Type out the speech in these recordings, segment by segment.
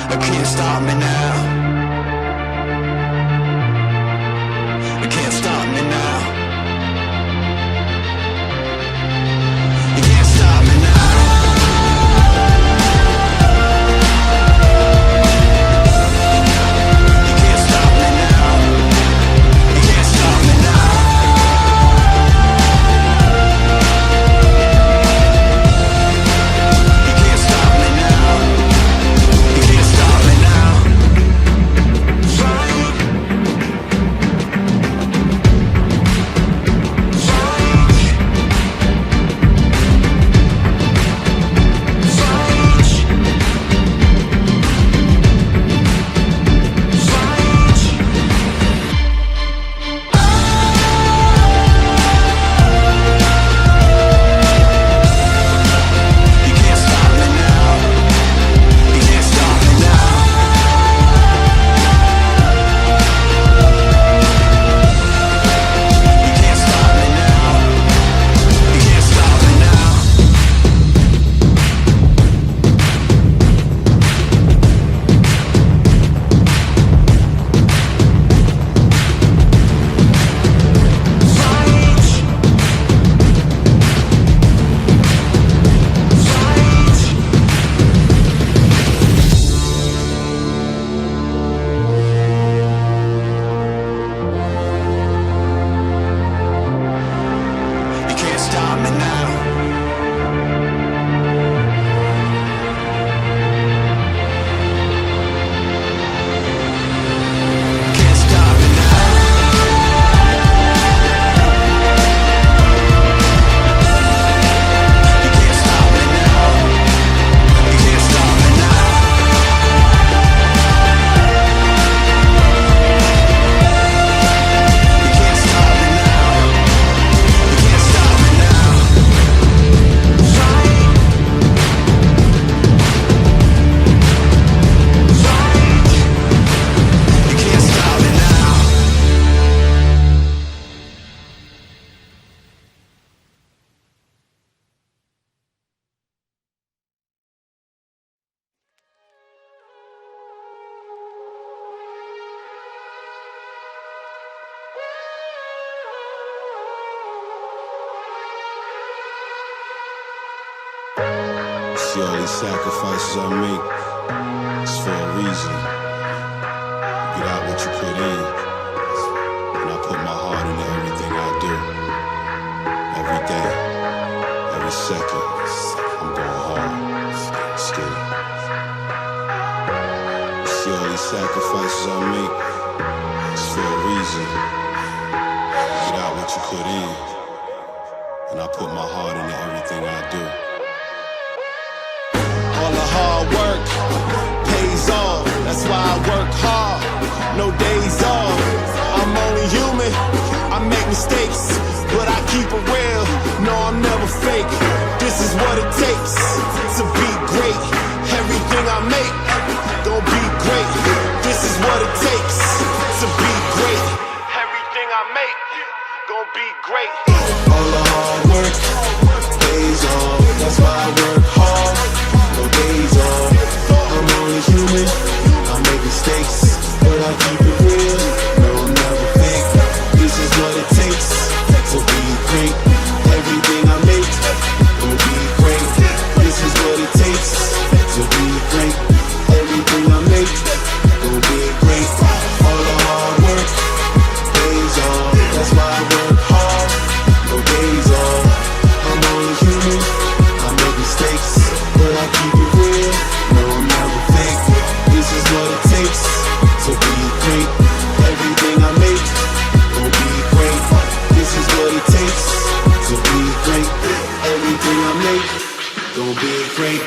Can't stop me now. You can't stop me now. You can't stop me now. You can't stop me now. You can't stop me now. You can't stop me now. You can't stop me now. See all these sacrifices I make, it's for a reason. You get out what you put in, and I put my heart into everything I do. Every day, every second, I'm going hard, still. You see all these sacrifices I make, it's for a reason. You get out what you put in, and I put my heart into everything I do. All the hard work pays off, that's why I work hard, no days off. I'm only human, I make mistakes, but I keep it real, no I'm never fake. This is what it takes to be great. Everything I make, gon' be great. This is what it takes to be great. Everything I make, gon' be great. All the hard work pays off, that's why I work hard. No days off, I'm only human, I make mistakes, but I keep it real, no I'm never fake. This is what it takes to be great. Everything I make will be great. This is what it takes to be great. Everything I make will be great. All the hard work pays off, that's why I work hard. No days off, I'm only human, I make mistakes, but I keep it real, no I'm never fake. This is what it takes to be great. Everything I make will be great. This is what it takes to be great. Everything I make gon' be great.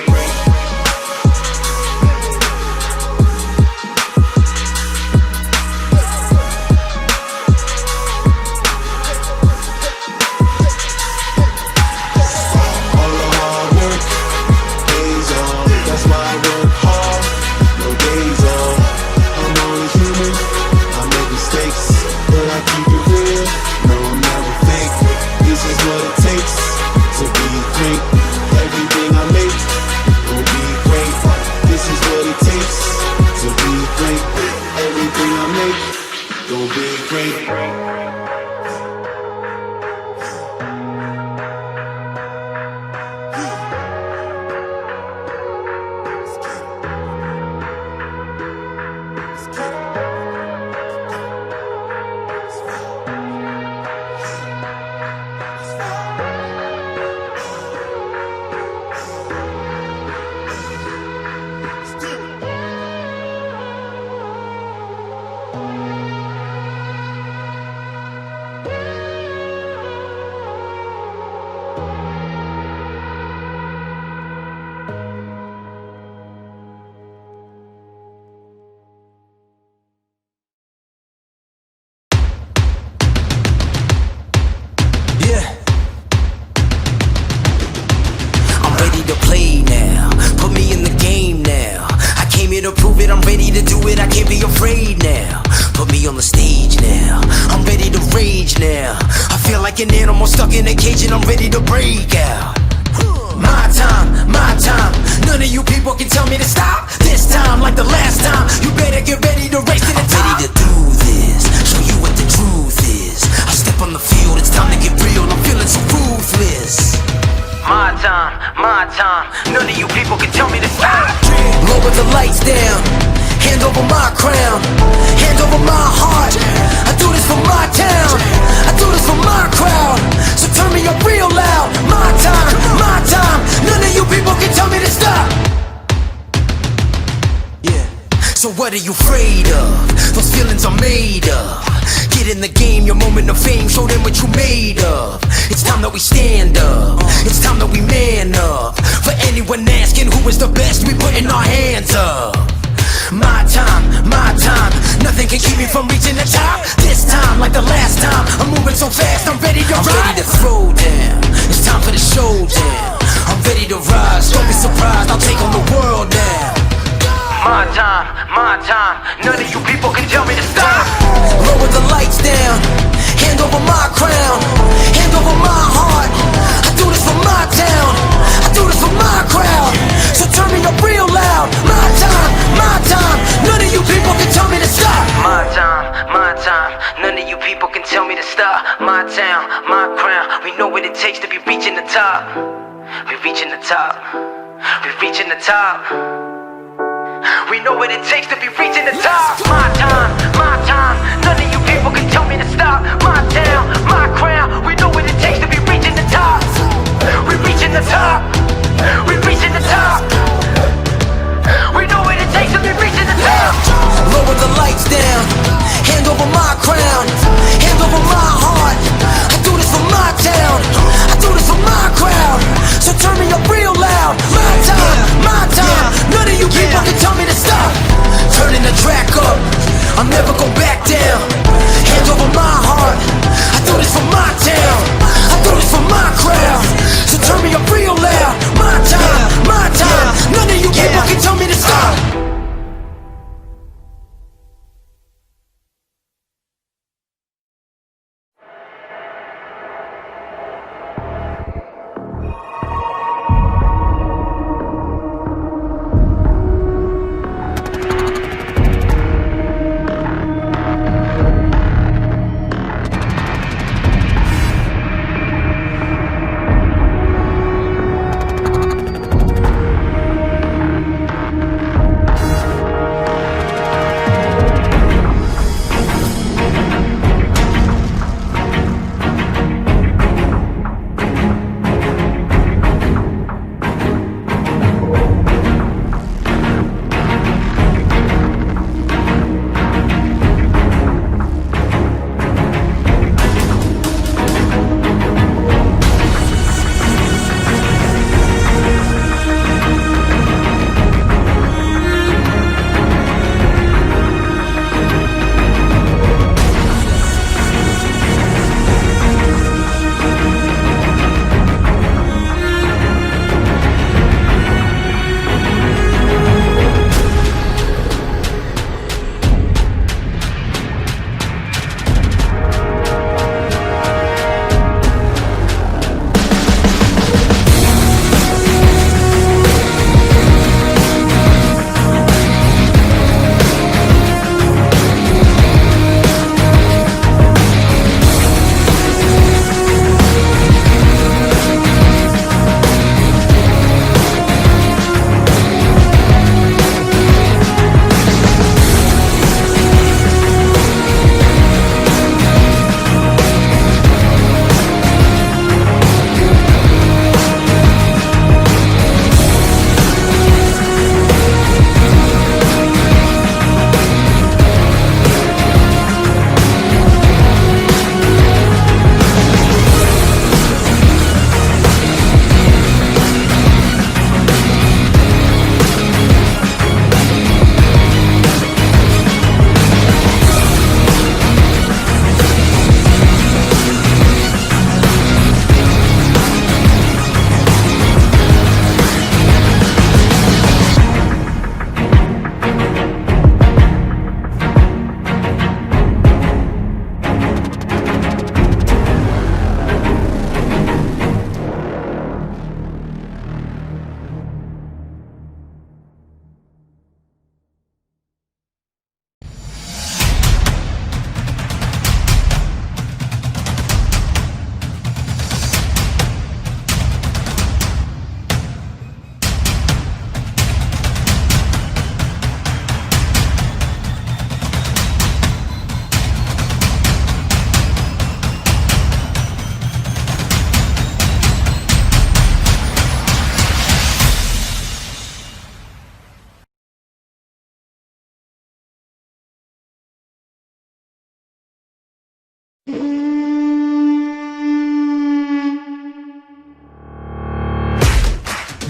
afraid now. Put me on the stage now, I'm ready to rage now. I feel like an animal stuck in a cage and I'm ready to break out. My time, none of you people can tell me to stop. This time, like the last time, you better get ready to race to the top. I'm ready to do this, show you what the truth is. I step on the field, it's time to get real, I'm feeling so ruthless. My time, none of you people can tell me to stop. Lower the lights down, hand over my crown, hand over my heart. I do this for my town, I do this for my crowd. So turn me up real loud. My time, none of you people can tell me to stop. Yeah. So what are you afraid of? Those feelings are made of. Get in the game, your moment of fame, show them what you made of. It's time that we stand up, it's time that we man up. For anyone asking who is the best, we putting our hands up. My time, nothing can keep me from reaching the top. This time, like the last time, I'm moving so fast, I'm ready to ride. I'm ready to throw down, it's time for the showdown. I'm ready to rise, don't be surprised, I'll take on the world now. My time, none of you people can tell me to stop. Lower the lights down, hand over my crown, hand over my heart. I do this for my town, I do this for my crowd. So turn me up real loud. My time, none of you people can tell me to stop. My time, none of you people can tell me to stop. My town, my crown, we know what it takes to be reaching the top. We're reaching the top, we're reaching the top. We know what it takes to be reaching the top. My time, none of you people can tell me to stop. My town, my crown, we know what it takes to be reaching the top. We're reaching the top, we're reaching the top. We know what it takes to be reaching the top. Lower the lights down, hand over my crown, hand over my heart. I do this for my town, I do this for my crowd. So turn me up real loud. My time, none of you people can tell me to stop. Turning the track up, I'll never go back down. Hands over my heart, I do this for my town, I do this for my crowd. So turn me up real loud.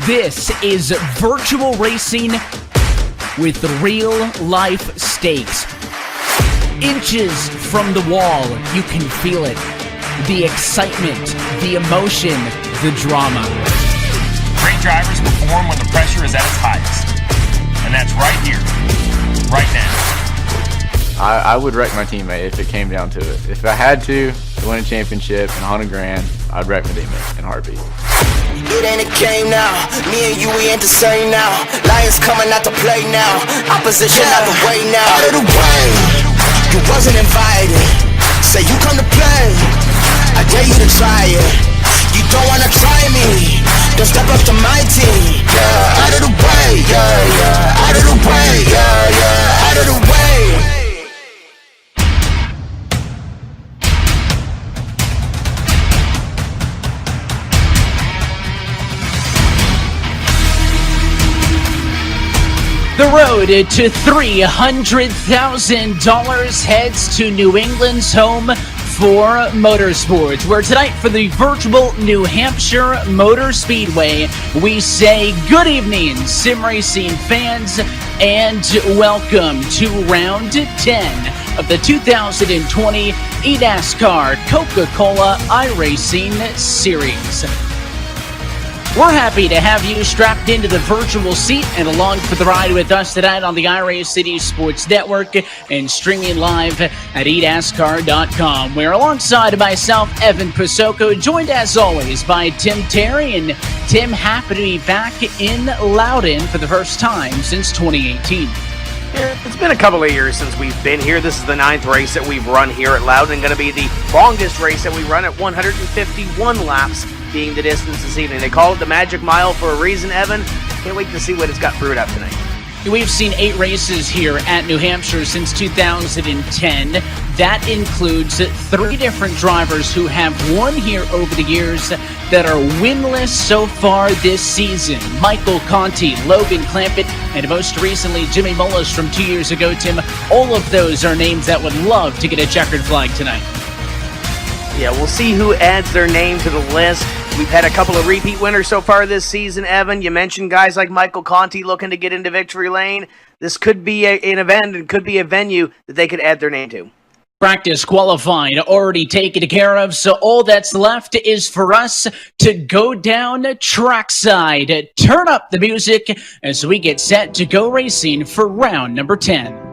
This is virtual racing with real-life stakes. Inches from the wall, you can feel it. The excitement, the emotion, the drama. Great drivers perform when the pressure is at its highest. And that's right here, right now. I would wreck my teammate if it came down to it. If I had to win a championship and $100,000, I'd wreck my teammate in a heartbeat. It ain't a game now. Me and you, we ain't the same now. Lions coming out to play now. Opposition out the way now. Out of the way. You wasn't invited. Say you come to play. I dare you to try it. You don't wanna try me. Then step up to my team. Yeah. Out of the way. Yeah, yeah. Out of the way. Yeah, yeah. Out of the way. The road to $300,000 heads to New England's home for motorsports, where tonight for the virtual New Hampshire Motor Speedway, we say good evening, sim racing fans, and welcome to round 10 of the 2020 eNASCAR Coca-Cola iRacing Series. We're happy to have you strapped into the virtual seat and along for the ride with us tonight on the iRacing Sports Network and streaming live at eNASCAR.com. We're alongside myself, Evan Pasoko, joined as always by Tim Terry. And Tim, happy to be back in Loudon for the first time since 2018. It's been a couple of years since we've been here. This is the 9th race that we've run here at Loudon, going to be the longest race that we run at 151 laps, being the distance this evening. They call it the Magic Mile for a reason, Evan. Can't wait to see what it's got brewed up tonight. We've seen 8 races here at New Hampshire since 2010. That includes 3 different drivers who have won here over the years that are winless so far this season. Michael Conti, Logan Clampett, and most recently Jimmy Mullis from 2 years ago, Tim. All of those are names that would love to get a checkered flag tonight. Yeah, we'll see who adds their name to the list. We've had a couple of repeat winners so far this season, Evan. You mentioned guys like Michael Conti looking to get into victory lane. This could be an event and could be a venue that they could add their name to. Practice qualified, already taken care of, so all that's left is for us to go down trackside. Turn up the music as we get set to go racing for round number 10.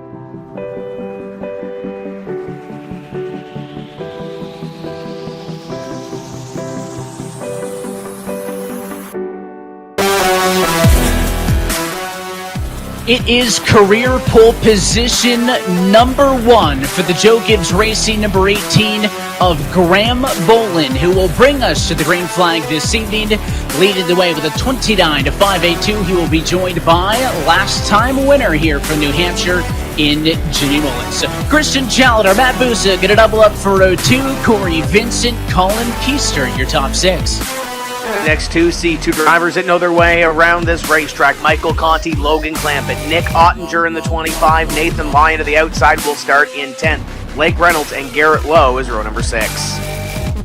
It is career pole position number 1 for the Joe Gibbs Racing number 18 of Graham Bolin, who will bring us to the green flag this evening. Leading the way with a 29.582, he will be joined by last-time winner here from New Hampshire in Jimmy Mullis. Christian Challenger, Matt Busa get a double up for row 2. Corey Vincent, Colin Keister, your top 6. Next 2 see 2 drivers that know their way around this racetrack. Michael Conti, Logan Clampett, Nick Ottinger in the 25, Nathan Lyon to the outside will start in 10th. Blake Reynolds and Garrett Lowe is row number 6.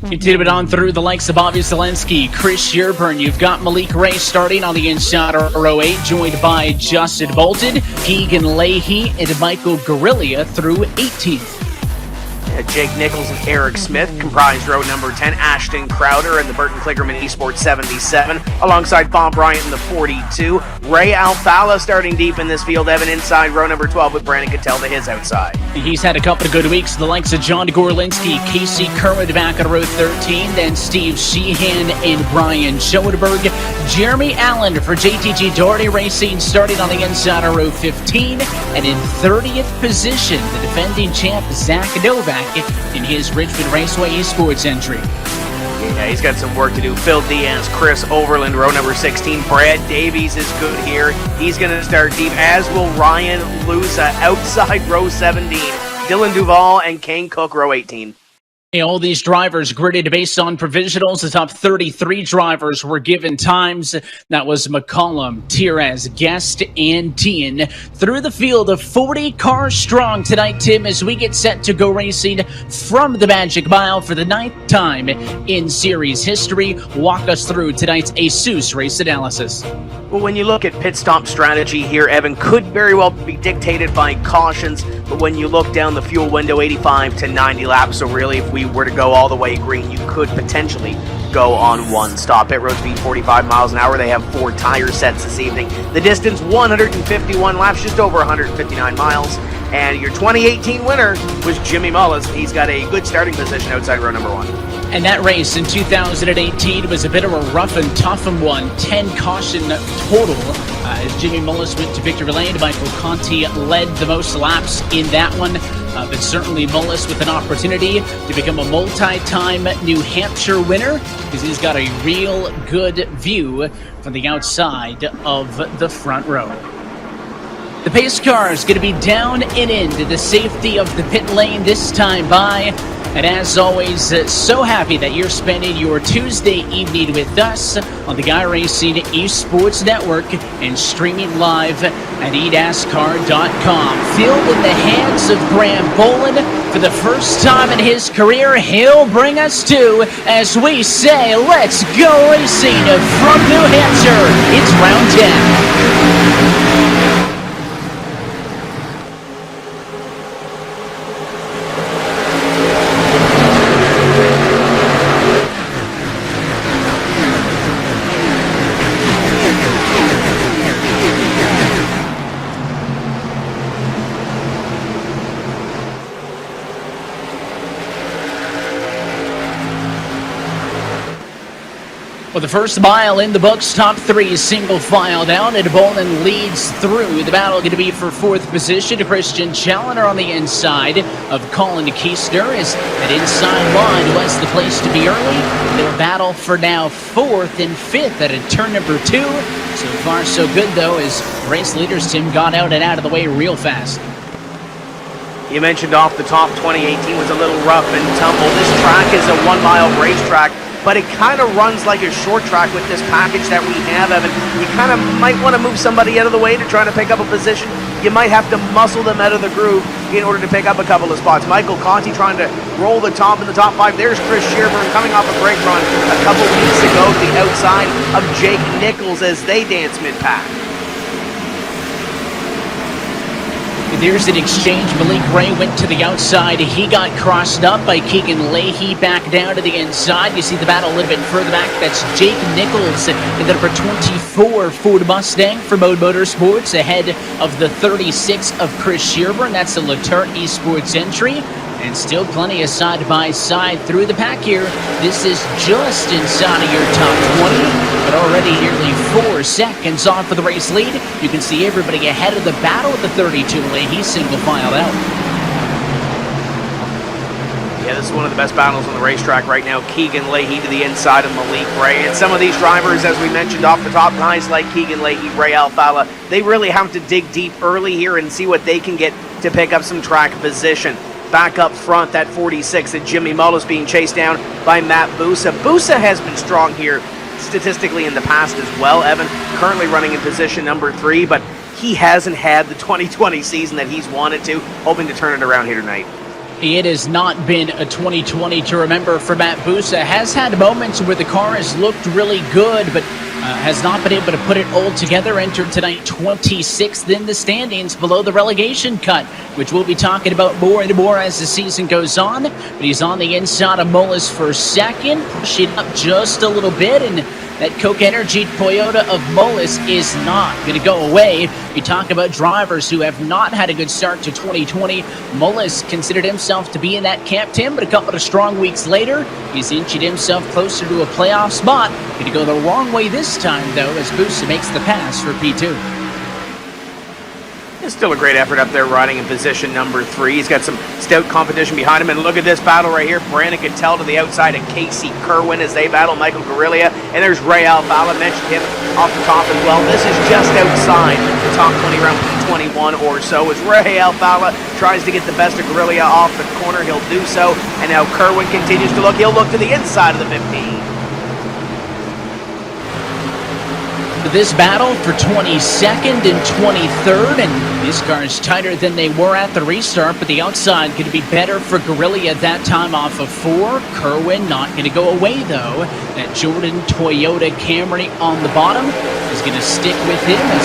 Continue it on through the likes of Bobby Zelensky, Chris Shearburn. You've got Malik Ray starting on the inside of row 8, joined by Justin Bolton, Keegan Leahy, and Michael Guerrilla through 18th. Jake Nichols and Eric Smith comprise row number 10. Ashton Crowder and the Burton Klickerman Esports 77, alongside Bob Bryant in the 42. Ray Alfala starting deep in this field. Evan inside row number 12 with Brandon Cattell to his outside. He's had a couple of good weeks. The likes of John Gorlinski, Casey Kerwood back at row 13, then Steve Sheehan and Brian Schoenberg. Jeremy Allen for JTG Doherty Racing starting on the inside of row 15, and in 30th position, the defending champ Zach Novak in his Richmond Raceway Esports entry. Yeah, he's got some work to do. Phil Diaz, Chris Overland, row number 16. Brad Davies is good here. He's going to start deep, as will Ryan Lusa outside row 17. Dylan Duvall and Kane Cook, row 18. All these drivers graded based on provisionals. The top 33 drivers were given times. That was McCollum, Tires, Guest, and Dean. Through the field of 40 cars strong tonight, Tim, as we get set to go racing from the Magic Mile for the 9th time in series history. Walk us through tonight's ASUS race analysis. Well, when you look at pit stop strategy here, Evan, could very well be dictated by cautions, but when you look down the fuel window, 85 to 90 laps, so really if we were to go all the way green, you could potentially go on one stop. Pit road speed 45 miles an hour. They have 4 tire sets this evening. The distance 151 laps, just over 159 miles. And your 2018 winner was Jimmy Mullis. He's got a good starting position outside row number 1. And that race in 2018 was a bit of a rough and tough one. 10 caution total. As Jimmy Mullis went to victory lane, Michael Conti led the most laps in that one. But certainly Mullis with an opportunity to become a multi-time New Hampshire winner, because he's got a real good view from the outside of the front row. The pace car is going to be down and into the safety of the pit lane this time by. And as always, so happy that you're spending your Tuesday evening with us on the iRacing Esports Network and streaming live at eNASCAR.com. Field in the hands of Graham Boland for the first time in his career. He'll bring us to, as we say, let's go racing from New Hampshire. It's round 10. Well, the first mile in the books, top 3 single file down, and Boland leads through. The battle going to be for 4th position. Christian Challoner on the inside of Colin Keistner as that inside line was the place to be early. They'll battle for now 4th and 5th at a turn number 2. So far, so good, though, as race leaders, Tim, got out and out of the way real fast. You mentioned off the top, 2018 was a little rough and tumble. This track is a 1-mile racetrack, but it kind of runs like a short track with this package that we have, Evan. You kind of might want to move somebody out of the way to try to pick up a position. You might have to muscle them out of the groove in order to pick up a couple of spots. Michael Conti trying to roll the top in the top 5. There's Chris Shearburn coming off a great run a couple weeks ago to the outside of Jake Nichols as they dance mid-pack. There's an exchange. Malik Ray went to the outside. He got crossed up by Keegan Leahy back down to the inside. You see the battle a little bit further back. That's Jake Nichols in the number 24 Ford Mustang for Mode Motorsports ahead of the 36 of Chris Shearburn. That's a Latar Esports entry. And still plenty of side-by-side through the pack here. This is just inside of your top 20, but already nearly 4 seconds off for the race lead. You can see everybody ahead of the battle at the 32. Leahy single-filed out. Yeah, this is one of the best battles on the racetrack right now. Keegan Leahy to the inside of Malik Ray. And some of these drivers, as we mentioned off the top, guys like Keegan Leahy, Ray Alfala, they really have to dig deep early here and see what they can get to pick up some track position. Back up front, that 46 at Jimmy Mullis being chased down by Matt Busa. Busa has been strong here statistically in the past as well, Evan. Currently running in position number 3, but he hasn't had the 2020 season that he's wanted to. Hoping to turn it around here tonight. It has not been a 2020 to remember for Matt Busa. Has had moments where the car has looked really good, but has not been able to put it all together. Entered tonight 26th in the standings, below the relegation cut, which we'll be talking about more and more as the season goes on. But he's on the inside of Mullis for second, pushing up just a little bit, and that Coke Energy Toyota of Mullis is not going to go away. You talk about drivers who have not had a good start to 2020. Mullis considered himself to be in that camp, Tim, but a couple of strong weeks later, he's inched himself closer to a playoff spot. Going to go the wrong way this time, though, as Busa makes the pass for P2. It's still a great effort up there riding in position number 3. He's got some stout competition behind him. And look at this battle right here. Brandon Cattell to the outside of Casey Kerwin as they battle Michael Guerrilla. And there's Ray Alfala. Mentioned him off the top as well. This is just outside the top 20 around 21 or so as Ray Alfala tries to get the best of Guerrilla off the corner. He'll do so. And now Kerwin continues to look. He'll look to the inside of the 15. This battle for 22nd and 23rd, and this car's tighter than they were at the restart, but the outside going to be better for Guerrilla at that time off of 4. Kerwin not going to go away though. That Jordan Toyota Camry on the bottom is going to stick with him as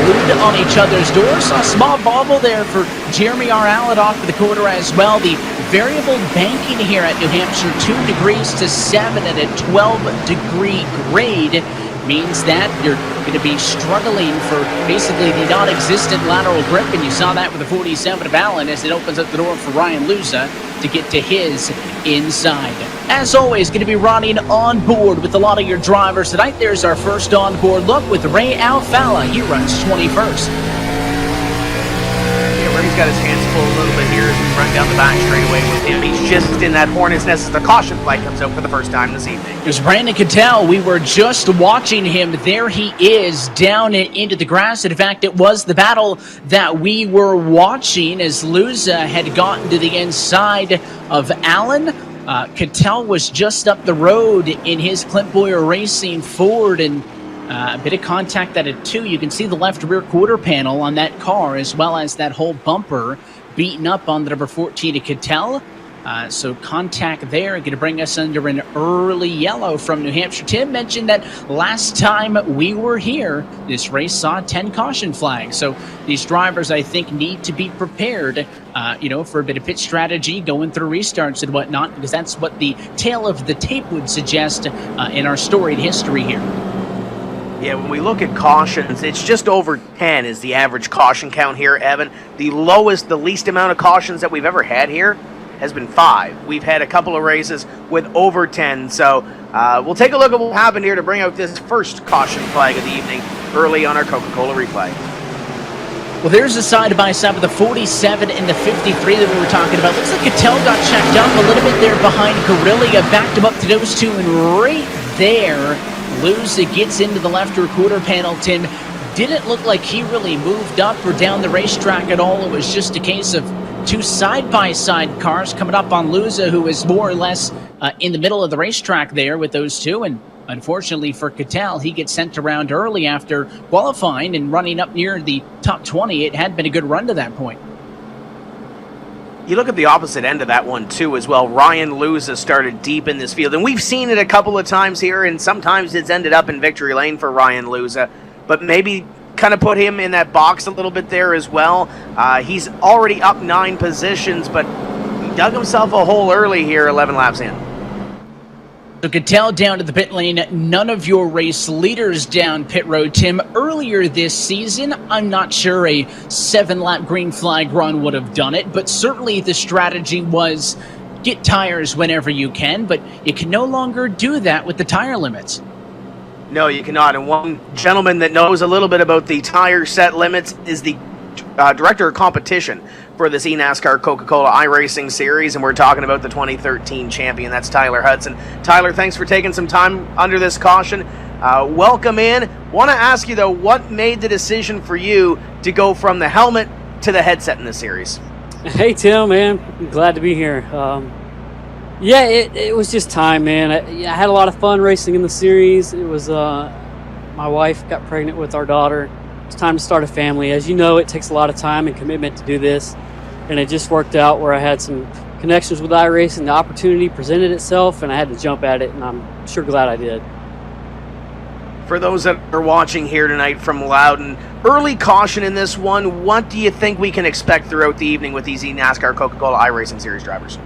glued on each other's doors. A small bobble there for Jeremy R. Allett off of the quarter as well. The variable banking here at New Hampshire, 2 degrees to 7 at a 12-degree grade. Means that you're going to be struggling for basically the non-existent lateral grip, and you saw that with the 47 of Allen as it opens up the door for Ryan Luza to get to his inside. As always, going to be running on board with a lot of your drivers tonight. There's our first on-board look with Ray Alfala. He runs 21st. Ray's got his hands full a little bit here as we run down the back straightaway with him. He's just in that hornet's nest as the caution flag comes out for the first time this evening. There's Brandon Cattell. We were just watching him. There he is down into the grass. In fact, it was the battle that we were watching as Luza had gotten to the inside of Allen. Cattell was just up the road in his Clint Boyer Racing Ford, and a bit of contact at it too. You can see the left rear quarter panel on that car as well as that whole bumper beaten up on the number 14 to Cattell. So contact there, going to bring us under an early yellow from New Hampshire. Tim mentioned that last time we were here, this race saw 10 caution flags. So these drivers, I think, need to be prepared, for a bit of pit strategy, going through restarts and whatnot, because that's what the tail of the tape would suggest in our storied history here. Yeah, when we look at cautions, it's just over 10 is the average caution count here, Evan. The least amount of cautions that we've ever had here has been 5. We've had a couple of races with over 10, so we'll take a look at what happened here to bring out this first caution flag of the evening early on our Coca-Cola replay. Well, there's a side-by-side with the 47 and the 53 that we were talking about. Looks like Cattell got checked up a little bit there behind Guerrilla, backed him up to those two, and right there, Luza gets into the left rear quarter panel. Tim, didn't look like he really moved up or down the racetrack at all. It was just a case of 2 side-by-side cars coming up on Luza, who is more or less in the middle of the racetrack there with those two. And unfortunately for Cattell, he gets sent around early after qualifying and running up near the top 20. It had been a good run to that point. You look at the opposite end of that one, too, as well. Ryan Luza started deep in this field, and we've seen it a couple of times here, and sometimes it's ended up in victory lane for Ryan Luza, but maybe kind of put him in that box a little bit there as well. He's already up 9 positions, but he dug himself a hole early here, 11 laps in. So Cattell down to the pit lane, none of your race leaders down pit road, Tim. Earlier this season, I'm not sure a 7-lap green flag run would have done it, but certainly the strategy was get tires whenever you can, but you can no longer do that with the tire limits. No, you cannot. And one gentleman that knows a little bit about the tire set limits is the director of competition for this eNASCAR Coca-Cola iRacing series, and we're talking about the 2013 champion. That's Tyler Hudson. Tyler, thanks for taking some time under this caution. Welcome in. Want to ask you, though, what made the decision for you to go from the helmet to the headset in this series? Hey, Tim, man. I'm glad to be here. It was just time, man. I had a lot of fun racing in the series. It was my wife got pregnant with our daughter. It's time to start a family. As you know, it takes a lot of time and commitment to do this, and it just worked out where I had some connections with iRacing. The opportunity presented itself, and I had to jump at it, and I'm sure glad I did. For those that are watching here tonight from Loudon, early caution in this one. What do you think we can expect throughout the evening with these eNASCAR Coca-Cola iRacing Series drivers?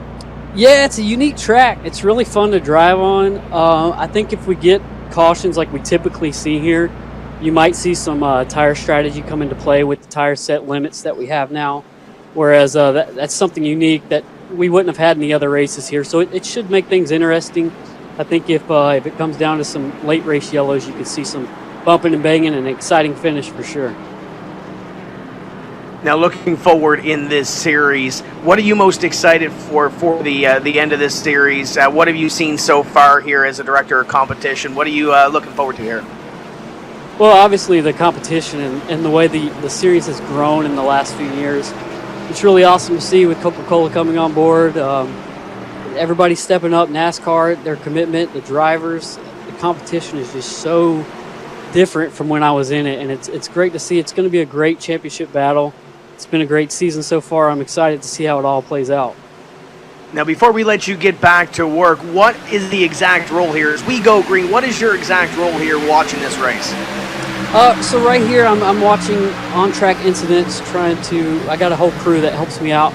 Yeah, it's a unique track. It's really fun to drive on. I think if we get cautions like we typically see here, you might see some tire strategy come into play with the tire set limits that we have now, whereas that's something unique that we wouldn't have had in the other races here. So it should make things interesting. I think if it comes down to some late race yellows, you could see some bumping and banging and an exciting finish for sure. Now, looking forward in this series, what are you most excited for the end of this series? What have you seen so far here as a director of competition? What are you looking forward to here? Well, obviously the competition and the way the series has grown in the last few years, it's really awesome to see with Coca-Cola coming on board. Everybody stepping up, NASCAR, their commitment, the drivers, the competition is just so different from when I was in it, and it's great to see. It's going to be a great championship battle. It's been a great season so far. I'm excited to see how it all plays out. Now, before we let you get back to work, what is the exact role here? As we go green, what is your exact role here watching this race? So right here, I'm watching on-track incidents, I got a whole crew that helps me out.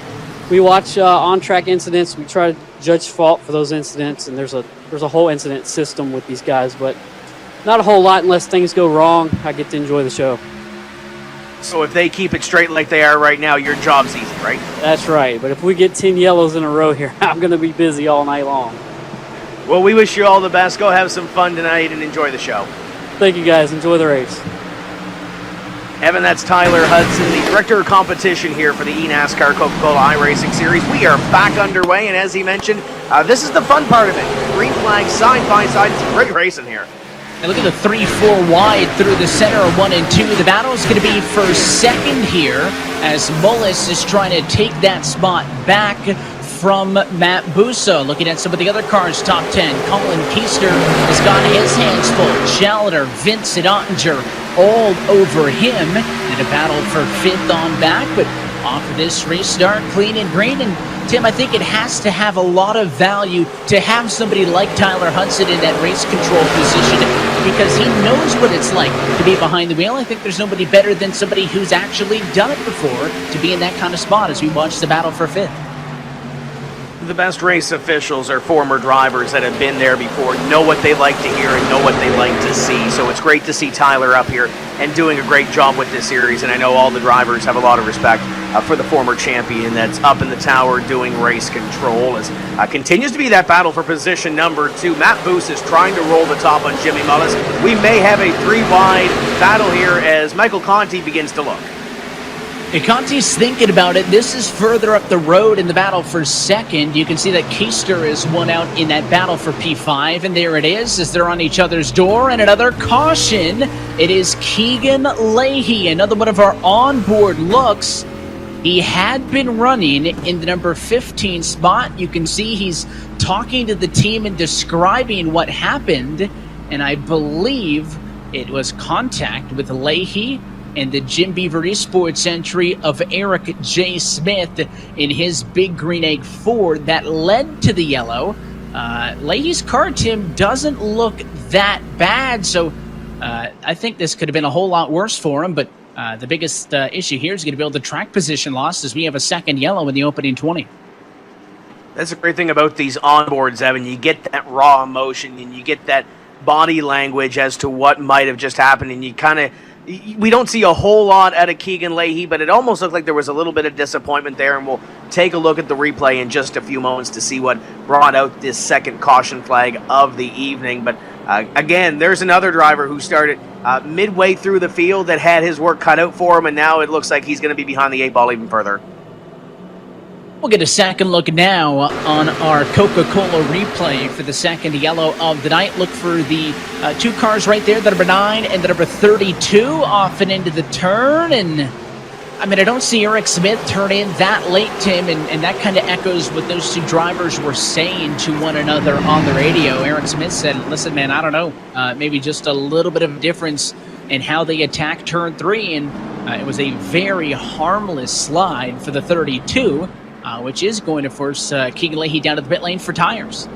We watch on-track incidents. We try to judge fault for those incidents, and there's a whole incident system with these guys, but not a whole lot unless things go wrong. I get to enjoy the show. So if they keep it straight like they are right now, your job's easy, right? That's right. But if we get 10 yellows in a row here, I'm going to be busy all night long. Well, we wish you all the best. Go have some fun tonight and enjoy the show. Thank you, guys. Enjoy the race. Evan, that's Tyler Hudson, the director of competition here for the eNASCAR Coca-Cola iRacing Series. We are back underway, and as he mentioned, this is the fun part of it. Green flags side by side. It's great racing here. And look at the 3-4 wide through the center of 1 and 2. The battle is going to be for second here as Mullis is trying to take that spot back from Matt Busso. Looking at some of the other cars, top 10. Colin Keister has got his hands full. Chalater, Vincent Ottinger all over him in a battle for 5th on back. But off of this restart, clean and green. And Tim, I think it has to have a lot of value to have somebody like Tyler Hudson in that race control position because he knows what it's like to be behind the wheel. I think there's nobody better than somebody who's actually done it before to be in that kind of spot as we watch the battle for 5th. The best race officials are former drivers that have been there before, know what they like to hear and know what they like to see. So it's great to see Tyler up here and doing a great job with this series. And I know all the drivers have a lot of respect for the former champion that's up in the tower doing race control. As continues to be that battle for position number 2. Matt Boos is trying to roll the top on Jimmy Mullis. We may have a 3-wide battle here as Michael Conti begins to look. And Conti's thinking about it. This is further up the road in the battle for second. You can see that Keister is one out in that battle for P5. And there it is as they're on each other's door. And another caution. It is Keegan Leahy, another one of our onboard looks. He had been running in the number 15 spot. You can see he's talking to the team and describing what happened. And I believe it was contact with Leahy and the Jim Beaver Esports entry of Eric J. Smith in his Big Green Egg Ford that led to the yellow. Leahy's car, Tim, doesn't look that bad, so I think this could have been a whole lot worse for him, but the biggest issue here is going to be the track position loss as we have a second yellow in the opening 20. That's the great thing about these onboards, Evan. You get that raw emotion and you get that body language as to what might have just happened, and we don't see a whole lot out of Keegan Leahy, but it almost looked like there was a little bit of disappointment there, and we'll take a look at the replay in just a few moments to see what brought out this second caution flag of the evening. But again, there's another driver who started midway through the field that had his work cut out for him, and now it looks like he's going to be behind the 8 ball even further. We'll get a second look now on our Coca-Cola replay for the second yellow of the night. Look for the 2 cars right there, the number 9 and the number 32 off and into the turn. And I mean, I don't see Eric Smith turn in that late, Tim, and that kind of echoes what those 2 drivers were saying to one another on the radio. Eric Smith said, listen, man, I don't know, maybe just a little bit of a difference in how they attacked turn 3. And it was a very harmless slide for the 32. Which is going to force Keegan Leahy down to the pit lane for tires.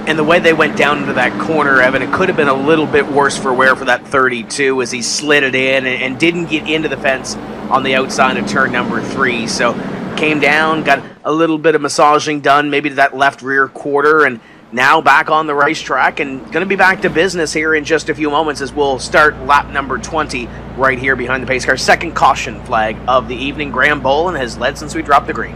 And the way they went down into that corner, Evan, it could have been a little bit worse for wear for that 32 as he slid it in and didn't get into the fence on the outside of turn number 3. So came down, got a little bit of massaging done, maybe to that left rear quarter, and now back on the racetrack and going to be back to business here in just a few moments as we'll start lap number 20 right here behind the pace car. Second caution flag of the evening. Graham Boland has led since we dropped the green.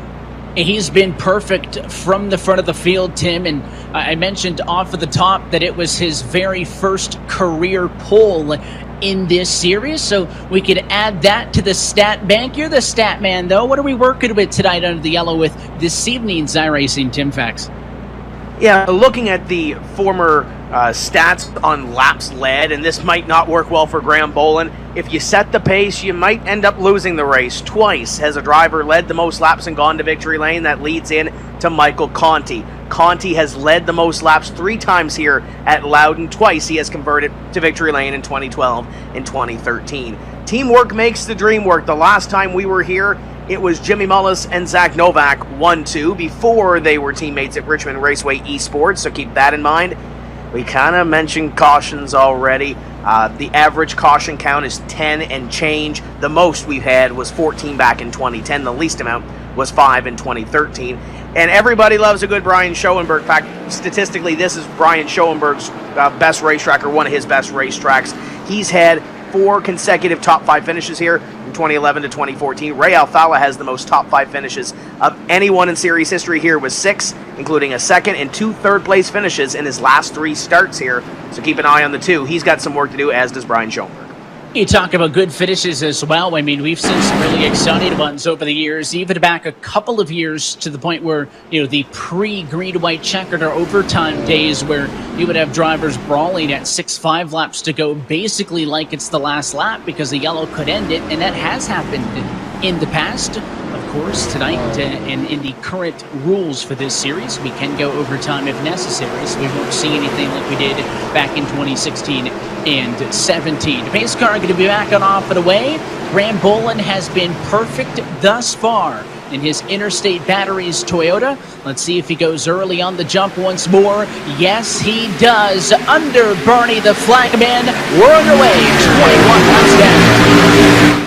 He's been perfect from the front of the field, Tim, and I mentioned off of the top that it was his very first career pole in this series, so we could add that to the stat bank. You're the stat man, though. What are we working with tonight under the yellow with this evening's iRacing Tim Facts? Yeah, looking at the former stats on laps led, and this might not work well for Graham Boland. If you set the pace, you might end up losing the race. Twice has a driver led the most laps and gone to victory lane. That leads in to Michael Conti. Conti has led the most laps 3 times here at Loudon. Twice he has converted to victory lane in 2012 and 2013. Teamwork makes the dream work. The last time we were here, it was Jimmy Mullis and Zach Novak 1-2 before they were teammates at Richmond Raceway Esports, so keep that in mind. We kind of mentioned cautions already. The average caution count is 10 and change. The most we've had was 14 back in 2010. The least amount was 5 in 2013. And everybody loves a good Brian Schoenberg. In fact, statistically, this is Brian Schoenberg's best racetrack, or one of his best racetracks. He's had 4 consecutive top 5 finishes here from 2011 to 2014. Ray Alfala has the most top 5 finishes of anyone in series history here with 6, including a second and 2 third-place finishes in his last 3 starts here. So keep an eye on the 2. He's got some work to do, as does Brian Schoenberg. You talk about good finishes as well. I mean, we've seen some really exciting ones over the years, even back a couple of years to the point where, the pre-green-white-checkered or overtime days where you would have drivers brawling at 6-5 laps to go, basically like it's the last lap because the yellow could end it, and that has happened in the past. Of course, tonight and in the current rules for this series, we can go overtime if necessary, so we won't see anything like we did back in 2016 and 17. The pace car going to be back on off and away. Graham Boland has been perfect thus far in his Interstate Batteries Toyota. Let's see if he goes early on the jump once more. Yes, he does. Under Bernie the Flagman. We're underway. 21 laps down.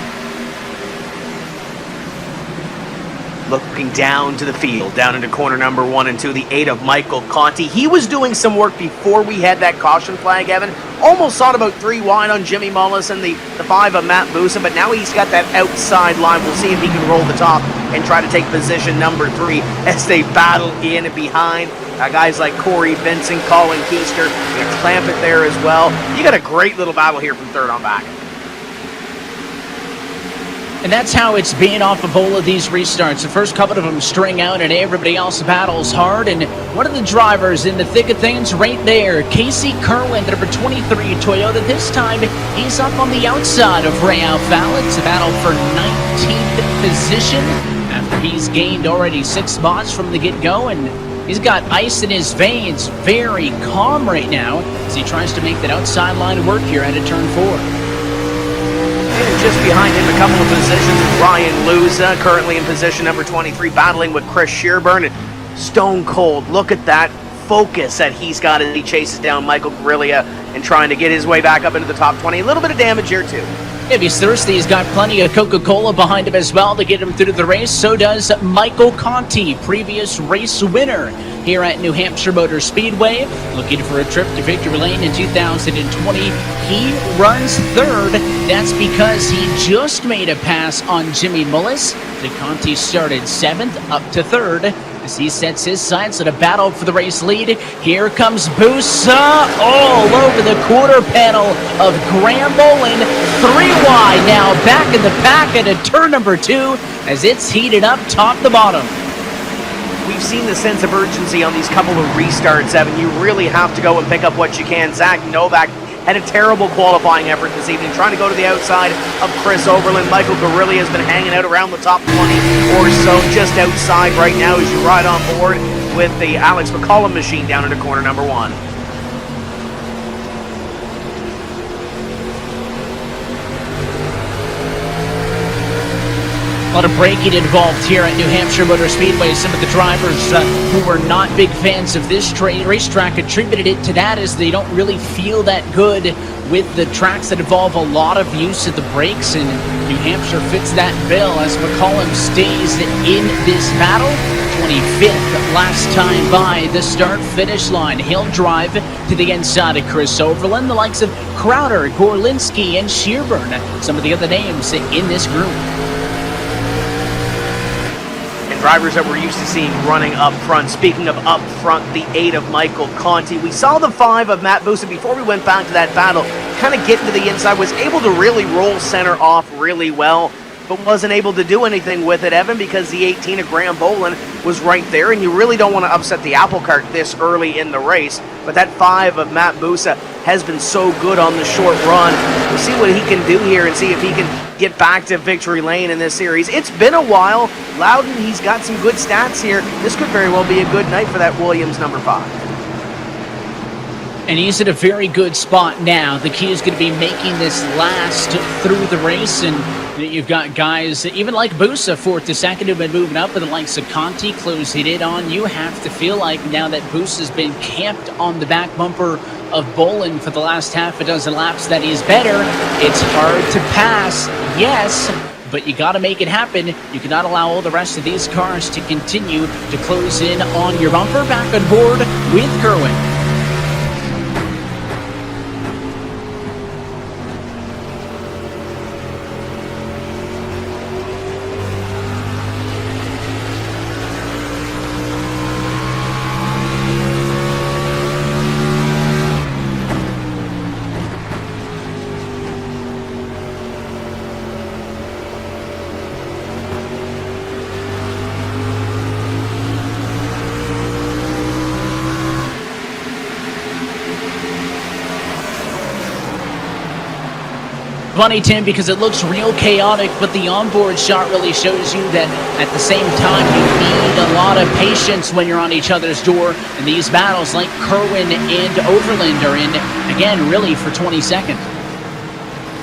Looking down to the field, down into corner number 1 and 2, the 8 of Michael Conti. He was doing some work before we had that caution flag, Evan. Almost thought about 3 wide on Jimmy Mullis and the 5 of Matt Busa, but now he's got that outside line. We'll see if he can roll the top and try to take position number 3 as they battle in and behind. Guys like Corey Vincent, Colin Keister, and Clampett there as well. You got a great little battle here from third on back. And that's how it's been off of all of these restarts. The first couple of them string out and everybody else battles hard. And one of the drivers in the thick of things right there, Casey Kerwin, number 23 Toyota. This time he's up on the outside of Ray Alfala. It's a battle for 19th position after he's gained already 6 spots from the get-go. And he's got ice in his veins, very calm right now as he tries to make that outside line work here at a turn 4. Just behind him, a couple of positions, Ryan Luza, currently in position number 23, battling with Chris Shearburn. And stone cold, look at that focus that he's got as he chases down Michael Guerrilla and trying to get his way back up into the top 20. A little bit of damage here, too. If he's thirsty, he's got plenty of Coca-Cola behind him as well to get him through the race. So does Michael Conti, previous race winner here at New Hampshire Motor Speedway. Looking for a trip to victory lane in 2020. He runs third. That's because he just made a pass on Jimmy Mullis. The Conti started 7th up to 3rd. As he sets his sights at a battle for the race lead. Here comes Busa all over the quarter panel of Graham Boland. 3 wide now, back in the pack at turn number 2 as it's heated up top to bottom. We've seen the sense of urgency on these couple of restarts, Evan. You really have to go and pick up what you can. Zach Novak had a terrible qualifying effort this evening, trying to go to the outside of Chris Overland. Michael Guerrilli has been hanging out around the top 20 or so, just outside right now as you ride on board with the Alex McCollum machine down into corner number 1. A lot of braking involved here at New Hampshire Motor Speedway. Some of the drivers who were not big fans of this racetrack attributed it to that, as they don't really feel that good with the tracks that involve a lot of use of the brakes, and New Hampshire fits that bill as McCollum stays in this battle. 25th last time by the start-finish line. He'll drive to the inside of Chris Overland, the likes of Crowder, Gorlinski, and Shearburn, some of the other names in this group. Drivers that we're used to seeing running up front. Speaking of up front, the 8 of Michael Conti. We saw the 5 of Matt Busa before we went back to that battle. Kind of get to the inside, was able to really roll center off really well. but wasn't able to do anything with it, Evan, because the 18 of Graham Bolin was right there, and you really don't want to upset the apple cart this early in the race. But that 5 of Matt Busa has been so good on the short run. We'll see what he can do here and see if he can get back to victory lane in this series. It's been a while. Loudon, he's got some good stats here. This could very well be a good night for that Williams number 5. And he's at a very good spot now. The key is going to be making this last through the race. And you've got guys, even like Busa, 4th to 2nd, who've been moving up, and the likes of Conti closing in on. You have to feel like now that Busa's been camped on the back bumper of Bolin for the last half a dozen laps that he's better. It's hard to pass, yes, but you got to make it happen. You cannot allow all the rest of these cars to continue to close in on your bumper. Back on board with Kerwin. Funny, Tim, because it looks real chaotic, but the onboard shot really shows you that at the same time you need a lot of patience when you're on each other's door. And these battles, like Kerwin and Overland, are in, again, really for 22nd.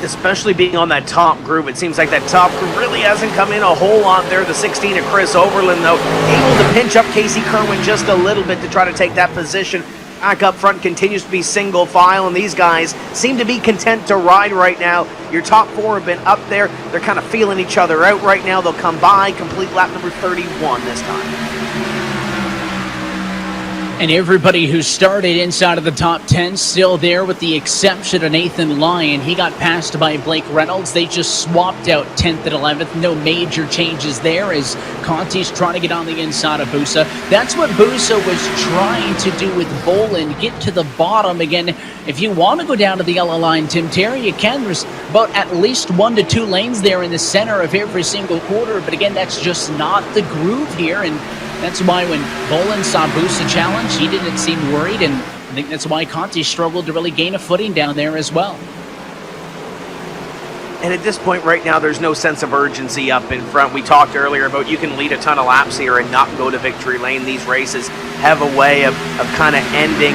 Especially being on that top group. It seems like that top group really hasn't come in a whole lot there. The 16 of Chris Overland, though, able to pinch up Casey Kerwin just a little bit to try to take that position. Back up front continues to be single file, and these guys seem to be content to ride right now. Your top 4 have been up there. They're kind of feeling each other out right now. They'll come by, complete lap number 31 this time. And everybody who started inside of the top 10 still there, with the exception of Nathan Lyon. He got passed by Blake Reynolds. They just swapped out 10th and 11th. No major changes there as Conti's trying to get on the inside of Busa. That's what Busa was trying to do with Bolin, get to the bottom. Again, if you want to go down to the yellow line, Tim Terry, you can. There's about at least 1 to 2 lanes there in the center of every single quarter. But again, that's just not the groove here. And that's why when Bolin saw Busa challenge, he didn't seem worried, and I think that's why Conti struggled to really gain a footing down there as well. And at this point right now, there's no sense of urgency up in front. We talked earlier about you can lead a ton of laps here and not go to victory lane. These races have a way of kind of ending,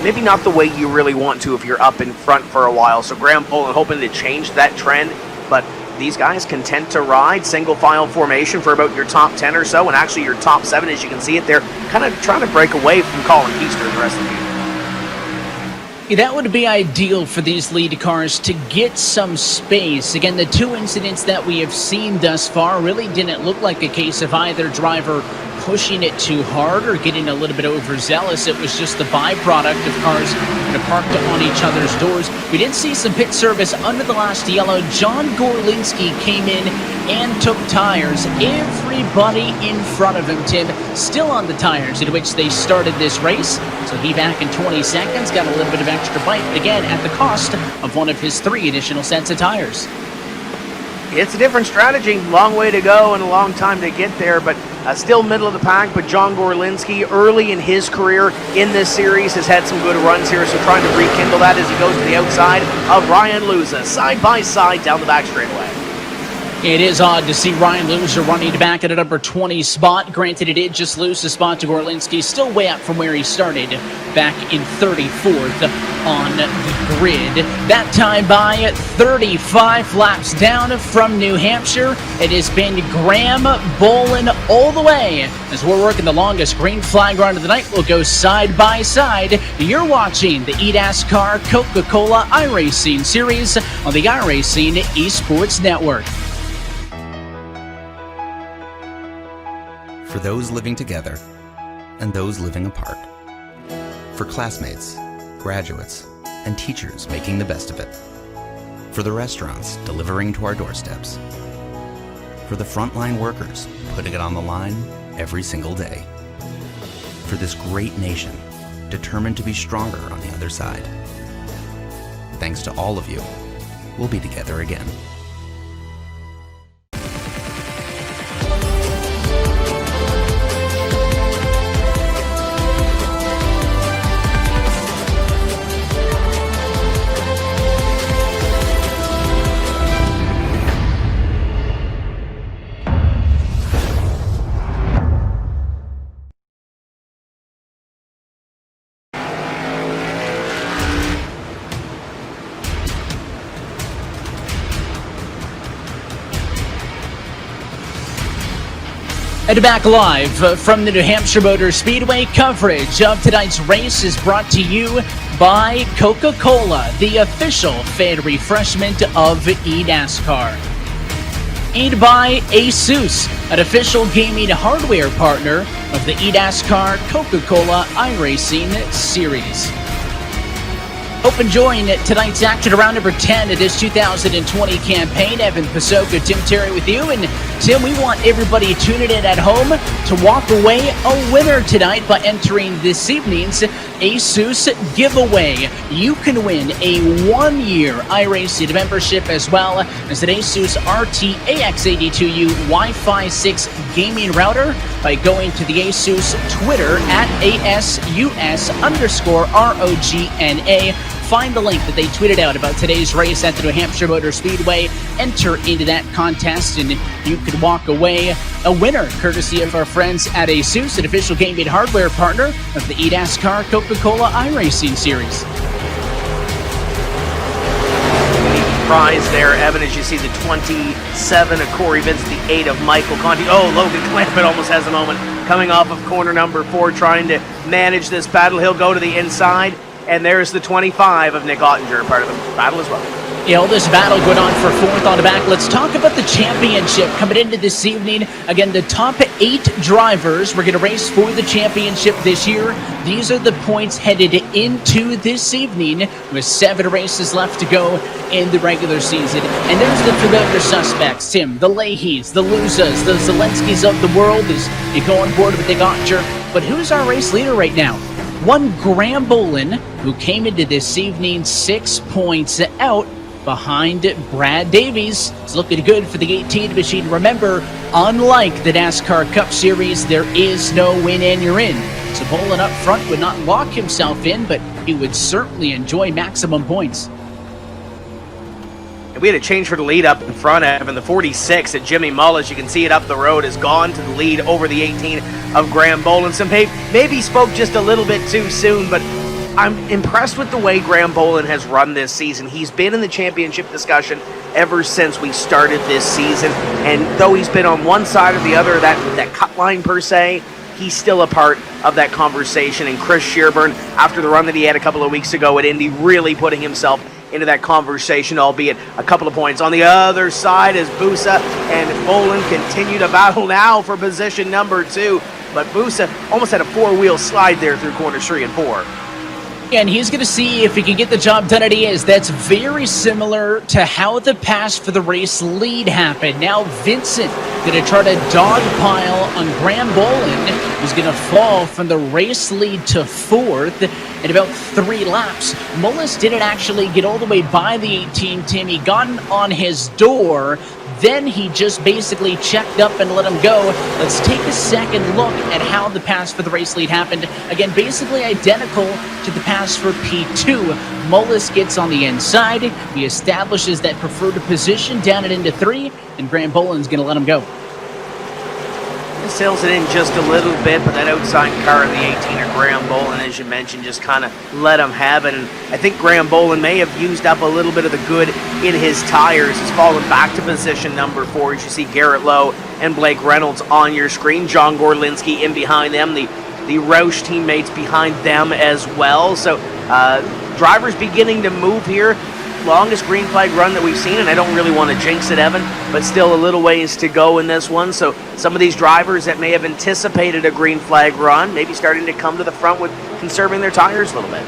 maybe not the way you really want to if you're up in front for a while. So Graham Bolin hoping to change that trend, but these guys content to ride single file formation for about your top 10 or so, and actually your top 7, as you can see it there, kind of trying to break away from Colin Keister and the rest of the field. Yeah, that would be ideal for these lead cars to get some space. Again, the 2 incidents that we have seen thus far really didn't look like a case of either driver pushing it too hard or getting a little bit overzealous. It was just the byproduct of cars kind of parked on each other's doors. We did see some pit service under the last yellow. John Gorlinski came in and took tires. Everybody in front of him, Tim, still on the tires in which they started this race. So he back in 20 seconds, got a little bit of extra bite, again at the cost of one of his 3 additional sets of tires. It's a different strategy. Long way to go and a long time to get there, but still middle of the pack. But John Gorlinski, early in his career in this series, has had some good runs here, so trying to rekindle that as he goes to the outside of Ryan Luza, side by side down the back straightaway. It is odd to see Ryan Luzer running back at a number 20 spot. Granted, it did just lose the spot to Gorlinski. Still way up from where he started back in 34th on the grid. That time by 35 laps down from New Hampshire. It has been Graham Bolin all the way. As we're working the longest green flag run of the night, we'll go side by side. You're watching the eNASCAR Coca-Cola iRacing series on the iRacing Esports Network. For those living together and those living apart. For classmates, graduates, and teachers making the best of it. For the restaurants delivering to our doorsteps. For the frontline workers putting it on the line every single day. For this great nation determined to be stronger on the other side. Thanks to all of you, we'll be together again. And back live from the New Hampshire Motor Speedway. Coverage of tonight's race is brought to you by Coca-Cola, the official fan refreshment of eNASCAR. And by ASUS, an official gaming hardware partner of the eNASCAR Coca-Cola iRacing series. Hope enjoying tonight's action around number 10 of this 2020 campaign. Evan Pasoka, Tim Terry with you. And Tim, we want everybody tuning in at home to walk away a winner tonight by entering this evening's ASUS giveaway. You can win a 1-year iRacing membership as well as an ASUS RT-AX82U Wi-Fi 6 gaming router by going to the ASUS Twitter at ASUS_ROGNA. Find the link that they tweeted out about today's race at the New Hampshire Motor Speedway. Enter into that contest and you could walk away a winner, courtesy of our friends at ASUS, an official gaming hardware partner of the eNASCAR Coca-Cola iRacing series. Prize there, Evan, as you see the 27 of Corey Vince, the 8 of Michael Conti. Oh, Logan Clampett almost has a moment coming off of corner number 4, trying to manage this battle. He'll go to the inside. And there's the 25 of Nick Ottinger, part of the battle as well. Yeah, all this battle going on for 4th on the back. Let's talk about the championship coming into this evening. Again, the top 8 drivers were going to race for the championship this year. These are the points headed into this evening with 7 races left to go in the regular season. And there's the familiar suspects, Tim, the Leahys, the Luzas, the Zelenskys of the world as you go on board with Nick Ottinger. But who's our race leader right now? One Graham Bolin, who came into this evening 6 points out behind Brad Davies. It's looking good for the 18 machine. Remember, unlike the NASCAR Cup Series, there is no win and you're in. So Bolin up front would not lock himself in, but he would certainly enjoy maximum points. We had a change for the lead up in front of him. The 46 at Jimmy Mullis, you can see it up the road, has gone to the lead over the 18 of Graham Bolin. So maybe spoke just a little bit too soon, but I'm impressed with the way Graham Bolin has run this season. He's been in the championship discussion ever since we started this season, and though he's been on one side or the other, that cut line per se, he's still a part of that conversation. And Chris Shearburn, after the run that he had a couple of weeks ago at Indy, really putting himself into that conversation, albeit a couple of points. On the other side as Busa and Bolin continue to battle now for position number 2. But Busa almost had a 4-wheel slide there through corners 3 and 4. And he's going to see if he can get the job done at is. That's very similar to how the pass for the race lead happened. Now Vincent going to try to dogpile on Graham Bolin, who's going to fall from the race lead to 4th in about 3 laps. Mullis didn't actually get all the way by the 18, Tim. He got on his door. Then he just basically checked up and let him go. Let's take a second look at how the pass for the race lead happened. Again, basically identical to the pass for P2. Mullis gets on the inside. He establishes that preferred position down it into 3, and Graham Bolin's going to let him go. Sails it in just a little bit, but that outside car in the 18 of Graham Bolin, as you mentioned, just kind of let him have it. And I think Graham Bolin may have used up a little bit of the good in his tires. He's fallen back to position number 4. As you see Garrett Lowe and Blake Reynolds on your screen. John Gorlinski in behind them. The Roush teammates behind them as well. So drivers beginning to move here. Longest green flag run that we've seen, and I don't really want to jinx it, Evan, but still a little ways to go in this one. So some of these drivers that may have anticipated a green flag run, maybe starting to come to the front with conserving their tires a little bit.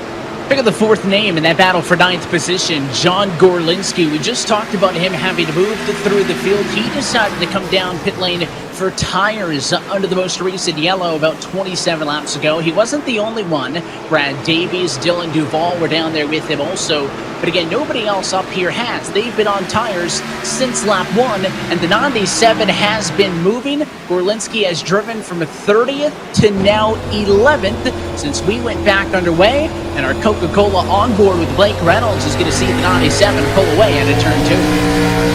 Pick up the 4th name in that battle for 9th position, John Gorlinski. We just talked about him having to move through the field. He decided to come down pit lane for tires under the most recent yellow about 27 laps ago. He wasn't the only one. Brad Davies, Dylan Duvall were down there with him also. But again, nobody else up here has. They've been on tires since lap 1, and the 97 has been moving. Gorlinski has driven from 30th to now 11th since we went back underway, and our Coca-Cola on board with Blake Reynolds is going to see the 97 pull away at a turn 2.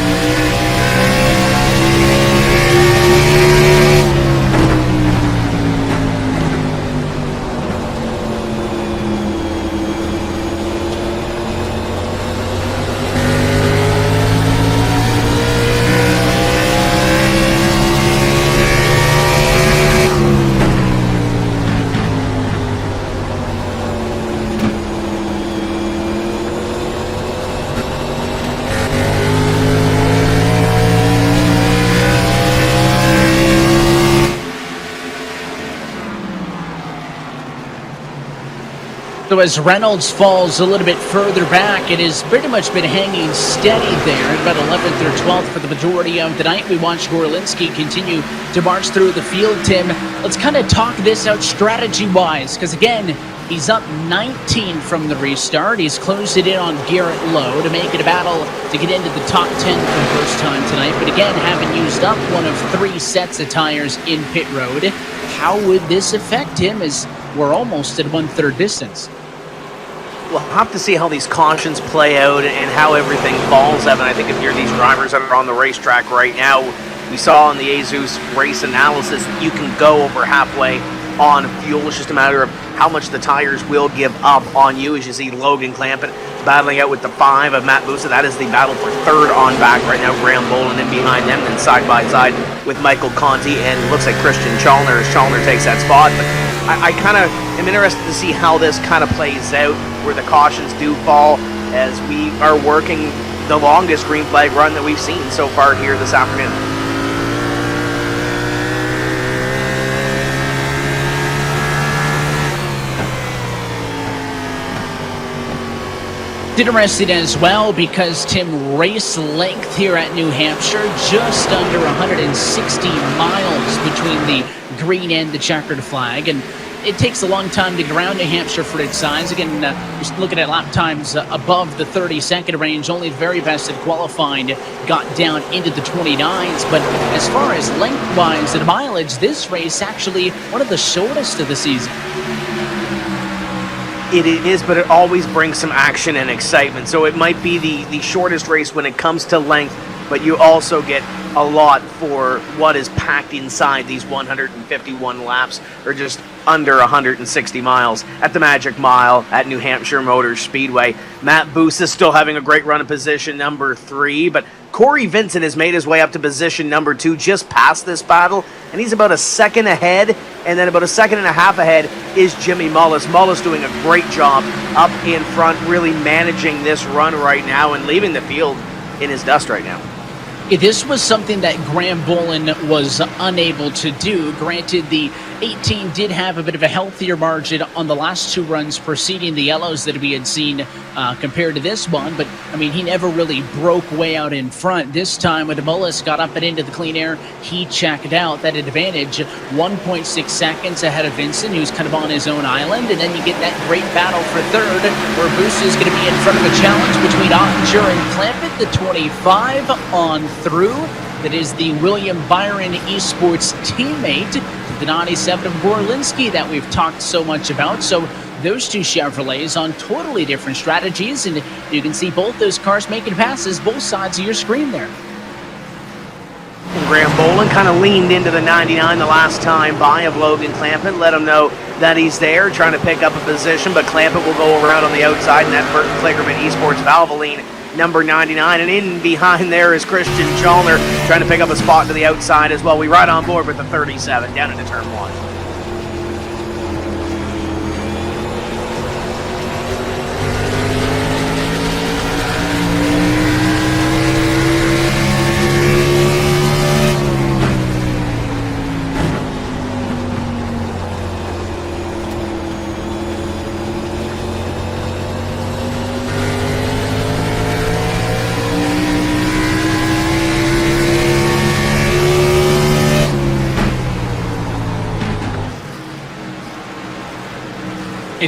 So as Reynolds falls a little bit further back, it has pretty much been hanging steady there at about 11th or 12th for the majority of the night. We watched Gorlinski continue to march through the field. Tim, let's kind of talk this out strategy-wise, because again, he's up 19 from the restart. He's closed it in on Garrett Lowe to make it a battle to get into the top 10 for the first time tonight. But again, having used up one of 3 sets of tires in pit road, how would this affect him as we're almost at 1/3 distance? We'll have to see how these cautions play out and how everything falls, Evan. I think if you're these drivers that are on the racetrack right now, we saw in the Azus race analysis that you can go over halfway on fuel. It's just a matter of how much the tires will give up on you. As you see Logan Clampett battling out with the 5 of Matt Busa. That is the battle for 3rd on back right now. Graham Boland in behind them, and side by side with Michael Conti, and it looks like Christian Chalner as Chalner takes that spot. But I kind of am interested to see how this kind of plays out, where the cautions do fall, as we are working the longest green flag run that we've seen so far here this afternoon. Interested as well because, Tim, race length here at New Hampshire, just under 160 miles between the green and the checkered flag, and it takes a long time to get around New Hampshire for its size. Again, just looking at lap times above the 30-second range, only the very best that qualified got down into the 29s. But as far as length-wise and mileage, this race actually one of the shortest of the season. It is, but it always brings some action and excitement. So it might be the shortest race when it comes to length, but you also get a lot for what is packed inside these 151 laps, or just under 160 miles at the Magic Mile at New Hampshire Motor Speedway. Matt Busa still having a great run in position number 3, but Corey Vincent has made his way up to position number 2 just past this battle, and he's about a second ahead, and then about a second and a half ahead is Jimmy Mullis. Mullis doing a great job up in front, really managing this run right now and leaving the field in his dust right now. This was something that Graham Boland was unable to do. Granted, the 18 did have a bit of a healthier margin on the last 2 runs preceding the yellows that we had seen compared to this one, but I mean, he never really broke way out in front. This time when Mullis got up and into the clean air, he checked out. That advantage 1.6 seconds ahead of Vincent, who's kind of on his own island, and then you get that great battle for 3rd, where Busa is going to be in front of a challenge between Ottinger and Clampett, the 25 on through. That is the William Byron Esports teammate, the 97 of Gorlinski that we've talked so much about. So those 2 Chevrolets on totally different strategies, and you can see both those cars making passes both sides of your screen there. Graham Boland kind of leaned into the 99 the last time by of Logan Clampett, let him know that he's there, trying to pick up a position, but Clampett will go around on the outside, and that Burton Kligerman Esports Valvoline number 99, and in behind there is Christian Chalner trying to pick up a spot to the outside as well. We ride on board with the 37 down into turn 1.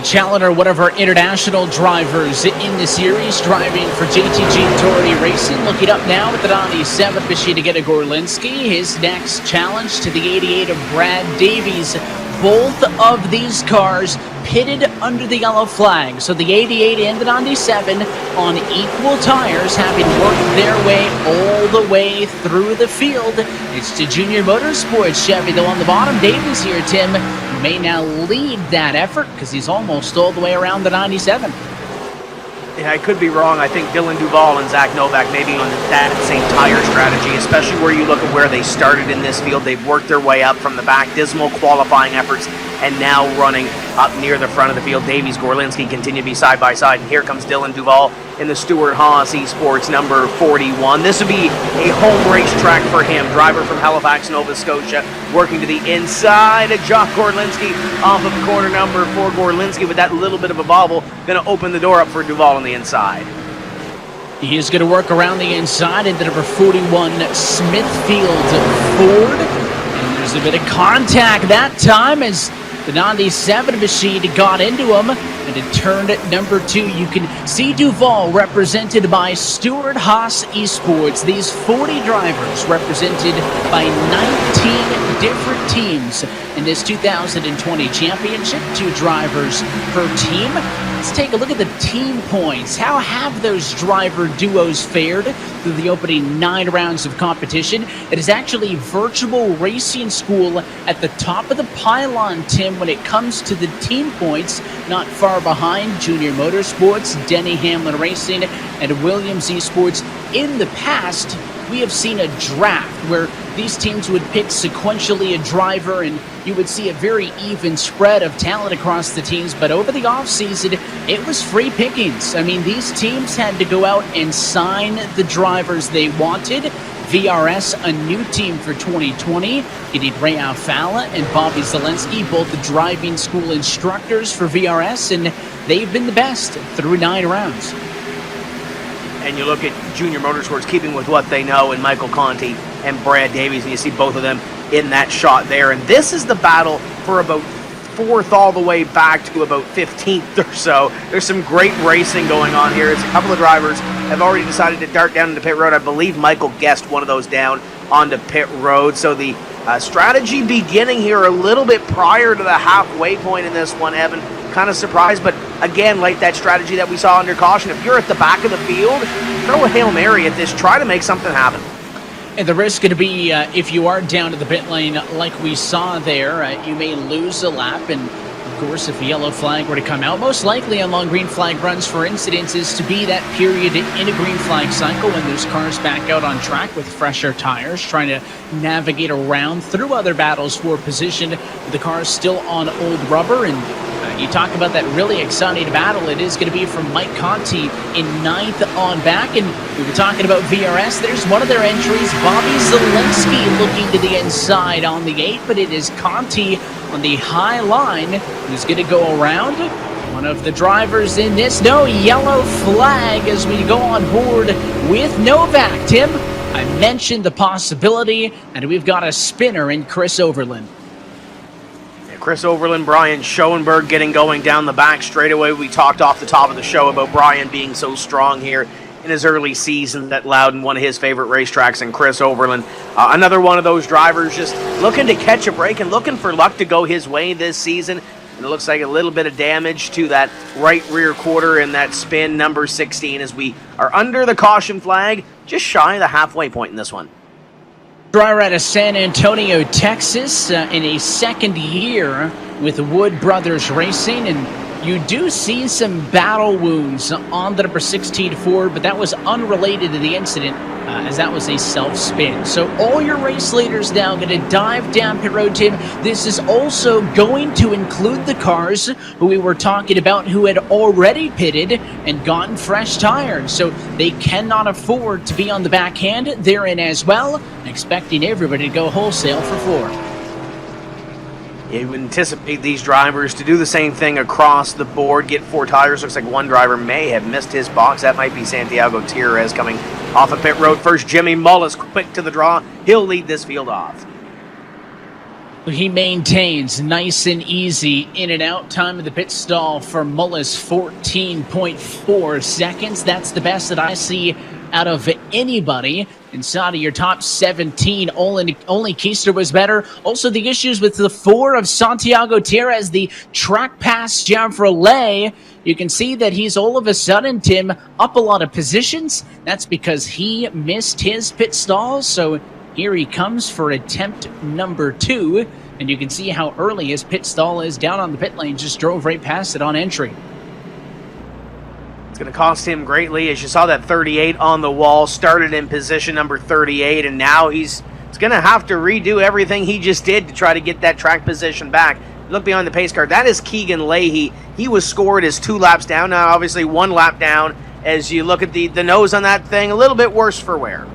Challenger, one of our international drivers in the series, driving for JTG Authority Racing. Looking up now at the 97 Machida Gorlinski. His next challenge to the 88 of Brad Davies. Both of these cars pitted under the yellow flag. So the 88 and the 97 on equal tires, having worked their way all the way through the field. It's to Junior Motorsports Chevy, though, on the bottom. Davies here, Tim, may now lead that effort because he's almost all the way around the 97. Yeah, I could be wrong. I think Dylan Duval and Zach Novak may be on that same tire strategy, especially where you look at where they started in this field. They've worked their way up from the back, dismal qualifying efforts, and now running up near the front of the field. Davies, Gorlinski continue to be side by side. And here comes Dylan Duval in the Stuart Haas Esports number 41. This would be a home racetrack for him. Driver from Halifax, Nova Scotia, working to the inside of Jock Gorlinski off of corner number 4. Gorlinski with that little bit of a bobble, going to open the door up for Duval on the inside. He is going to work around the inside into number 41, Smithfield Ford. And there's a bit of contact that time as the 97 machine got into him, and it turned at number 2. You can see Duval represented by Stuart Haas Esports. These 40 drivers represented by 19 different teams in this 2020 championship. 2 drivers per team. Let's take a look at the team points. How have those driver duos fared through the opening 9 rounds of competition? It is actually virtual racing school at the top of the pylon, Tim, when it comes to the team points. Not far behind Junior Motorsports, Denny Hamlin Racing, and Williams Esports. In the past, we have seen a draft where these teams would pick sequentially a driver, and you would see a very even spread of talent across the teams. But over the offseason, it was free pickings. I mean, these teams had to go out and sign the drivers they wanted. VRS, a new team for 2020, getting Ray Alfala and Bobby Zelensky, both the driving school instructors for VRS, and they've been the best through 9 rounds. And you look at Junior Motorsports keeping with what they know, and Michael Conti and Brad Davies, and you see both of them in that shot there. And this is the battle for about 4th all the way back to about 15th or so. There's some great racing going on here. It's a couple of drivers have already decided to dart down into pit road. I believe Michael guessed one of those down onto pit road. So the strategy beginning here a little bit prior to the halfway point in this one, Evan. Kind of surprised, but again, like that strategy that we saw under caution, if you're at the back of the field, throw a Hail Mary at this, try to make something happen. And the risk going to be, if you are down to the pit lane like we saw there, you may lose a lap. And of course, if a yellow flag were to come out, most likely on long green flag runs for incidents is to be that period in a green flag cycle when those cars back out on track with fresher tires, trying to navigate around through other battles for position with the cars still on old rubber. And you talk about that really exciting battle. It is going to be from Mike Conti in 9th on back. And we were talking about VRS. There's one of their entries. Bobby Zelensky looking to the inside on the 8, but it is Conti on the high line who's going to go around. One of the drivers in this. No yellow flag as we go on board with Novak. Tim, I mentioned the possibility, and we've got a spinner in Chris Overland. Chris Overland, Brian Schoenberg getting going down the back straightaway. We talked off the top of the show about Brian being so strong here in his early season at Loudon, one of his favorite racetracks, and Chris Overland, another one of those drivers just looking to catch a break and looking for luck to go his way this season. And it looks like a little bit of damage to that right rear quarter in that spin number 16 as we are under the caution flag, just shy of the halfway point in this one. Driver out of San Antonio, Texas, in a second year with Wood Brothers Racing, and you do see some battle wounds on the number 16 Ford, but that was unrelated to the incident, as that was a self-spin. So all your race leaders now going to dive down pit road, Tim. This is also going to include the cars who we were talking about who had already pitted and gotten fresh tires. So they cannot afford to be on the backhand. They're in as well, expecting everybody to go wholesale for 4. You anticipate these drivers to do the same thing across the board, get 4 tires. Looks like one driver may have missed his box. That might be Santiago Tierrez coming off of pit road first. Jimmy Mullis quick to the draw. He'll lead this field off. He maintains nice and easy in and out. Time of the pit stall for Mullis, 14.4 seconds. That's the best that I see out of anybody inside of your top 17. Only Keister was better. Also, the issues with the 4 of Santiago Tierrez, the track pass Chevrolet. You can see that he's all of a sudden, Tim, up a lot of positions. That's because he missed his pit stall. So here he comes for attempt number 2. And you can see how early his pit stall is down on the pit lane. Just drove right past it on entry. It's going to cost him greatly. As you saw, that 38 on the wall, started in position number 38, and now he's going to have to redo everything he just did to try to get that track position back. look behind the pace car, that is Keegan Leahy. He was scored as 2 laps down. Now, obviously, 1 lap down. As you look at the nose on that thing, a little bit worse for wear.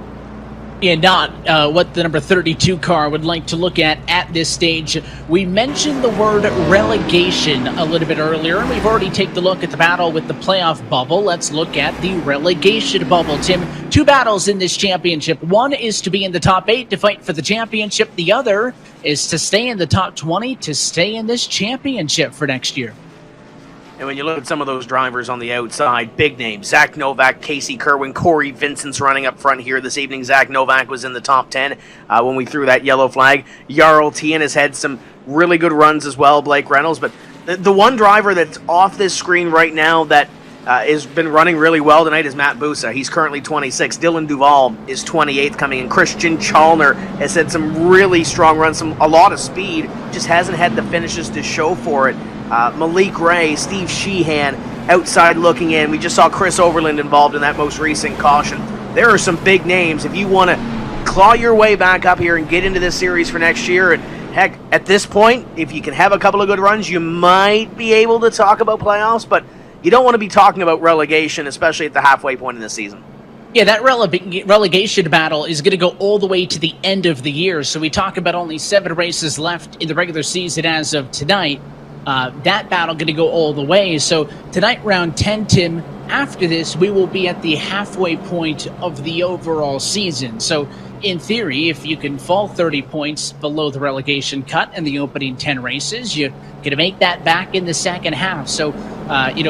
Yeah, not what the number 32 car would like to look at this stage. We mentioned the word relegation a little bit earlier, and we've already taken a look at the battle with the playoff bubble. Let's look at the relegation bubble. Tim, 2 battles in this championship. One is to be in the top 8 to fight for the championship. The other is to stay in the top 20 to stay in this championship for next year. And when you look at some of those drivers on the outside, big names, Zach Novak, Casey Kerwin, Corey Vincent's running up front here this evening. Zach Novak was in the top 10 when we threw that yellow flag. Jarl Tien has had some really good runs as well, Blake Reynolds. But the one driver that's off this screen right now that has been running really well tonight is Matt Busa. He's currently 26. Dylan Duval is 28th coming in. Christian Chalner has had some really strong runs, a lot of speed, just hasn't had the finishes to show for it. Malik Ray, Steve Sheehan outside looking in. We just saw Chris Overland involved in that most recent caution. There are some big names. If you want to claw your way back up here and get into this series for next year, and heck, at this point, if you can have a couple of good runs, you might be able to talk about playoffs, but you don't want to be talking about relegation, especially at the halfway point in the season. Yeah, that relegation battle is going to go all the way to the end of the year, so we talk about only 7 races left in the regular season as of tonight. That battle going to go all the way. So tonight, round 10, Tim, after this, we will be at the halfway point of the overall season. So in theory, if you can fall 30 points below the relegation cut in the opening 10 races, you're going to make that back in the second half. So,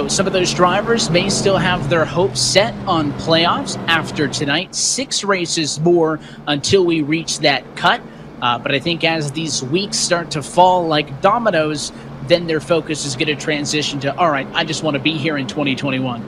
some of those drivers may still have their hopes set on playoffs after tonight. 6 races more until we reach that cut. But I think as these weeks start to fall like dominoes, then their focus is going to transition to, all right, I just want to be here in 2021.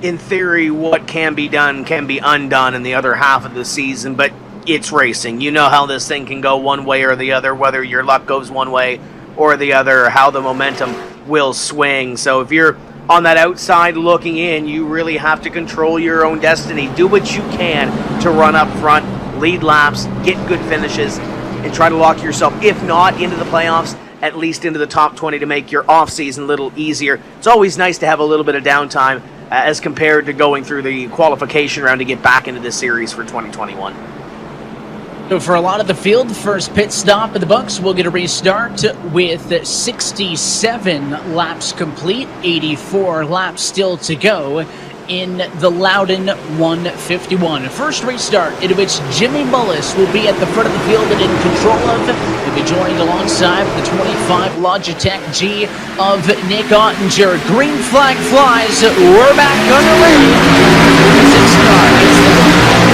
In theory, what can be done can be undone in the other half of the season, but it's racing. You know how this thing can go one way or the other, whether your luck goes one way or the other, how the momentum will swing. So if you're on that outside looking in, you really have to control your own destiny. Do what you can to run up front, lead laps, get good finishes, and try to lock yourself, if not into the playoffs, at least into the top 20 to make your off-season a little easier. It's always nice to have a little bit of downtime as compared to going through the qualification round to get back into this series for 2021. So for a lot of the field, the first pit stop in the books, we'll get a restart with 67 laps complete, 84 laps still to go in the Loudon 151. First restart in which Jimmy Mullis will be at the front of the field and in control of. He'll be joined alongside the 25 Logitech G of Nick Ottinger. Green flag flies. We're back underway. Six car hits the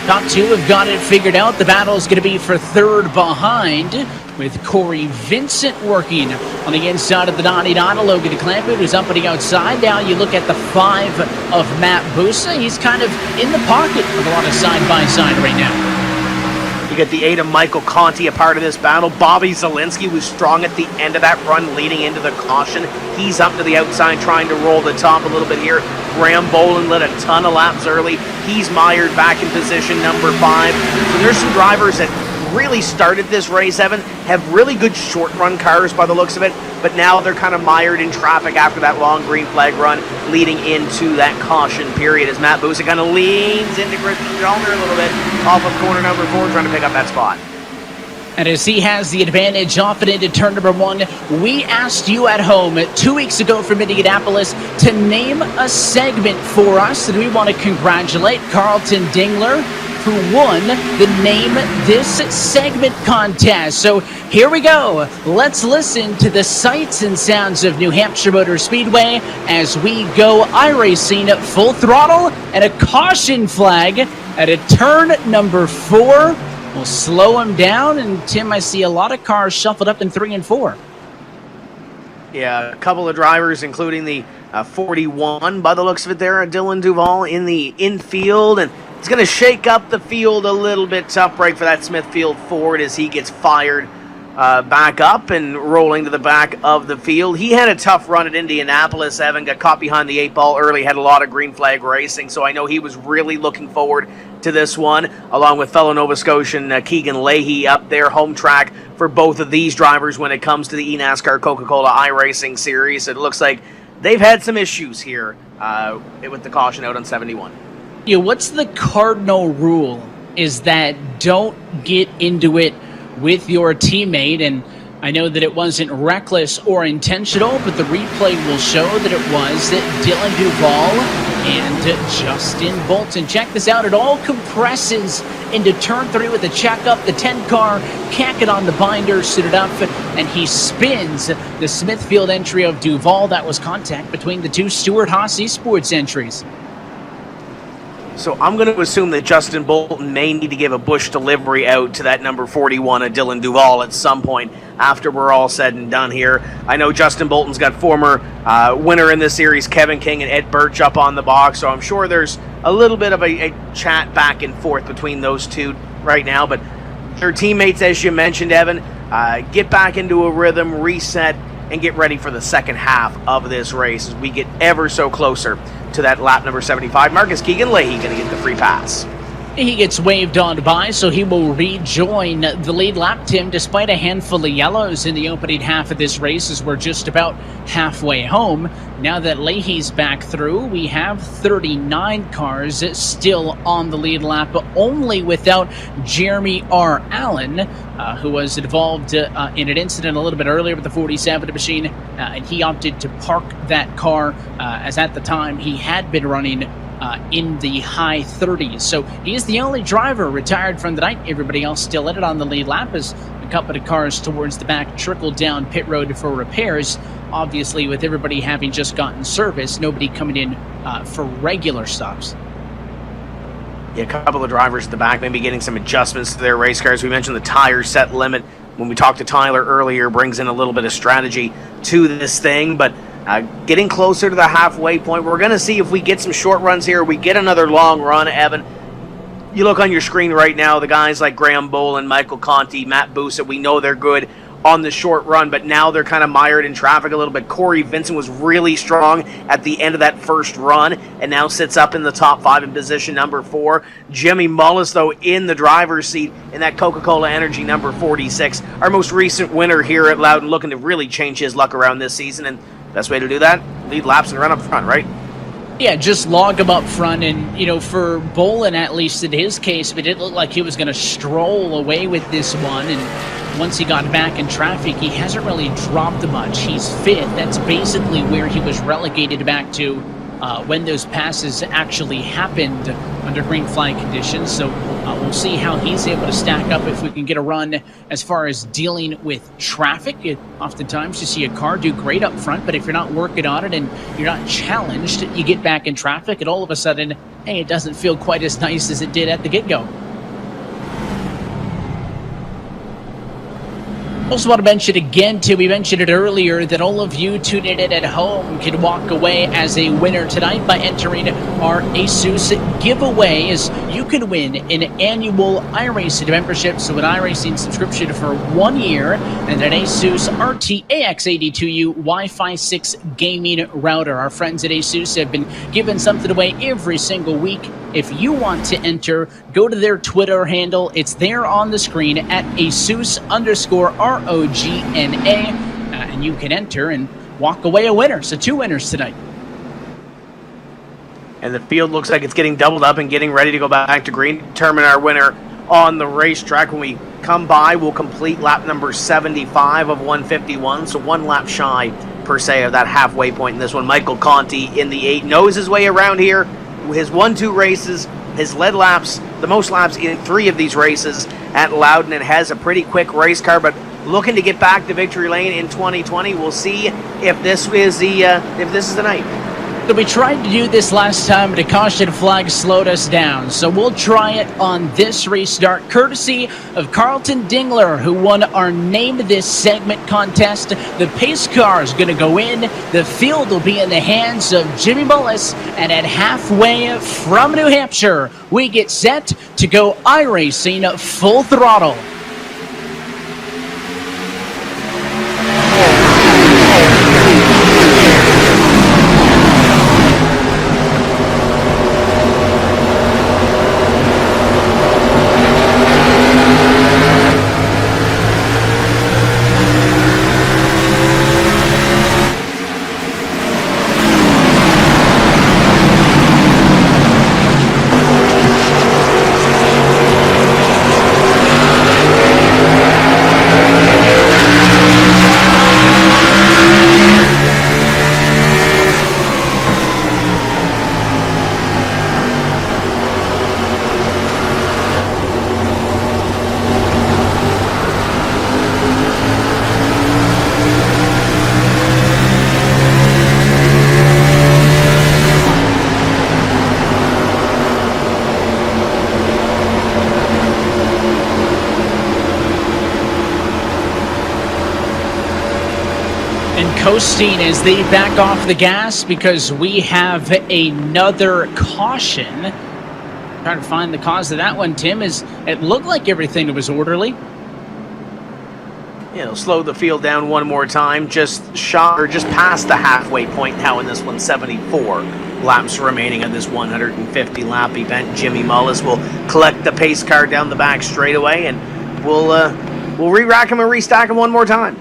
Top 2 have got it figured out. The battle is going to be for third behind, with Corey Vincent working on the inside of the 99. Logan DeClamp, who's up on the outside. Now you look at the 5 of Matt Busa. He's kind of in the pocket of a lot of side-by-side right now. You get the 8 of Michael Conti, a part of this battle. Bobby Zielinski was strong at the end of that run, leading into the caution. He's up to the outside, trying to roll the top a little bit here. Graham Boland led a ton of laps early. He's mired back in position number 5. So there's some drivers that really started this race, Evan, have really good short run cars by the looks of it, but now they're kind of mired in traffic after that long green flag run leading into that caution period as Matt Busa kind of leans into Christian Chalner a little bit off of corner number 4, trying to pick up that spot. And as he has the advantage off and into turn number 1, we asked you at home 2 weeks ago from Indianapolis to name a segment for us, and we want to congratulate Carlton Dingler, who won the Name This Segment contest. So here we go. Let's listen to the sights and sounds of New Hampshire Motor Speedway as we go iRacing full throttle, and a caution flag at a turn number 4. We'll slow him down, and Tim, I see a lot of cars shuffled up in 3 and 4. Yeah, a couple of drivers, including the 41, by the looks of it there, Dylan Duval in the infield, and it's going to shake up the field a little bit. Tough break for that Smithfield Ford as he gets fired back up and rolling to the back of the field. He had a tough run at Indianapolis, Evan, got caught behind the 8 ball early, had a lot of green flag racing, so I know he was really looking forward to this one, along with fellow Nova Scotian Keegan Leahy up there, home track for both of these drivers when it comes to the eNASCAR Coca-Cola iRacing series. It looks like they've had some issues here with the caution out on 71. Yeah, what's the cardinal rule is that don't get into it with your teammate, and I know that it wasn't reckless or intentional, but the replay will show that it was Dylan Duval and Justin Bolton. Check this out. It all compresses into turn 3 with the checkup. The 10 car can't get on the binder, suited up, and he spins the Smithfield entry of Duval. That was contact between the two Stewart-Haas Esports entries. So I'm going to assume that Justin Bolton may need to give a Busch delivery out to that number 41 of Dylan Duval at some point after we're all said and done here. I know Justin Bolton's got former winner in this series, Kevin King and Ed Birch up on the box, so I'm sure there's a little bit of a chat back and forth between those two right now, but their teammates, as you mentioned, Evan, get back into a rhythm, reset, and get ready for the second half of this race as we get ever so closer to that lap number 75. Marcus Keegan Leahy going to get the free pass. He gets waved on by, so he will rejoin the lead lap, Tim, despite a handful of yellows in the opening half of this race as we're just about halfway home. Now that Leahy's back through, we have 39 cars still on the lead lap, but only without Jeremy R. Allen, who was involved in an incident a little bit earlier with the 47 machine, and he opted to park that car as at the time he had been running in the high 30s. So he is the only driver retired from the night. Everybody else still in it on the lead lap as a couple of cars towards the back trickle down pit road for repairs. Obviously, with everybody having just gotten service, nobody coming in for regular stops. Yeah, a couple of drivers at the back maybe getting some adjustments to their race cars. We mentioned the tire set limit when we talked to Tyler earlier brings in a little bit of strategy to this thing, but getting closer to the halfway point. We're going to see if we get some short runs here. We get another long run, Evan. You look on your screen right now, the guys like Graham Boland, Michael Conti, Matt Busa, we know they're good on the short run, but now they're kind of mired in traffic a little bit. Corey Vincent was really strong at the end of that first run and now sits up in the top 5 in position number 4. Jimmy Mullis, though, in the driver's seat in that Coca-Cola Energy number 46. Our most recent winner here at Loudon, looking to really change his luck around this season, and best way to do that, lead laps and run up front, right? Yeah, just log him up front, and, you know, for Bolin, at least in his case, it didn't look like he was going to stroll away with this one, and once he got back in traffic, he hasn't really dropped much. He's 5th. That's basically where he was relegated back to when those passes actually happened under green flag conditions. So we'll see how he's able to stack up if we can get a run as far as dealing with traffic. Oftentimes you see a car do great up front, but if you're not working on it and you're not challenged, you get back in traffic and all of a sudden, hey, it doesn't feel quite as nice as it did at the get-go. Also want to mention again, too, we mentioned it earlier, that all of you tuning in at home can walk away as a winner tonight by entering our ASUS giveaway, as you can win an annual iRacing membership, so an iRacing subscription for 1 year, and an ASUS RTAX82U Wi-Fi 6 gaming router. Our friends at ASUS have been giving something away every single week. If you want to enter, go to their Twitter handle. It's there on the screen at ASUS_ROGNA, and you can enter and walk away a winner. So 2 winners tonight. And the field looks like it's getting doubled up and getting ready to go back to green. Determine our winner on the racetrack. When we come by, we'll complete lap number 75 of 151. So 1 lap shy, per se, of that halfway point in this one. Michael Conti in the 8 knows his way around here. His 1-2 races, his led laps, the most laps in 3 of these races at Loudon, and has a pretty quick race car, but looking to get back to victory lane in 2020. We'll see if this is the night. So we tried to do this last time, but a caution flag slowed us down. So we'll try it on this restart, courtesy of Carlton Dingler, who won our Name This Segment contest. The pace car is going to go in. The field will be in the hands of Jimmy Mullis. And at halfway from New Hampshire, we get set to go iRacing full throttle. And coasting as they back off the gas because we have another caution. Trying to find the cause of that one, Tim, is it looked like everything was orderly. It'll slow the field down one more time, just past the halfway point now in this one, 74 laps remaining of this 150 lap event. Jimmy Mullis will collect the pace car down the back straightaway, and we'll re-rack him and restack him one more time.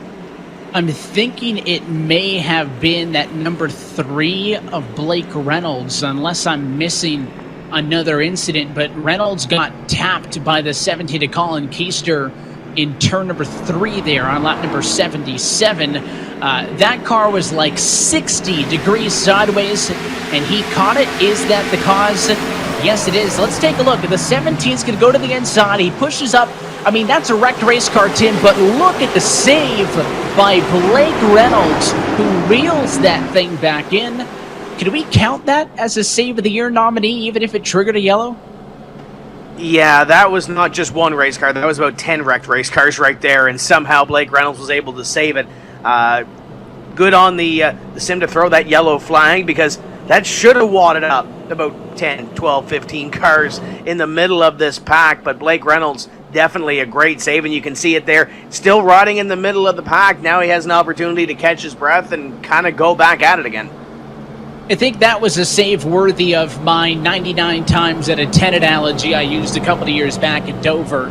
I'm thinking it may have been that number 3 of Blake Reynolds, unless I'm missing another incident, but Reynolds got tapped by the 17 to Colin Keister in turn number 3 there on lap number 77. That car was like 60 degrees sideways, and he caught it. Is that the cause? Yes, it is. Let's take a look. The 17 is going to go to the inside. He pushes up. I mean, that's a wrecked race car, Tim, but look at the save by Blake Reynolds, who reels that thing back in. Can we count that as a Save of the Year nominee, even if it triggered a yellow? Yeah, that was not just one race car. That was about 10 wrecked race cars right there, and somehow Blake Reynolds was able to save it. Good on the sim to throw that yellow flag, because that should have wadded up about 10, 12, 15 cars in the middle of this pack, but Blake Reynolds, definitely a great save, and you can see it there. Still riding in the middle of the pack. Now he has an opportunity to catch his breath and kind of go back at it again. I think that was a save worthy of my 99 times out of 10 analogy I used a couple of years back at Dover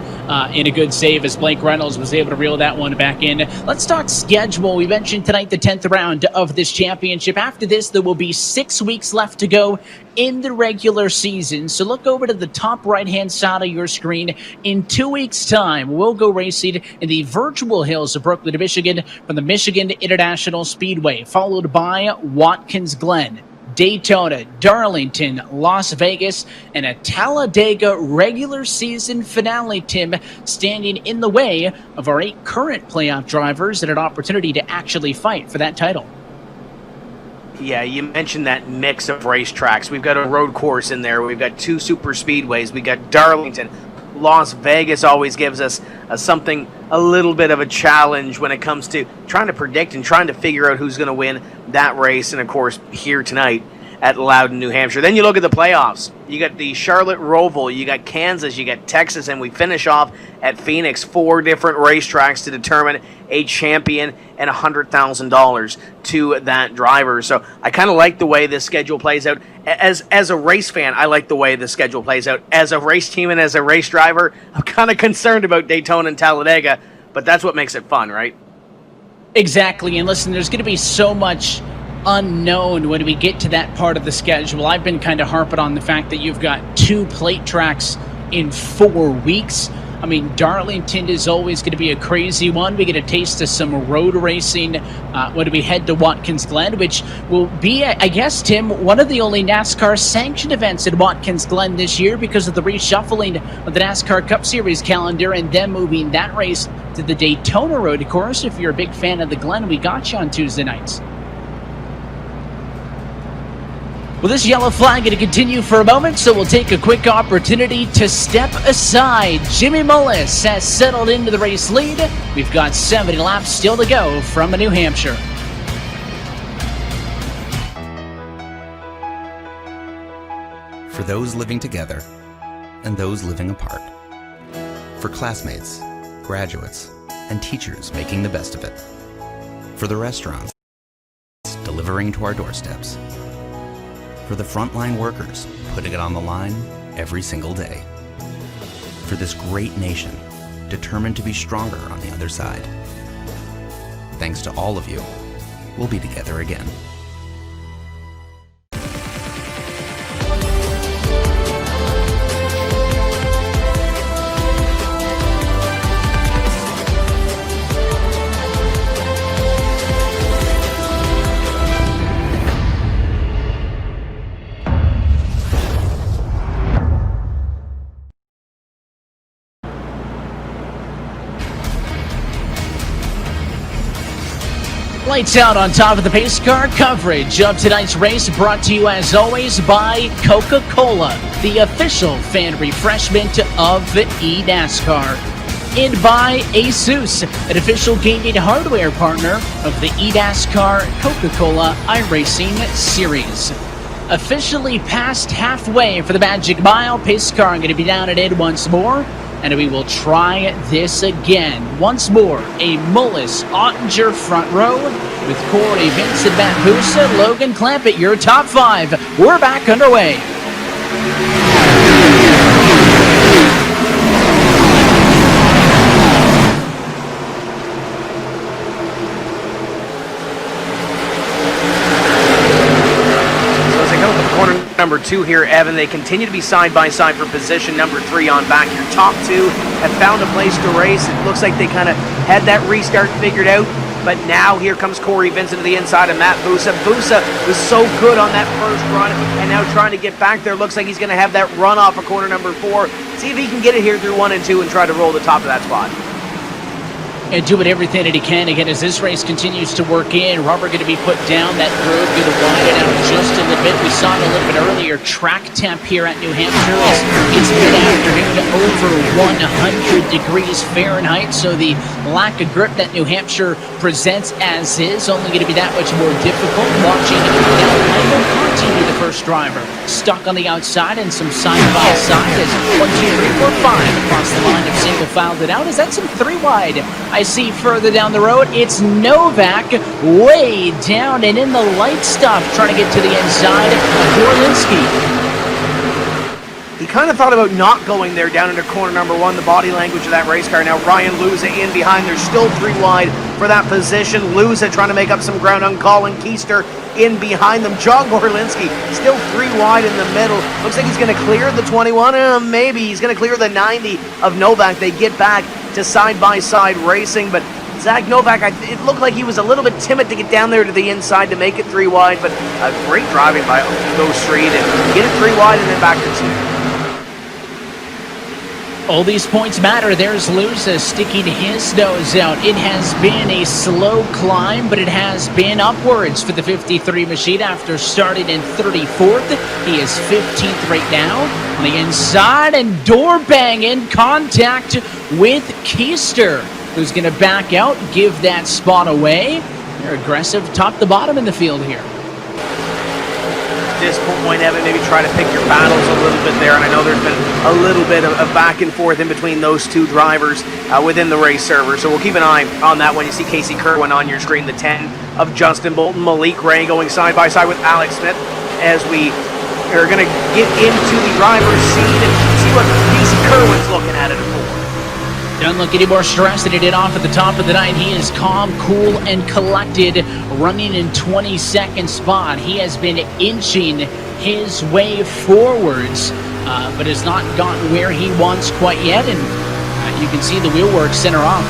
in a good save as Blake Reynolds was able to reel that one back in. Let's talk schedule. We mentioned tonight the 10th round of this championship. After this, there will be 6 weeks left to go in the regular season. So look over to the top right-hand side of your screen. In 2 weeks' time, we'll go racing in the virtual hills of Brooklyn, Michigan from the Michigan International Speedway, followed by Watkins Glen, Daytona, Darlington, Las Vegas, and a Talladega regular season finale, Tim, standing in the way of our 8 current playoff drivers and an opportunity to actually fight for that title. Yeah, you mentioned that mix of racetracks. We've got a road course in there. We've got 2 super speedways. We got Darlington. Las Vegas always gives us a little bit of a challenge when it comes to trying to predict and trying to figure out who's going to win that race. And, of course, here tonight at Loudon, New Hampshire. Then you look at the playoffs. You got the Charlotte Roval, you got Kansas, you got Texas, and we finish off at Phoenix. 4 different racetracks to determine a champion and $100,000 to that driver. So I kind of like the way this schedule plays out. As a race fan, I like the way the schedule plays out. As a race team and as a race driver, I'm kind of concerned about Daytona and Talladega, but that's what makes it fun, right? Exactly. And listen, there's going to be so much unknown when we get to that part of the schedule. I've been kind of harping on the fact that you've got 2 plate tracks in 4 weeks. I mean, Darlington is always going to be a crazy one. We get a taste of some road racing when we head to Watkins Glen, which will be, I guess, Tim, one of the only NASCAR sanctioned events at Watkins Glen this year because of the reshuffling of the NASCAR Cup Series calendar and them moving that race to the Daytona Road Course. If you're a big fan of the Glen, we got you on Tuesday nights. Well, this yellow flag going to continue for a moment, so we'll take a quick opportunity to step aside. Jimmy Mullis has settled into the race lead. We've got 70 laps still to go from New Hampshire. For those living together and those living apart. For classmates, graduates, and teachers making the best of it. For the restaurants delivering to our doorsteps. For the frontline workers putting it on the line every single day. For this great nation determined to be stronger on the other side. Thanks to all of you, we'll be together again. Lights out on top of the pace car. Coverage of tonight's race brought to you as always by Coca-Cola, the official fan refreshment of eNASCAR. and by Asus, an official gaming hardware partner of the eNASCAR Coca-Cola iRacing series. Officially past halfway for the Magic Mile. Pace car going to be down and in once more, and we will try this again. Once more, a Mullis Ottinger front row with Corey Vincent, Matt Busa, Logan Clampett, your top five. We're back underway. Number 2 here, Evan. They continue to be side by side for position number 3 on back. Your top 2 have found a place to race. It looks like they kind of had that restart figured out, but now here comes Corey Vincent to the inside of Matt Busa. Busa was so good on that first run, and now trying to get back there. Looks like he's going to have that run off of corner number 4. See if he can get it here through 1 and 2 and try to roll the top of that spot. And doing everything that he can again as this race continues to work in. Rubber going to be put down. That curve going to widen out just a little bit. We saw it a little bit earlier. Track temp here at New Hampshire is mid-afternoon over 100 degrees Fahrenheit. So the lack of grip that New Hampshire presents as is only going to be that much more difficult. Watching now Michael Conti be the first driver. Stuck on the outside and some side-by-side as 1, 2, 3, 4, 5 across the line of single filed it out. Is that some 3 wide? I see further down the road, it's Novak way down and in the light stuff, trying to get to the inside of Gorlinski. He kind of thought about not going there down into corner number 1, the body language of that race car. Now Ryan Luza in behind. There's still 3 wide for that position. Luza trying to make up some ground on Colin Keister in behind them. John Gorlinski still 3 wide in the middle. Looks like he's going to clear the 21. Maybe he's going to clear the 90 of Novak. They get back to side-by-side racing, but Zach Novak, it looked like he was a little bit timid to get down there to the inside to make it 3 wide, but great driving by those 3 to get it 3 wide and then back to 2. All these points matter. There's Luza sticking his nose out. It has been a slow climb, but it has been upwards for the 53 machine after starting in 34th. He is 15th right now on the inside, and door bang in contact with Keister, who's going to back out, give that spot away. They're aggressive top to bottom in the field here. This point, Evan, maybe try to pick your battles a little bit there, and I know there's been a little bit of back and forth in between those 2 drivers within the race server, so we'll keep an eye on that when you see Casey Kerwin on your screen, the 10 of Justin Bolton. Malik Ray going side by side with Alex Smith as we are going to get into the driver's seat and see what Casey Kerwin's looking at it for. Doesn't look any more stressed than he did off at the top of the night. He is calm, cool, and collected, running in 22nd spot. He has been inching his way forwards, but has not gotten where he wants quite yet, and you can see the wheelwork center off.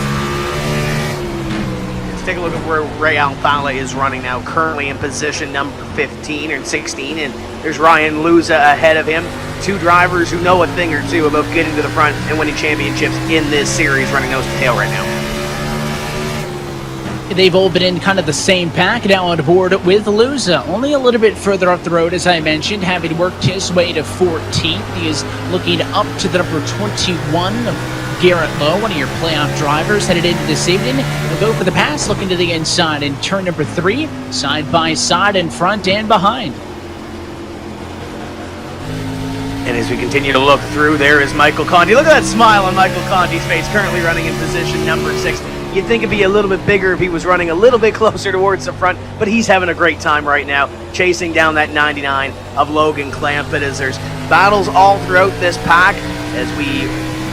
Let's take a look at where Ray Alfala is running now, currently in position number 15 and 16, and there's Ryan Luza ahead of him. 2 drivers who know a thing or 2 about getting to the front and winning championships in this series, running nose to tail right now. They've all been in kind of the same pack now on board with Luza. Only a little bit further up the road, as I mentioned, having worked his way to 14th. He is looking up to the number 21 of Garrett Lowe, one of your playoff drivers, headed into this evening. He'll go for the pass, looking to the inside in turn number 3, side by side in front and behind. And as we continue to look through, there is Michael Conti. Look at that smile on Michael Conti's face, currently running in position number 6. You'd think it'd be a little bit bigger if he was running a little bit closer towards the front, but he's having a great time right now, chasing down that 99 of Logan Clampett, as there's battles all throughout this pack as we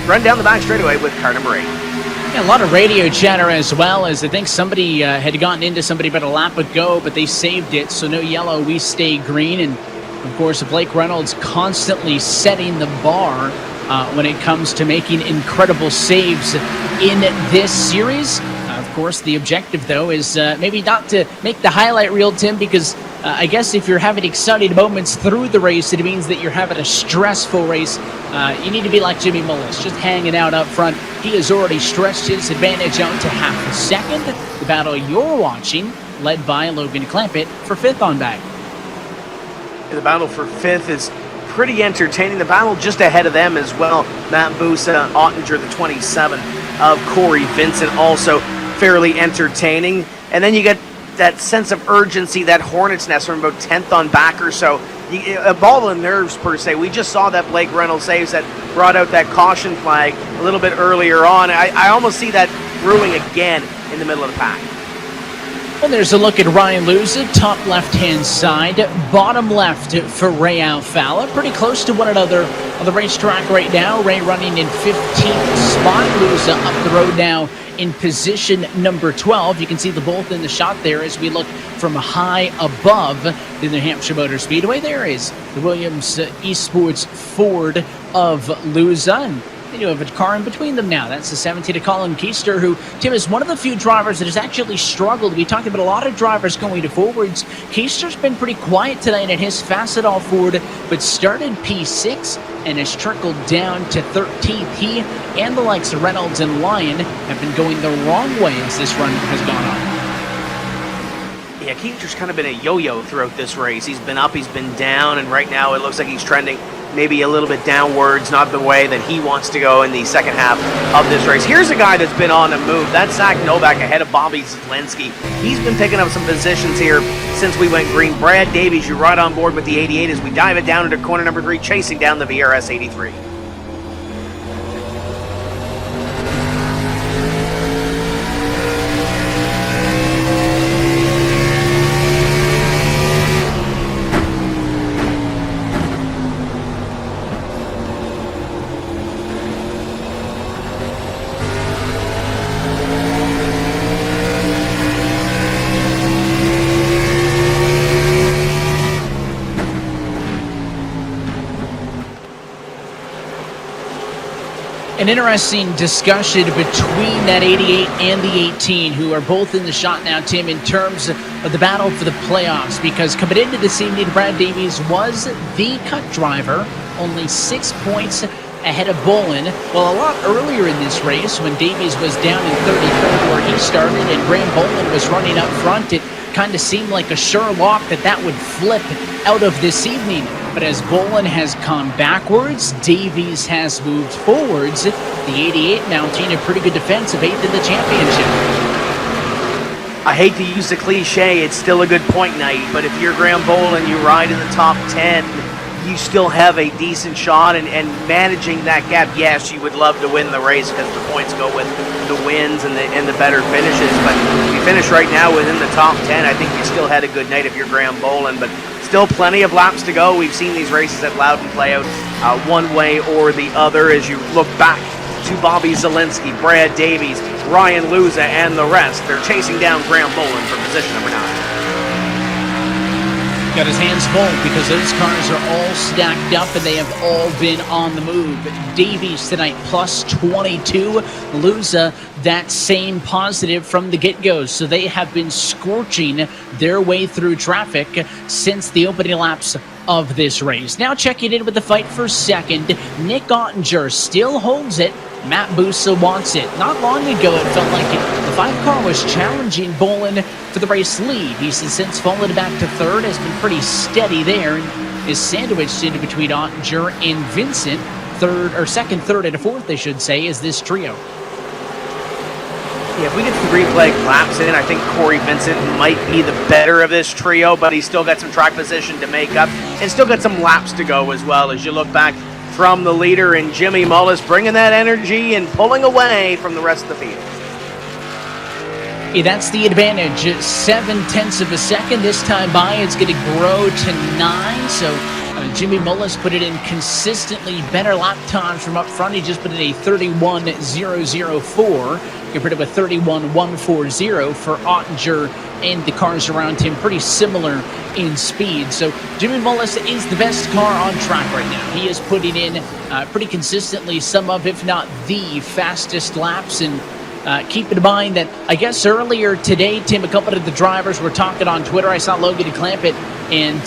run down the back straightaway with car number 8. Yeah, a lot of radio chatter as well, as I think somebody had gotten into somebody about a lap ago, but they saved it, so no yellow, we stay green. And of course, Blake Reynolds constantly setting the bar when it comes to making incredible saves in this series. Of course, the objective, though, is maybe not to make the highlight reel, Tim, because I guess if you're having exciting moments through the race, it means that you're having a stressful race. You need to be like Jimmy Mullis, just hanging out up front. He has already stretched his advantage out to half a second. The battle you're watching, led by Logan Clampett for 5th on back. The battle for 5th is pretty entertaining. The battle just ahead of them as well. Matt Busa, Ottinger, the 27 of Corey Vincent, also fairly entertaining. And then you get that sense of urgency, that hornet's nest from about 10th on back or so. A ball of nerves, per se. We just saw that Blake Reynolds saves that brought out that caution flag a little bit earlier on. I almost see that brewing again in the middle of the pack. And there's a look at Ryan Luza, top left-hand side, bottom left for Ray Alfala. Pretty close to one another on the racetrack right now. Ray running in 15th spot. Luza up the road now in position number 12. You can see the both in the shot there as we look from high above the New Hampshire Motor Speedway. There is the Williams Esports Ford of Luza. And they do have a car in between them now. That's the 17 of Colin Keister, who, Tim, is one of the few drivers that has actually struggled. We talked about a lot of drivers going to forwards. Keister's been pretty quiet tonight in his Facetol Ford, but started P6 and has trickled down to 13th. He and the likes of Reynolds and Lyon have been going the wrong way as this run has gone on. Yeah, Keister's kind of been a yo-yo throughout this race. He's been up, he's been down, and right now it looks like he's trending maybe a little bit downwards, not the way that he wants to go in the second half of this race. Here's a guy that's been on the move. That's Zach Novak ahead of Bobby Zelensky. He's been picking up some positions here since we went green. Brad Davies, you're right on board with the 88 as we dive it down into corner number 3, chasing down the VRS 83. An interesting discussion between that 88 and the 18, who are both in the shot now, Tim, in terms of the battle for the playoffs, because coming into this evening, Brad Davies was the cut driver, only 6 points ahead of Bolin. Well, a lot earlier in this race, when Davies was down in 33rd where he started and Graham Bolin was running up front, it kind of seemed like a sure lock that would flip out of this evening. But as Bolin has come backwards, Davies has moved forwards. The 88 mounting a pretty good defense of 8th in the championship. I hate to use the cliche, it's still a good point night, but if you're Graham Bolin, you ride in the top 10, you still have a decent shot, and managing that gap. Yes, you would love to win the race because the points go with the wins and the better finishes, but if you finish right now within the top 10, I think you still had a good night if you're Graham Bolin, but still plenty of laps to go. We've seen these races at Loudon play out one way or the other as you look back to Bobby Zelensky, Brad Davies, Ryan Luza, and the rest. They're chasing down Graham Bolin for position number 9. Got his hands full because those cars are all stacked up and they have all been on the move. Davies tonight plus 22. Luza that same positive from the get-go. So they have been scorching their way through traffic since the opening laps of this race. Now checking in with the fight for second. Nick Ottinger still holds it. Matt Busa wants it. Not long ago, it felt like the 5-car was challenging Bolin for the race lead. He's since fallen back to third, has been pretty steady there, and is sandwiched in between Ottinger and Vincent. Second, third, and fourth, they should say, is this trio. Yeah, if we get 3 flag laps in, I think Corey Vincent might be the better of this trio, but he's still got some track position to make up, and still got some laps to go as well as you look back from the leader, and Jimmy Mullis bringing that energy and pulling away from the rest of the field. Yeah, that's the advantage. 0.7 of a second. This time by, it's going to grow to 9. So Jimmy Mullis put it in consistently better lap times from up front. He just put in a 31.004 compared to a 31.140 for Ottinger and the cars around him. Pretty similar in speed. So Jimmy Mullis is the best car on track right now. He is putting in pretty consistently some of, if not the fastest laps. And keep in mind that I guess earlier today, Tim, a couple of the drivers were talking on Twitter. I saw Logan Clampett and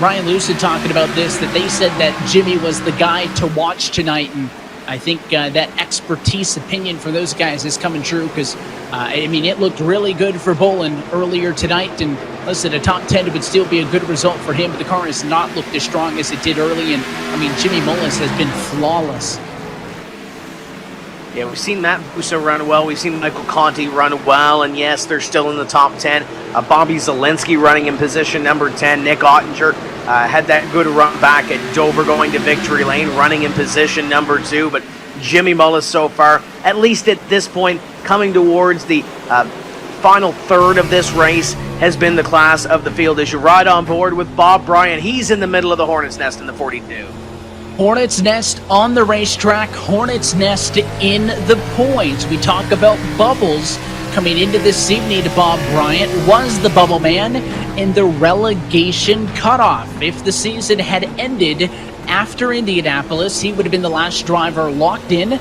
Ryan Lucid talking about this, that they said that Jimmy was the guy to watch tonight. And I think that expertise opinion for those guys is coming true because, it looked really good for Bolin earlier tonight. And listen, a top 10 would still be a good result for him, but the car has not looked as strong as it did early. And, I mean, Jimmy Mullis has been flawless. Yeah, we've seen Matt Busso run well. We've seen Michael Conti run well. And yes, they're still in the top 10. Bobby Zielinski running in position number 10. Nick Ottinger had that good run back at Dover going to victory lane, running in position number 2. But Jimmy Mullis so far, at least at this point, coming towards the final third of this race, has been the class of the field. As you ride on board with Bob Bryant, he's in the middle of the Hornet's Nest in the 42. Hornet's Nest on the racetrack, Hornet's Nest in the points. We talk about bubbles coming into this evening. Bob Bryant was the bubble man in the relegation cutoff. If the season had ended after Indianapolis, he would have been the last driver locked in,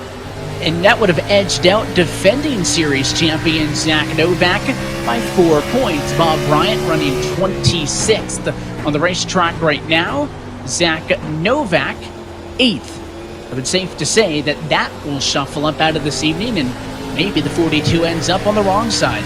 and that would have edged out defending series champion Zach Novak by 4 points. Bob Bryant running 26th on the racetrack right now. Zach Novak 8th. I would safe to say that will shuffle up out of this evening, and maybe the 42 ends up on the wrong side.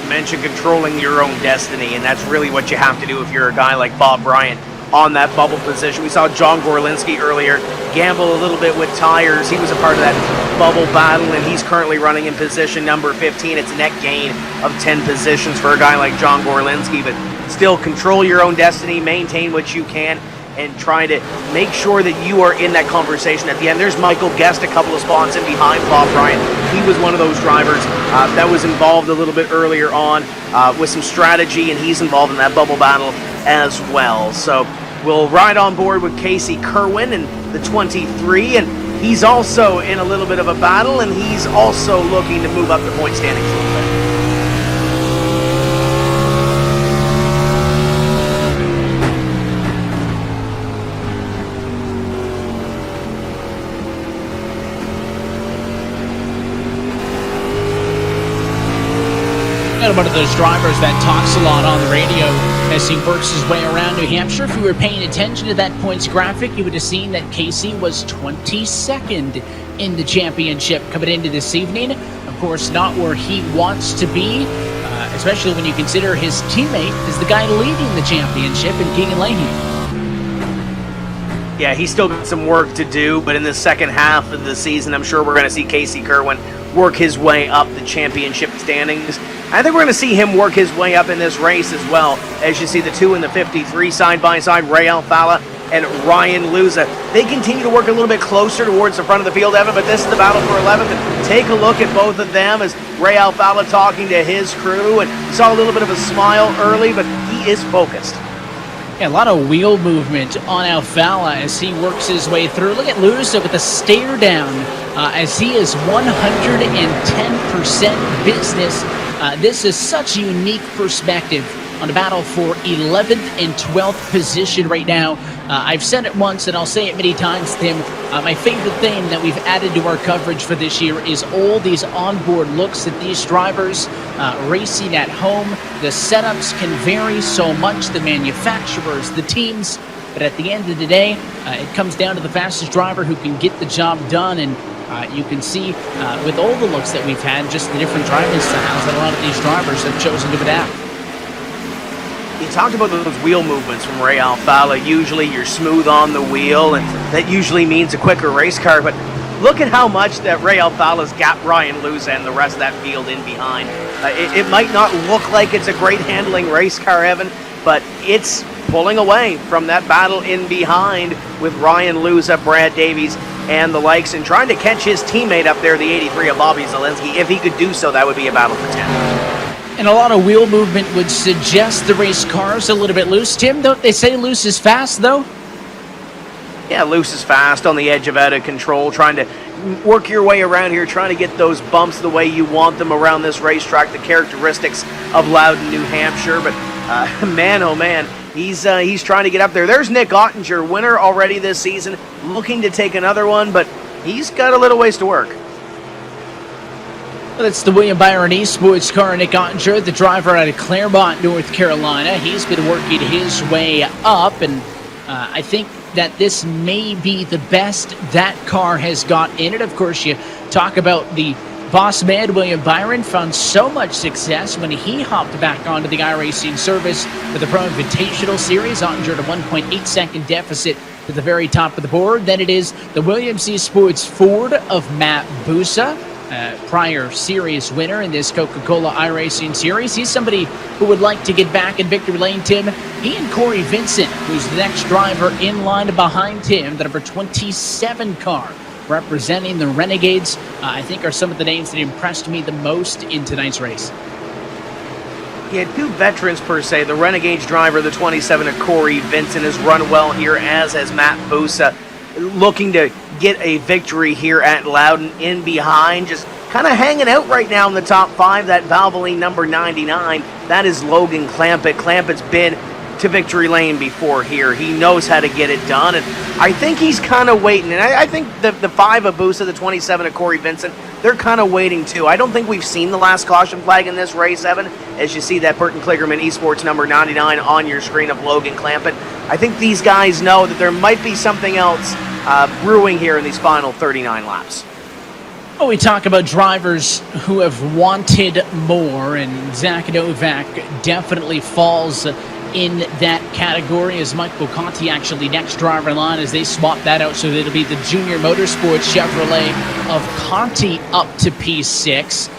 Mention controlling your own destiny, and that's really what you have to do if you're a guy like Bob Bryant on that bubble position. We saw John Gorlinski earlier gamble a little bit with tires. He was a part of that bubble battle, and he's currently running in position number 15. It's a net gain of 10 positions for a guy like John Gorlinski, but still control your own destiny, maintain what you can, and try to make sure that you are in that conversation at the end. There's Michael Guest a couple of spots in behind Bob Bryant. He was one of those drivers that was involved a little bit earlier on with some strategy, and he's involved in that bubble battle as well. So we'll ride on board with Casey Kerwin in the 23, and he's also in a little bit of a battle, and he's also looking to move up the point standings a little bit. One of those drivers that talks a lot on the radio as he works his way around New Hampshire. If you were paying attention to that points graphic, you would have seen that Casey was 22nd in the championship coming into this evening. Of course, not where he wants to be, especially when you consider his teammate is the guy leading the championship in Keegan Leahy. Yeah, he's still got some work to do, but in the second half of the season, I'm sure we're going to see Casey Kerwin work his way up the championship standings. I think we're going to see him work his way up in this race as well. As you see the 2 in the 53 side by side, Ray Alfala and Ryan Luza. They continue to work a little bit closer towards the front of the field, Evan, but this is the battle for 11th. And take a look at both of them as Ray Alfala talking to his crew, and saw a little bit of a smile early, but he is focused. Yeah, a lot of wheel movement on Alfala as he works his way through. Look at Luza with a stare down as he is 110% business. This is such a unique perspective on the battle for 11th and 12th position right now. I've said it once and I'll say it many times, Tim. My favorite thing that we've added to our coverage for this year is all these onboard looks at these drivers racing at home. The setups can vary so much, the manufacturers, the teams, but at the end of the day, it comes down to the fastest driver who can get the job done. And you can see with all the looks that we've had, just the different driving styles that a lot of these drivers have chosen to adapt. You talked about those wheel movements from Ray Alfala. Usually you're smooth on the wheel, and that usually means a quicker race car, but look at how much that Ray Alfala's got Ryan Luza and the rest of that field in behind. It might not look like it's a great handling race car, Evan, but it's pulling away from that battle in behind with Ryan Luza, Brad Davies, and the likes, and trying to catch his teammate up there, the 83 of Bobby Zielinski. If he could do so, that would be a battle for 10. And a lot of wheel movement would suggest the race car's a little bit loose. Tim, don't they say loose is fast, though? Yeah, loose is fast, on the edge of out of control, trying to work your way around here, trying to get those bumps the way you want them around this racetrack, the characteristics of Loudon, New Hampshire. But man, oh man, he's trying to get up there. There's Nick Ottinger, winner already this season, looking to take another one, but he's got a little ways to work. That's the William Byron Esports car, Nick Ottinger, the driver out of Claremont, North Carolina. He's been working his way up, and I think that this may be the best that car has got in it. Of course, you talk about the Boss man William Byron found so much success when he hopped back onto the iRacing service for the Pro Invitational Series, Ottinger at a 1.8-second deficit to the very top of the board. Then it is the Williams C Sports Ford of Matt Busa, prior series winner in this Coca-Cola iRacing series. He's somebody who would like to get back in victory lane, Tim. He and Corey Vincent, who's the next driver in line behind him, the number 27 car, representing the Renegades, I think are some of the names that impressed me the most in tonight's race. Yeah, two veterans per se. The Renegades driver, the 27 of Corey Vincent, has run well here, as has Matt Busa, looking to get a victory here at Loudon in behind. Just kind of hanging out right now in the top 5, that Valvoline number 99. That is Logan Clampett. Clampett's been to victory lane before here. He knows how to get it done, and I think he's kind of waiting. And I think the 5 of Busa, the 27 of Corey Vincent, they're kind of waiting too. I don't think we've seen the last caution flag in this race, Evan, as you see that Burton Kligerman Esports number 99 on your screen of Logan Clampett. I think these guys know that there might be something else brewing here in these final 39 laps. Well, we talk about drivers who have wanted more, and Zach Novak definitely falls in that category, as Michael Conti actually next driver in line as they swap that out, so it'll be the Junior Motorsports Chevrolet of Conti up to P6.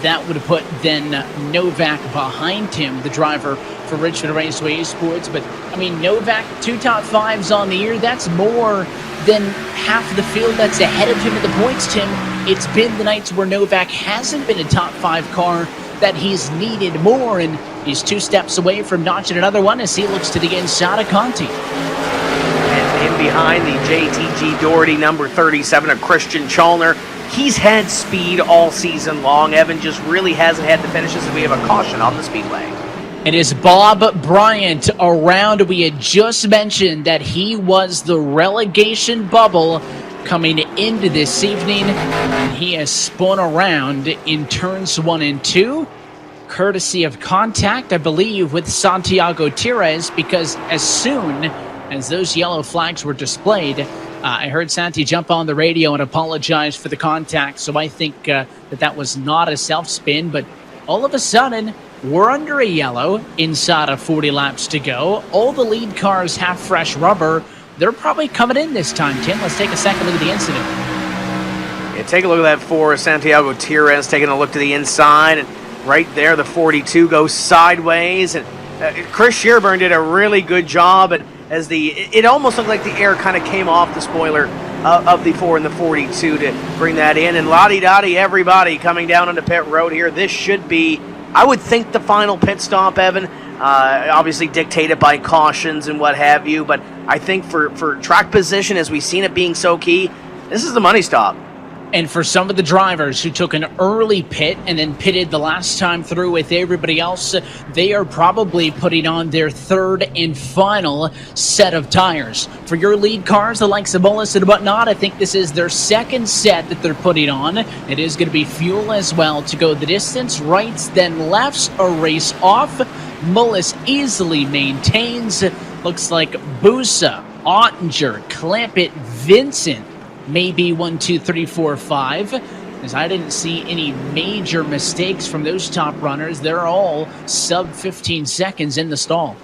That would put then Novak behind him, the driver for Richmond Raceway Esports. But I mean, Novak, 2 top 5s on the year, that's more than half of the field that's ahead of him in the points, Tim. It's been the nights where Novak hasn't been a top 5 car that he's needed more, and he's 2 steps away from notching another one as he looks to the inside of Conti. And in behind, the JTG Doherty number 37 of Christian Chalner. He's had speed all season long. Evan just really hasn't had the finishes, and we have a caution on the speedway. It is Bob Bryant around. We had just mentioned that he was the relegation bubble coming into this evening, and he has spun around in turns 1 and 2, courtesy of contact, I believe, with Santiago Tires, because as soon as those yellow flags were displayed, I heard Santi jump on the radio and apologize for the contact, so I think that was not a self-spin, but all of a sudden, we're under a yellow inside of 40 laps to go. All the lead cars have fresh rubber. They're probably coming in this time, Tim. Let's take a second look at the incident. Yeah, take a look at that for Santiago Tires, taking a look to the inside, and right there, the 42 goes sideways, and Chris Shearburn did a really good job, and as it almost looked like the air kind of came off the spoiler of the 4 and the 42 to bring that in, and la-di-da-di, everybody coming down onto pit road here. This should be, I would think, the final pit stop, Evan. Obviously dictated by cautions and what have you, but I think for track position, as we've seen it being so key, this is the money stop. And for some of the drivers who took an early pit and then pitted the last time through with everybody else, they are probably putting on their 3rd and final set of tires. For your lead cars, the likes of Mullis and whatnot, I think this is their 2nd set that they're putting on. It is going to be fuel as well to go the distance, rights, then lefts, a race off. Mullis easily maintains. Looks like Busa, Ottinger, Clampett, Vincent, maybe 1, 2, 3, 4, 5. As I didn't see any major mistakes from those top runners. They're all sub 15 seconds in the stall.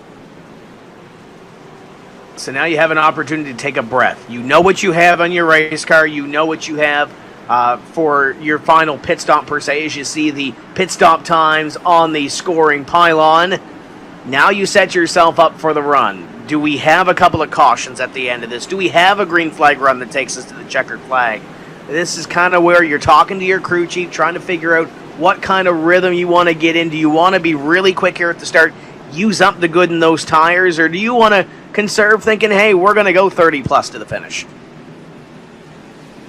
So now you have an opportunity to take a breath. You know what you have on your race car. You know what you have for your final pit stop per se, as you see the pit stop times on the scoring pylon. Now you set yourself up for the run. Do we have a couple of cautions at the end of this? Do we have a green flag run that takes us to the checkered flag? This is kind of where you're talking to your crew chief, trying to figure out what kind of rhythm you want to get in. Do you want to be really quick here at the start, use up the good in those tires, or do you want to conserve, thinking, hey, we're going to go 30 plus to the finish?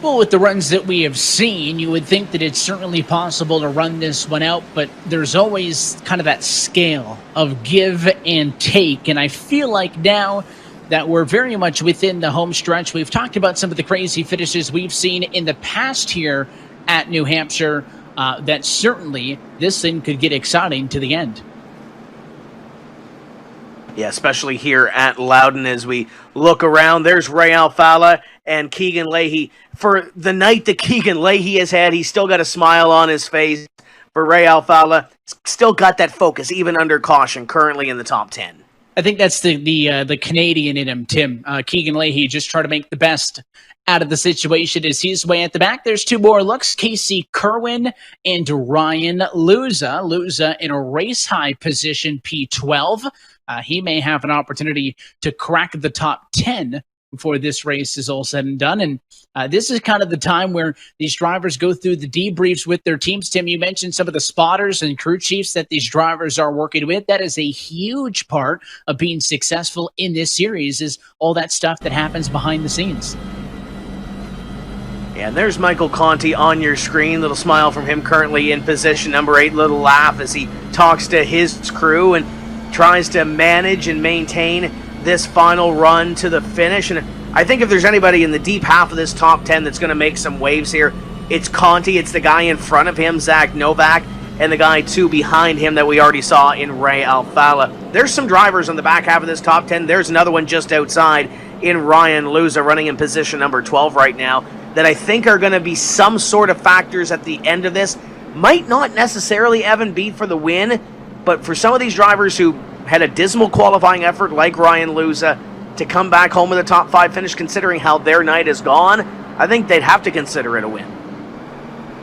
Well, with the runs that we have seen, you would think that it's certainly possible to run this one out, but there's always kind of that scale of give and take, and I feel like now that we're very much within the home stretch, we've talked about some of the crazy finishes we've seen in the past here at New Hampshire, that certainly this thing could get exciting to the end. Yeah, especially here at Loudon as we look around. There's Ray Alfala and Keegan Leahy. For the night that Keegan Leahy has had, he's still got a smile on his face. For Ray Alfalla, still got that focus, even under caution, currently in the top 10. I think that's the Canadian in him, Tim. Keegan Leahy just trying to make the best out of the situation as he's way at the back. There's two more looks, Casey Kerwin and Ryan Luza. Luza in a race-high position, P12. He may have an opportunity to crack the top 10 before this race is all said and done. And this is kind of the time where these drivers go through the debriefs with their teams. Tim, you mentioned some of the spotters and crew chiefs that these drivers are working with. That is a huge part of being successful in this series, is all that stuff that happens behind the scenes. And there's Michael Conti on your screen. Little smile from him, currently in position number 8. Little laugh as he talks to his crew and tries to manage and maintain this final run to the finish. And I think if there's anybody in the deep half of this top 10 that's going to make some waves here, it's Conti. It's the guy in front of him, Zach Novak, and the guy two behind him that we already saw in Ray Alfalla. There's some drivers on the back half of this top 10. There's another one just outside in Ryan Luza, running in position number 12 right now, that I think are going to be some sort of factors at the end of this. Might not necessarily, Evan, be for the win, but for some of these drivers who had a dismal qualifying effort like Ryan Luza to come back home with a top 5 finish, considering how their night is gone, I think they'd have to consider it a win.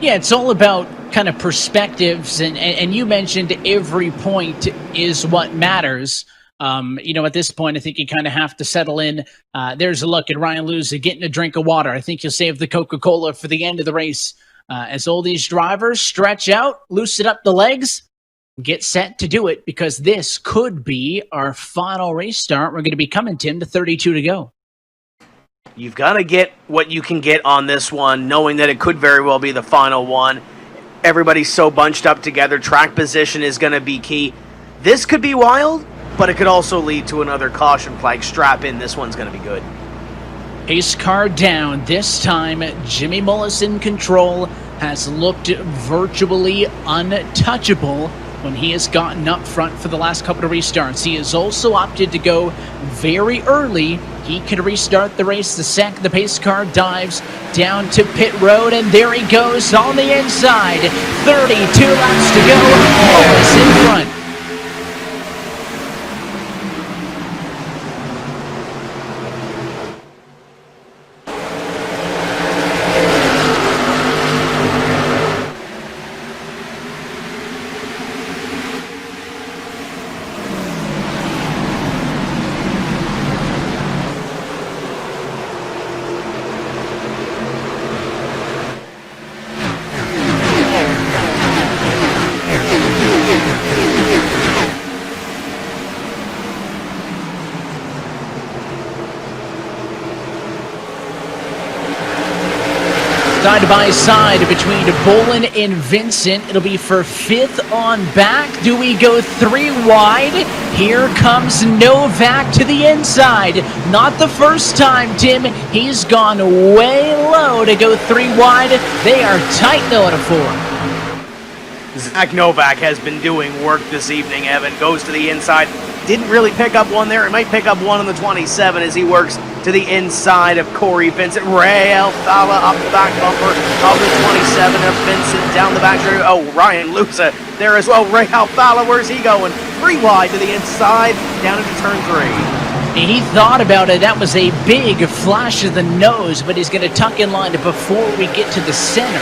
Yeah, it's all about kind of perspectives, and you mentioned every point is what matters. At this point, I think you kind of have to settle in. There's a look at Ryan Luza getting a drink of water. I think you'll save the Coca-Cola for the end of the race. As all these drivers stretch out, loosen up the legs, get set to do it, because this could be our final race start. We're going to be coming, Tim, to 32 to go. You've got to get what you can get on this one, knowing that it could very well be the final one. Everybody's so bunched up together. Track position is going to be key. This could be wild, but it could also lead to another caution flag. Strap in. This one's going to be good. Pace car down. This time, Jimmy Mullis in control has looked virtually untouchable when he has gotten up front for the last couple of restarts. He has also opted to go very early. He can restart the race the sec the pace car dives down to pit road, and there he goes on the inside. 32 laps to go. Mullis in front. Side by side between Bolin and Vincent. It'll be for 5th on back. Do we go 3 wide? Here comes Novak to the inside. Not the first time, Tim. He's gone way low to go 3 wide. They are tight though at a 4. Zach Novak has been doing work this evening, Evan. Goes to the inside. Didn't really pick up one there. He might pick up one on the 27 as he works to the inside of Corey Vincent. Ray Alfalla up the back bumper of the 27 of Vincent down the back. Oh, Ryan Luza there as well. Ray Alfalla, where's he going? 3 wide to the inside, down into turn 3. He thought about it. That was a big flash of the nose, but he's going to tuck in line before we get to the center.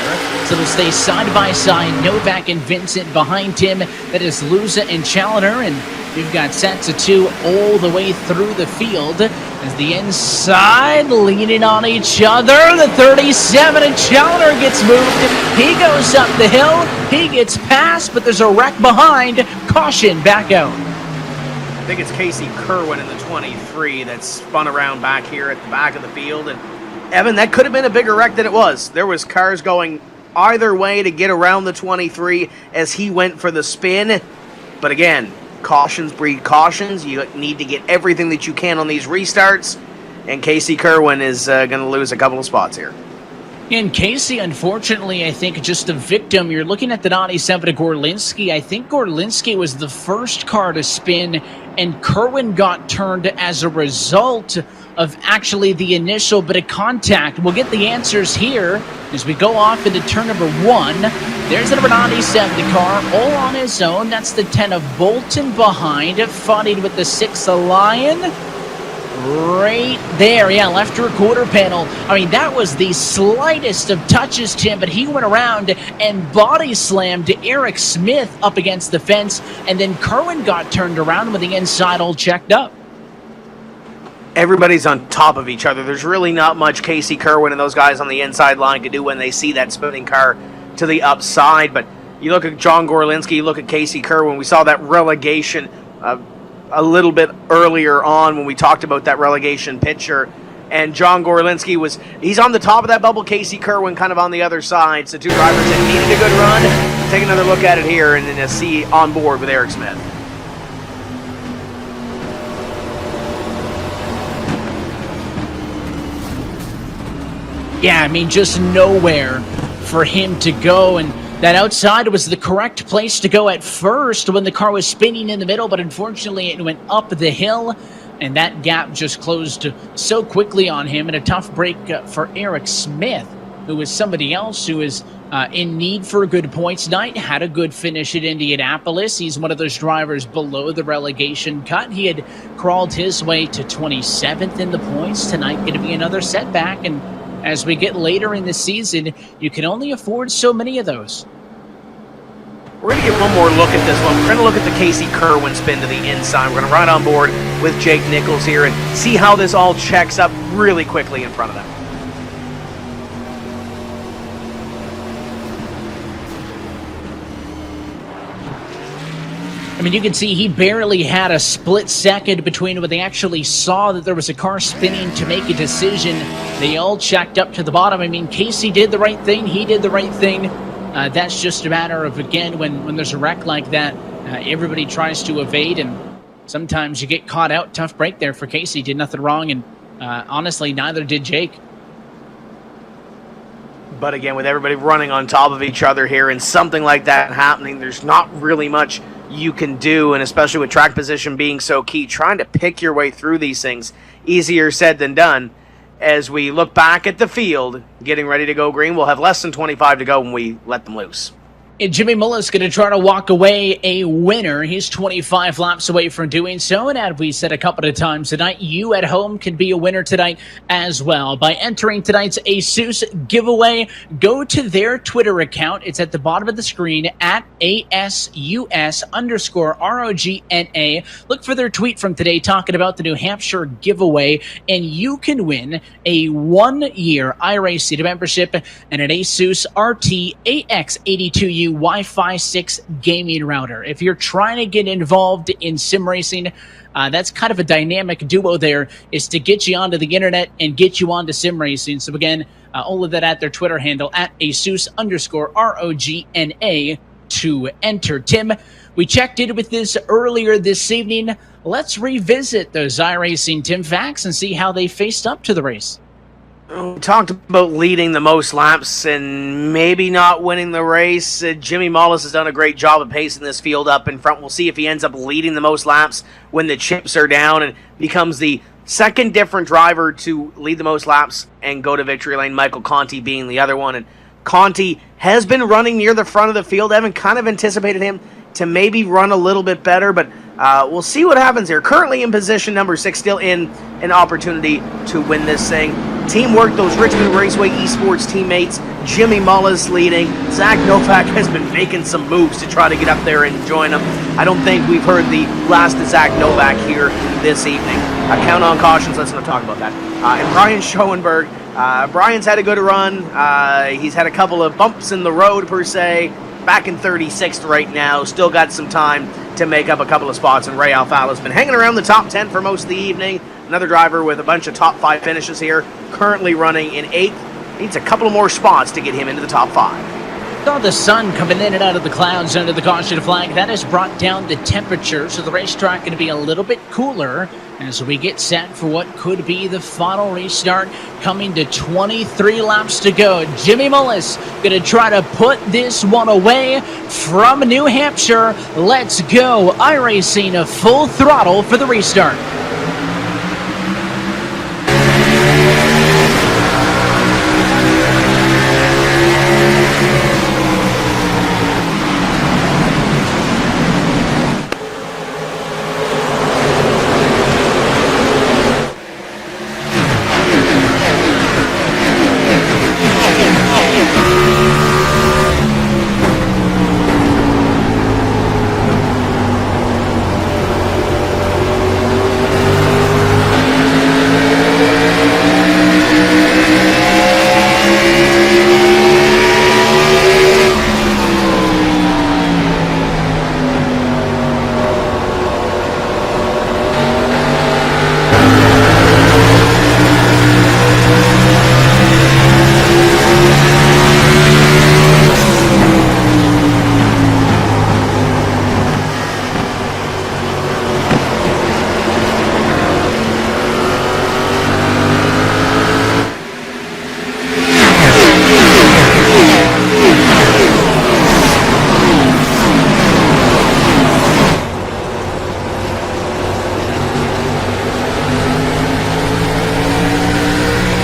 So they'll stay side by side. Novak and Vincent behind him. That is Luza and Challoner, and we've got sets of 2 all the way through the field. As the inside leaning on each other, the 37 and Challoner gets moved. He goes up the hill. He gets past, but there's a wreck behind. Caution back out. I think it's Casey Kerwin in the 23 that's spun around back here at the back of the field. And Evan, that could have been a bigger wreck than it was. There was cars going either way to get around the 23 as he went for the spin. But again, cautions breed cautions. You need to get everything that you can on these restarts. And Casey Kerwin is going to lose a couple of spots here. And Casey, unfortunately, I think just a victim. You're looking at the 97 to Gorlinski. I think Gorlinski was the first car to spin, and Kerwin got turned as a result. of actually the initial bit of contact? We'll get the answers here as we go off into turn number 1. There's the number 97 car all on his own. That's the 10 of Bolton behind, fighting with the 6 of Lion. Right there, yeah, left rear quarter panel. I mean, that was the slightest of touches, Tim, but he went around and body slammed Eric Smith up against the fence, and then Kerwin got turned around with the inside all checked up. Everybody's on top of each other. There's really not much Casey Kerwin and those guys on the inside line can do when they see that spinning car to the upside. But you look at John Gorlinski, you look at Casey Kerwin, we saw that relegation a little bit earlier on when we talked about that relegation picture, and John Gorlinski he's on the top of that bubble, Casey Kerwin kind of on the other side. So two drivers that needed a good run. Take another look at it here and then see on board with Eric Smith. Yeah, I mean, just nowhere for him to go, and that outside was the correct place to go at first when the car was spinning in the middle, but unfortunately it went up the hill, and that gap just closed so quickly on him, and a tough break for Eric Smith, who was somebody else who is in need for a good points night, had a good finish at Indianapolis. He's one of those drivers below the relegation cut. He had crawled his way to 27th in the points. Tonight going to be another setback, and as we get later in the season, you can only afford so many of those. We're going to get one more look at this one. We're going to look at the Casey Kerwin spin to the inside. We're going to ride on board with Jake Nichols here and see how this all checks up really quickly in front of them. I mean, you can see he barely had a split second between when they actually saw that there was a car spinning to make a decision. They all checked up to the bottom. I mean, Casey did the right thing. He did the right thing. That's just a matter of, again, when there's a wreck like that, everybody tries to evade, and sometimes you get caught out. Tough break there for Casey. Did nothing wrong, and honestly, neither did Jake. But again, with everybody running on top of each other here and something like that happening, there's not really much you can do, and especially with track position being so key, trying to pick your way through these things, easier said than done. As we look back at the field, getting ready to go green, we'll have less than 25 to go when we let them loose. And Jimmy Mullis going to try to walk away a winner. He's 25 laps away from doing so. And as we said a couple of times tonight, you at home can be a winner tonight as well. By entering tonight's ASUS giveaway, go to their Twitter account. It's at the bottom of the screen at ASUS_ROGNA. Look for their tweet from today talking about the New Hampshire giveaway. And you can win a 1-year iRacing membership and an ASUS RT AX82U Wi-Fi 6 gaming router. If you're trying to get involved in sim racing, that's kind of a dynamic duo there, is to get you onto the internet and get you onto sim racing. So again, all of that at their Twitter handle at ASUS_ROGNA to enter. Tim, we checked in with this earlier this evening. Let's revisit those iRacing Tim facts and see how they faced up to the race. We talked about leading the most laps and maybe not winning the race. Jimmy Mullis has done a great job of pacing this field up in front. We'll see if he ends up leading the most laps when the chips are down and becomes the second different driver to lead the most laps and go to victory lane, Michael Conti being the other one. And Conti has been running near the front of the field. Evan kind of anticipated him to maybe run a little bit better, but we'll see what happens here. Currently in position number 6, still in an opportunity to win this thing. Teamwork, those Richmond Raceway Esports teammates. Jimmy Mullis leading. Zach Novak has been making some moves to try to get up there and join him. I don't think we've heard the last of Zach Novak here this evening. Count on cautions. Let's not talk about that. And Brian Schoenberg. Brian's had a good run. He's had a couple of bumps in the road, per se. Back in 36th right now. Still got some time to make up a couple of spots. And Ray Alfala's been hanging around the top 10 for most of the evening. Another driver with a bunch of top 5 finishes here. Currently running in 8th. Needs a couple more spots to get him into the top 5. Saw the sun coming in and out of the clouds under the caution flag. That has brought down the temperature, so the racetrack going to be a little bit cooler as we get set for what could be the final restart, coming to 23 laps to go. Jimmy Mullis going to try to put this one away from New Hampshire. Let's go. iRacing full throttle for the restart.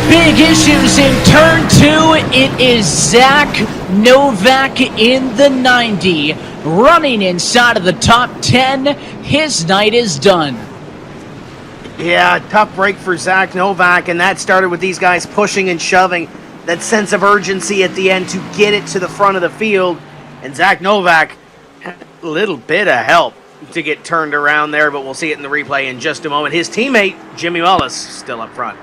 Big issues in turn 2. It is Zach Novak in the 90, running inside of the top 10. His night is done. Yeah, tough break for Zach Novak, and that started with these guys pushing and shoving, that sense of urgency at the end to get it to the front of the field. And Zach Novak had a little bit of help to get turned around there, but we'll see it in the replay in just a moment. His teammate, Jimmy Mullis, still up front.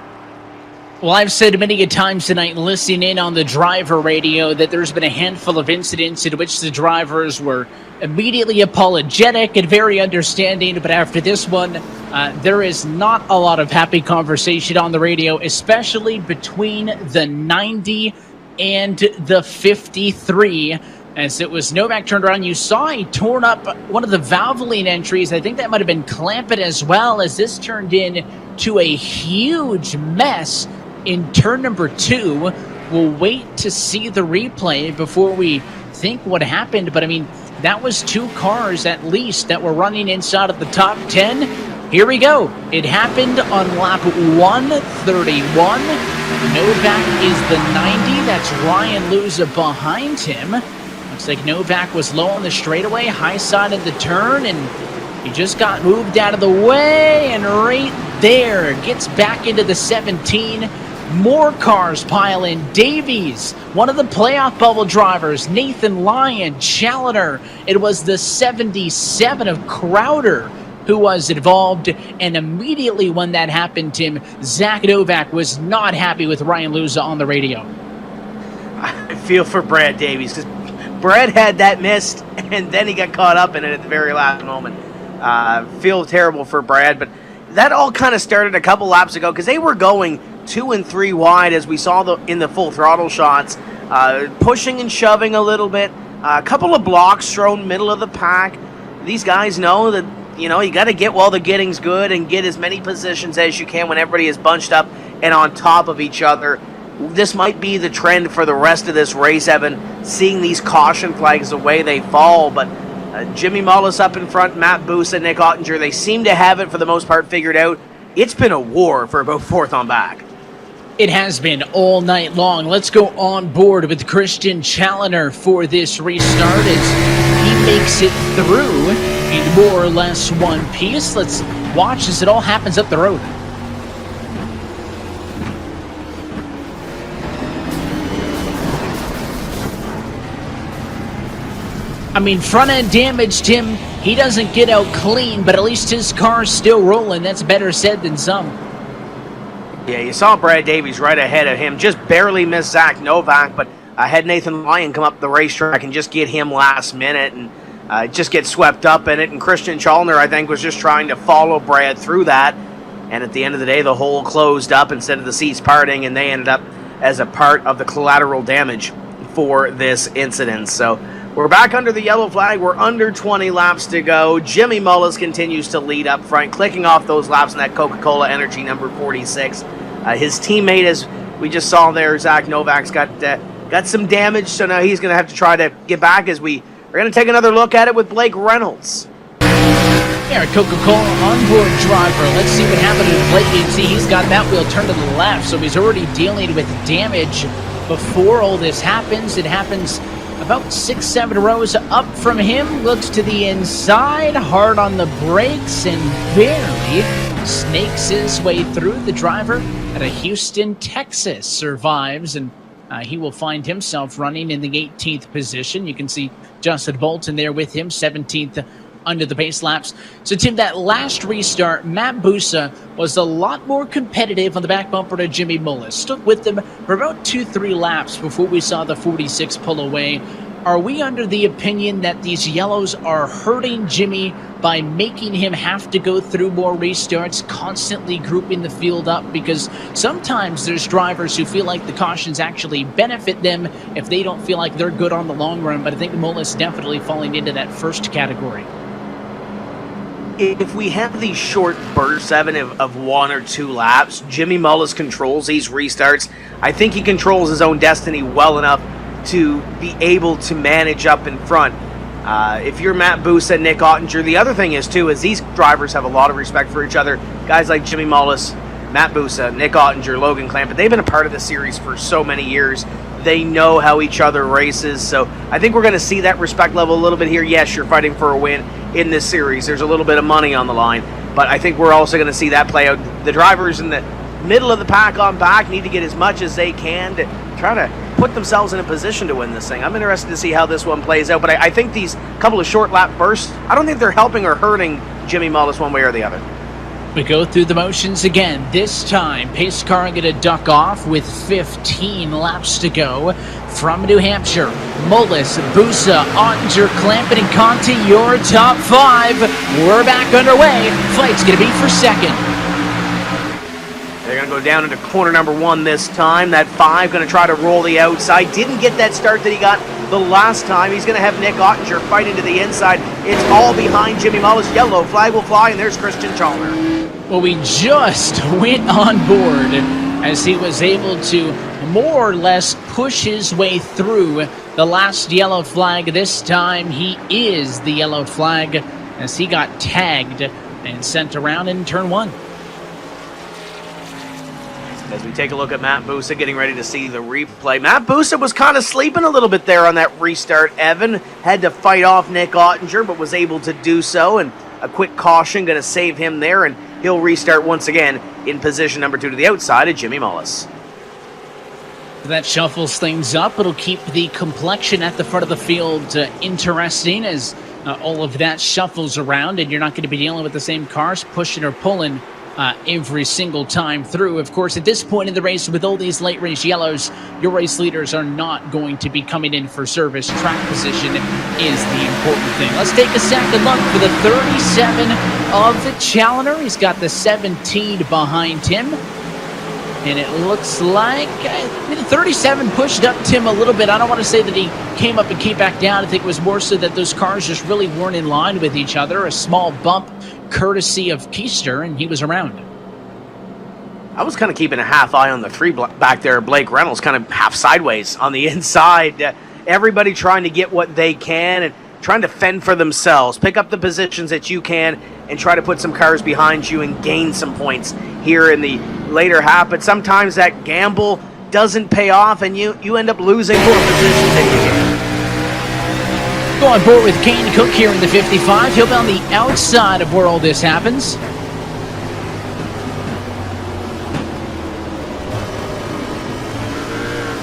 Well, I've said many a times tonight, listening in on the driver radio, that there's been a handful of incidents in which the drivers were immediately apologetic and very understanding, but after this one, there is not a lot of happy conversation on the radio, especially between the 90 and the 53. As it was Novak turned around, you saw he torn up one of the Valvoline entries. I think that might have been clamping as well, as this turned into a huge mess in turn number 2. We'll wait to see the replay before we think what happened. But, I mean, that was 2 cars at least that were running inside of the top 10. Here we go. It happened on lap 131. Novak is the 90. That's Ryan Luza behind him. Looks like Novak was low on the straightaway, high side of the turn, and he just got moved out of the way, and right there gets back into the 17. More cars pile in. Davies, one of the playoff bubble drivers, Nathan Lyon, Challenger. It was the 77 of Crowder who was involved, and immediately when that happened, Tim, Zach Novak was not happy with Ryan Luza on the radio. I feel for Brad Davies, because Brad had that missed, and then he got caught up in it at the very last moment. Feel terrible for Brad, but that all kind of started a couple laps ago, because they were going 2 and 3 wide, as we saw in the full throttle shots, pushing and shoving a little bit, a couple of blocks thrown middle of the pack. These guys know that, you got to get while the getting's good and get as many positions as you can when everybody is bunched up and on top of each other. This might be the trend for the rest of this race, Evan, seeing these caution flags the way they fall. But Jimmy Mullis up in front, Matt Busa, Nick Ottinger, they seem to have it for the most part figured out. It's been a war for about 4th on back. It has been all night long. Let's go on board with Christian Challenger for this restart as he makes it through in more or less one piece. Let's watch as it all happens up the road. I mean, front end damage, Tim. He doesn't get out clean, but at least his car's still rolling. That's better said than some. Yeah, you saw Brad Davies right ahead of him. Just barely missed Zach Novak, but I had Nathan Lyon come up the racetrack and just get him last minute and just get swept up in it. And Christian Challenger, I think, was just trying to follow Brad through that. And at the end of the day, the hole closed up instead of the seats parting, and they ended up as a part of the collateral damage for this incident. So we're back under the yellow flag. We're under 20 laps to go. Jimmy Mullis continues to lead up front, clicking off those laps in that Coca-Cola Energy number 46. His teammate, as we just saw there, Zach Novak's got some damage, so now he's going to have to try to get back as we are going to take another look at it with Blake Reynolds. Yeah, Coca-Cola onboard driver. Let's see what happened to Blake. You can see he's got that wheel turned to the left, so he's already dealing with damage before all this happens. It happens about 6-7 rows up from him. Looks to the inside, hard on the brakes, and barely snakes his way through. The driver out of Houston, Texas survives, and he will find himself running in the 18th position. You can see Justin Bolton there with him, 17th under the pace laps. So, Tim, that last restart, Matt Busa was a lot more competitive on the back bumper to Jimmy Mullis. Stuck with them for about 2-3 laps before we saw the 46 pull away. Are we under the opinion that these yellows are hurting Jimmy by making him have to go through more restarts, constantly grouping the field up? Because sometimes there's drivers who feel like the cautions actually benefit them if they don't feel like they're good on the long run, but I think Mullis definitely falling into that first category. If we have these short bursts, Evan, of 1 or 2 laps, Jimmy Mullis controls these restarts. I think he controls his own destiny well enough to be able to manage up in front. If you're Matt Busa, Nick Ottinger, the other thing is, too, is these drivers have a lot of respect for each other. Guys like Jimmy Mullis Matt Busa, Nick Ottinger, Logan Clampitt, they've been a part of the series for so many years. They know how each other races, so I think we're going to see that respect level a little bit here. Yes, you're fighting for a win in this series. There's a little bit of money on the line, but I think we're also going to see that play out. The drivers in the middle of the pack on back need to get as much as they can to try to put themselves in a position to win this thing. I'm interested to see how this one plays out, but I think these couple of short lap bursts, I don't think they're helping or hurting Jimmy Mullis one way or the other. We go through the motions again. This time, pace car going to duck off with 15 laps to go from New Hampshire. Mullis, Busa, Ottinger, Clampitt, and Conti, your top 5. We're back underway. Fight's going to be for second. They're going to go down into corner number 1 this time. That 5 going to try to roll the outside. Didn't get that start that he got the last time. He's going to have Nick Ottinger fight into the inside. It's all behind Jimmy Mullis. Yellow flag will fly, and there's Christian Chalmer. Well, we just went on board as he was able to more or less push his way through the last yellow flag. This time he is the yellow flag as he got tagged and sent around in turn 1. As we take a look at Matt Busa getting ready to see the replay. Matt Busa was kind of sleeping a little bit there on that restart. Evan had to fight off Nick Ottinger, but was able to do so, and a quick caution going to save him there, and he'll restart once again in position number 2 to the outside of Jimmy Mullis. That shuffles things up. It'll keep the complexion at the front of the field interesting as all of that shuffles around, and you're not going to be dealing with the same cars pushing or pulling every single time through. Of course, at this point in the race, with all these late race yellows, your race leaders are not going to be coming in for service. Track position is the important thing. Let's take a second look for the 37 of the Challenger. He's got the 17 behind him. And it looks like 37 pushed up Tim a little bit. I don't want to say that he came up and came back down. I think it was more so that those cars just really weren't in line with each other. A small bump courtesy of Keister, and he was around. I was kind of keeping a half eye on the 3 back there. Blake Reynolds kind of half sideways on the inside. Everybody trying to get what they can and trying to fend for themselves. Pick up the positions that you can and try to put some cars behind you and gain some points here in the later half. But sometimes that gamble doesn't pay off and you end up losing more positions than you can. Go on board with Kane Cook here in the 55. He'll be on the outside of where all this happens.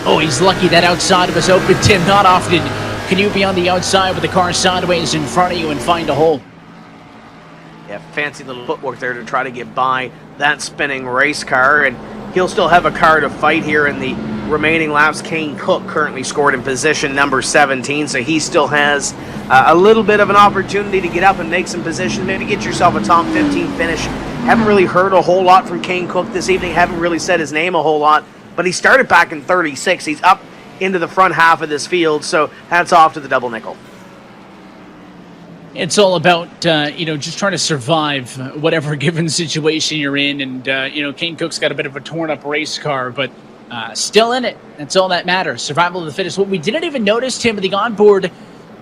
Oh, he's lucky that outside of us open, Tim. Not often can you be on the outside with the car sideways in front of you and find a hole. Yeah, fancy little footwork there to try to get by that spinning race car, and he'll still have a car to fight here in the remaining laps. Kane Cook currently scored in position number 17, so he still has a little bit of an opportunity to get up and make some position, maybe get yourself a top 15 finish. Haven't really heard a whole lot from Kane Cook this evening, haven't really said his name a whole lot, but he started back in 36. He's up into the front half of this field, so hats off to the double nickel. It's all about, just trying to survive whatever given situation you're in. And, Kane Cook's got a bit of a torn-up race car, but still in it. That's all that matters. Survival of the fittest. What we didn't even notice, Tim, at the onboard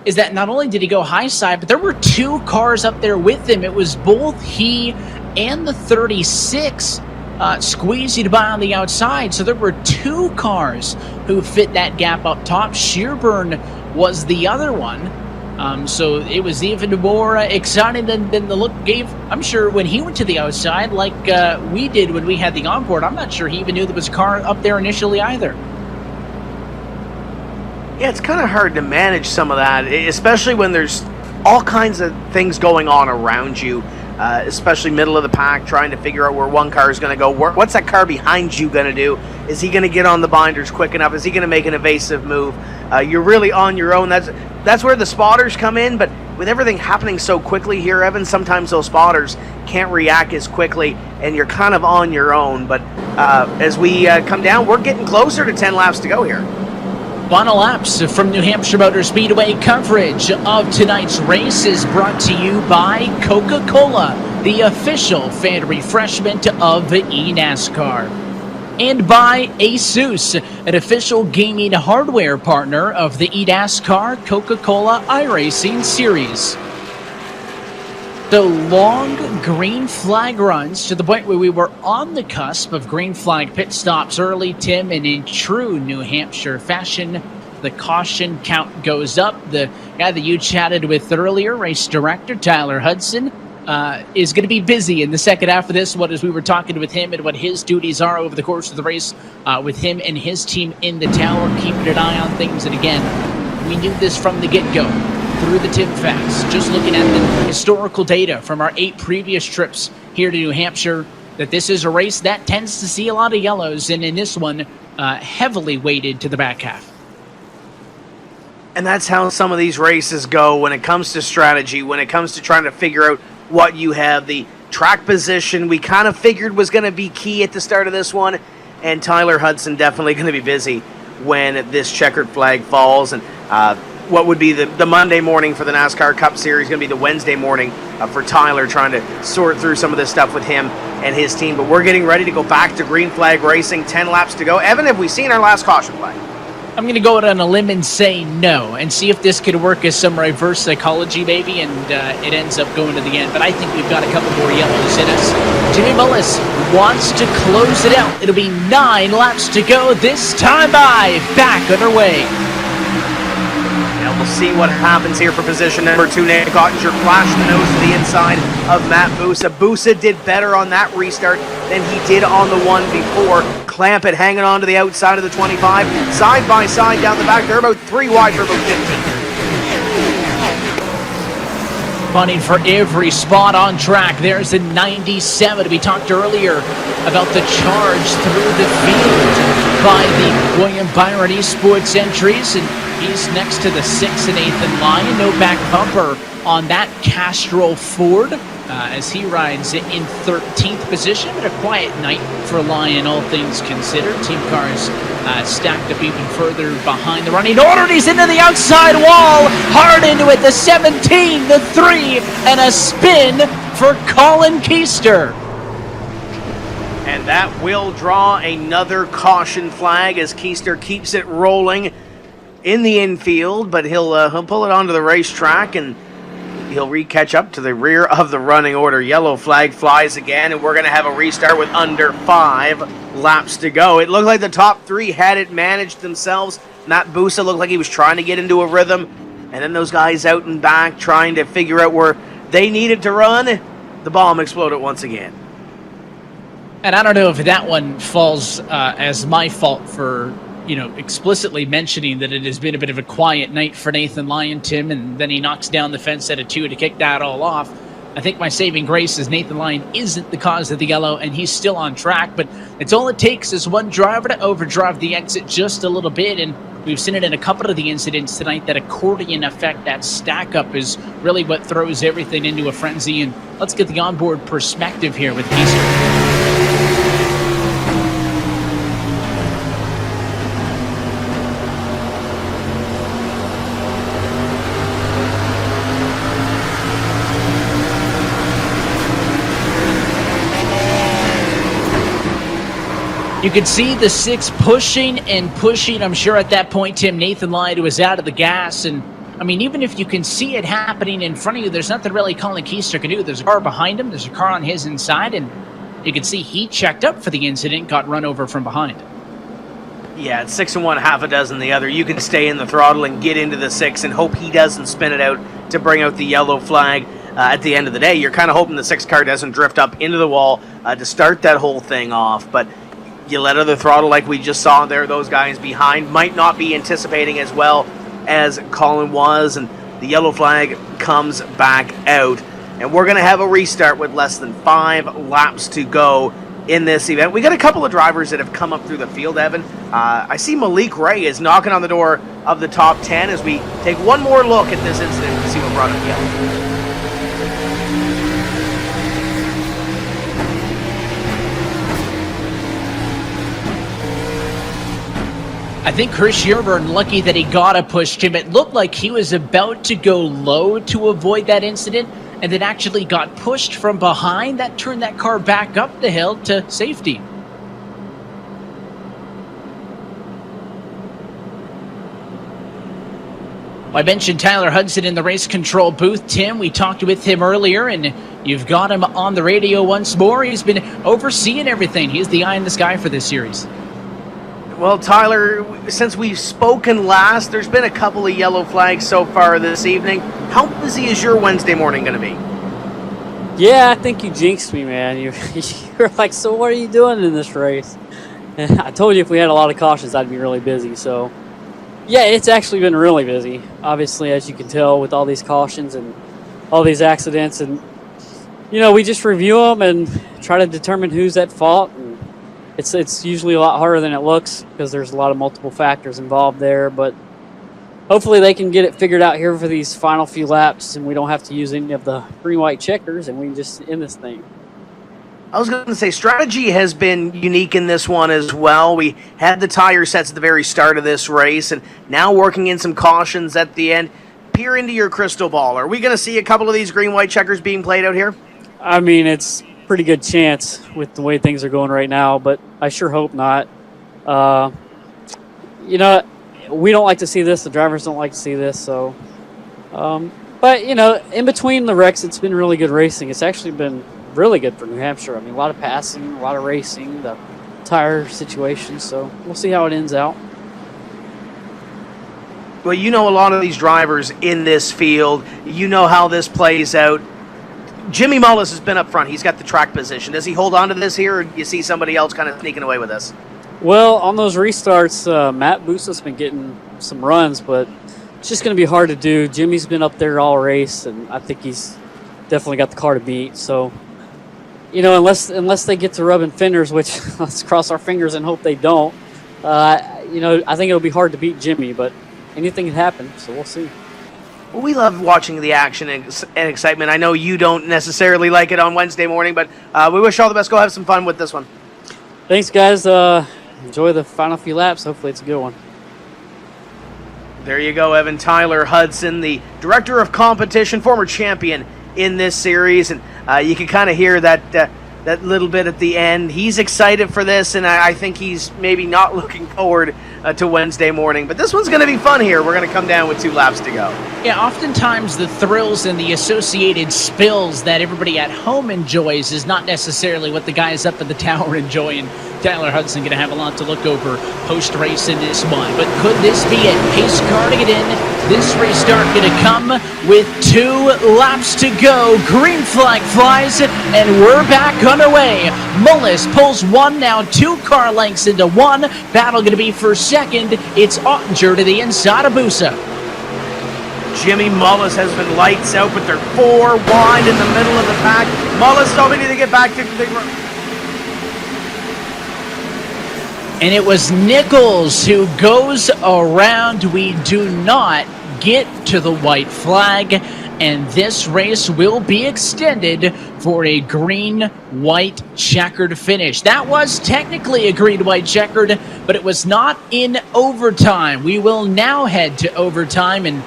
is that not only did he go high side, but there were 2 cars up there with him. It was both he and the 36 squeezing by on the outside. So there were 2 cars who fit that gap up top. Shearburn was the other one. So it was even more exciting than the look gave, I'm sure, when he went to the outside, like we did when we had the onboard. I'm not sure he even knew there was a car up there initially either. Yeah, it's kind of hard to manage some of that, especially when there's all kinds of things going on around you, especially middle of the pack, trying to figure out where one car is going to go. What's that car behind you going to do? Is he going to get on the binders quick enough? Is he going to make an evasive move? You're really on your own. That's where the spotters come in, but with everything happening so quickly here, Evan, sometimes those spotters can't react as quickly, and you're kind of on your own. But as we come down, we're getting closer to 10 laps to go here. Final laps from New Hampshire Motor Speedway. Coverage of tonight's race is brought to you by Coca-Cola, the official fan refreshment of eNASCAR. And by Asus, an official gaming hardware partner of the eNASCAR Coca-Cola iRacing series. So long green flag runs to the point where we were on the cusp of green flag pit stops early, Tim, and in true New Hampshire fashion, the caution count goes up. The guy that you chatted with earlier, race director Tyler Hudson, is going to be busy in the second half of this one as we were talking with him and what his duties are over the course of the race with him and his team in the tower, keeping an eye on things. And again, we knew this from the get-go. Through the Tim facts, just looking at the historical data from our 8 previous trips here to New Hampshire, that this is a race that tends to see a lot of yellows, and in this one, heavily weighted to the back half. And that's how some of these races go when it comes to strategy, when it comes to trying to figure out what you have. The track position we kind of figured was going to be key at the start of this one, and Tyler Hudson definitely going to be busy when this checkered flag falls. And what would be the Monday morning for the NASCAR Cup Series going to be the Wednesday morning for Tyler, trying to sort through some of this stuff with him and his team. But we're getting ready to go back to green flag racing. 10 laps to go. Evan, have we seen our last caution flag? I'm going to go out on a limb and say no, and see if this could work as some reverse psychology, maybe, and it ends up going to the end. But I think we've got a couple more yellows in us. Jimmy Mullis wants to close it out. It'll be 9 laps to go. This time back underway. And we'll see what happens here for position number 2. Nick Ottinger flashed the nose to the inside of Matt Busa. Busa did better on that restart than he did on the one before. Clampett hanging on to the outside of the 25. Side by side down the back. They're about 3 wide for about 15. Running for every spot on track. There's a 97. We talked earlier about the charge through the field by the William Byron Esports entries, and he's next to the 6th and 8th in line. No back bumper on that Castrol Ford as he rides in 13th position. But a quiet night for Lyon, all things considered. Team cars stacked up even further behind the running order. And he's into the outside wall. Hard into it. The 17, the 3, and a spin for Colin Keister. And that will draw another caution flag as Keister keeps it rolling in the infield, but he'll pull it onto the racetrack and he'll catch up to the rear of the running order. Yellow flag flies again, and we're going to have a restart with under 5 laps to go. It looked like the top 3 had it managed themselves. Matt Busa looked like he was trying to get into a rhythm, and then those guys out and back trying to figure out where they needed to run. The bomb exploded once again. And I don't know if that one falls as my fault for explicitly mentioning that it has been a bit of a quiet night for Nathan Lyon, Tim, and then he knocks down the fence at a 2 to kick that all off. I think my saving grace is Nathan Lyon isn't the cause of the yellow, and he's still on track, but it's all it takes is one driver to overdrive the exit just a little bit, and we've seen it in a couple of the incidents tonight. That accordion effect, that stack up, is really what throws everything into a frenzy. And let's get the onboard perspective here with Keister. You could see the 6 pushing and pushing. I'm sure at that point, Tim, Nathan Lyon was out of the gas. And, I mean, even if you can see it happening in front of you, there's nothing really Colin Keister can do. There's a car behind him. There's a car on his inside. And you can see he checked up for the incident, got run over from behind. Yeah, it's 6 and 1, half a dozen the other. You can stay in the throttle and get into the 6 and hope he doesn't spin it out to bring out the yellow flag. At the end of the day, you're kind of hoping the 6 car doesn't drift up into the wall to start that whole thing off. But you let her the throttle like we just saw there. Those guys behind might not be anticipating as well as Colin was, and the yellow flag comes back out. And we're going to have a restart with less than 5 laps to go in this event. We got a couple of drivers that have come up through the field, Evan. I see Malik Ray is knocking on the door of the top 10 as we take one more look at this incident to see what brought up yellow. I think Chris Yerburn, lucky that he got a pushed him. It looked like he was about to go low to avoid that incident, and then actually got pushed from behind. That turned that car back up the hill to safety. I mentioned Tyler Hudson in the race control booth. Tim, we talked with him earlier, and you've got him on the radio once more. He's been overseeing everything. He's the eye in the sky for this series. Well, Tyler, since we've spoken last, there's been a couple of yellow flags so far this evening. How busy is your Wednesday morning going to be? Yeah, I think you jinxed me, man. You're like, so what are you doing in this race? And I told you if we had a lot of cautions, I'd be really busy. So, yeah, it's actually been really busy. Obviously, as you can tell, with all these cautions and all these accidents. And, we just review them and try to determine who's at fault. And it's usually a lot harder than it looks because there's a lot of multiple factors involved there. But hopefully they can get it figured out here for these final few laps, and we don't have to use any of the green-white checkers, and we can just end this thing. I was going to say, strategy has been unique in this one as well. We had the tire sets at the very start of this race, and now working in some cautions at the end. Peer into your crystal ball. Are we going to see a couple of these green-white checkers being played out here? I mean, it's a pretty good chance with the way things are going right now, but I sure hope not. We don't like to see this. The drivers don't like to see this. So, but in between the wrecks, it's been really good racing. It's actually been really good for New Hampshire. I mean, a lot of passing, a lot of racing, the tire situation. So we'll see how it ends out. Well, a lot of these drivers in this field. You know how this plays out. Jimmy Mullis has been up front. He's got the track position. Does he hold on to this here, or do you see somebody else kind of sneaking away with this? Well, on those restarts, Matt Busa's been getting some runs, but it's just going to be hard to do. Jimmy's been up there all race, and I think he's definitely got the car to beat. So, unless they get to rubbing fenders, which let's cross our fingers and hope they don't, I think it'll be hard to beat Jimmy, but anything can happen, so we'll see. Well, we love watching the action and excitement. I know you don't necessarily like it on Wednesday morning, but we wish you all the best. Go have some fun with this one. Thanks, guys. Enjoy the final few laps. Hopefully it's a good one. There you go, Evan. Tyler Hudson, the director of competition, former champion in this series. And you can kind of hear that little bit at the end. He's excited for this, and I think he's maybe not looking forward to Wednesday morning. But this one's going to be fun here. We're going to come down with 2 laps to go. Yeah, oftentimes the thrills and the associated spills that everybody at home enjoys is not necessarily what the guys up at the tower enjoy. And Tyler Hudson going to have a lot to look over post-race in this one. But could this be it? Pace car to get in. This restart going to come with 2 laps to go. Green flag flies, and we're back underway. Mullis pulls 1, now 2 car lengths into 1. Battle going to be for second. It's Ottinger to the inside of Busa. Jimmy Mullis has been lights out, but they're 4 wide in the middle of the pack. Mullis hoping to get back to the... And it was Nichols who goes around. We do not get to the white flag, and this race will be extended for a green-white checkered finish. That was technically a green-white checkered, but it was not in overtime. We will now head to overtime, and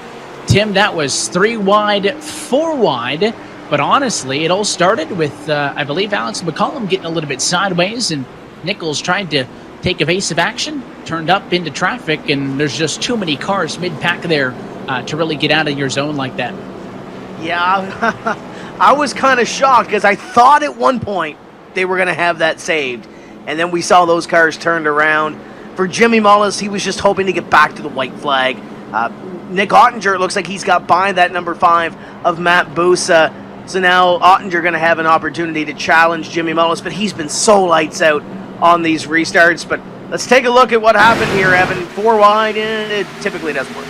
Tim, that was 3 wide, 4 wide, but honestly, it all started with, I believe, Alex McCollum getting a little bit sideways, and Nichols tried to take evasive action, turned up into traffic, and there's just too many cars mid-pack there to really get out of your zone like that. Yeah, I was kind of shocked because I thought at one point they were going to have that saved, and then we saw those cars turned around. For Jimmy Mullis, he was just hoping to get back to the white flag. Nick Ottinger, it looks like he's got by that number 5 of Matt Busa. So now Ottinger going to have an opportunity to challenge Jimmy Mullis, but he's been so lights out on these restarts. But let's take a look at what happened here, Evan. 4 wide, it typically doesn't work.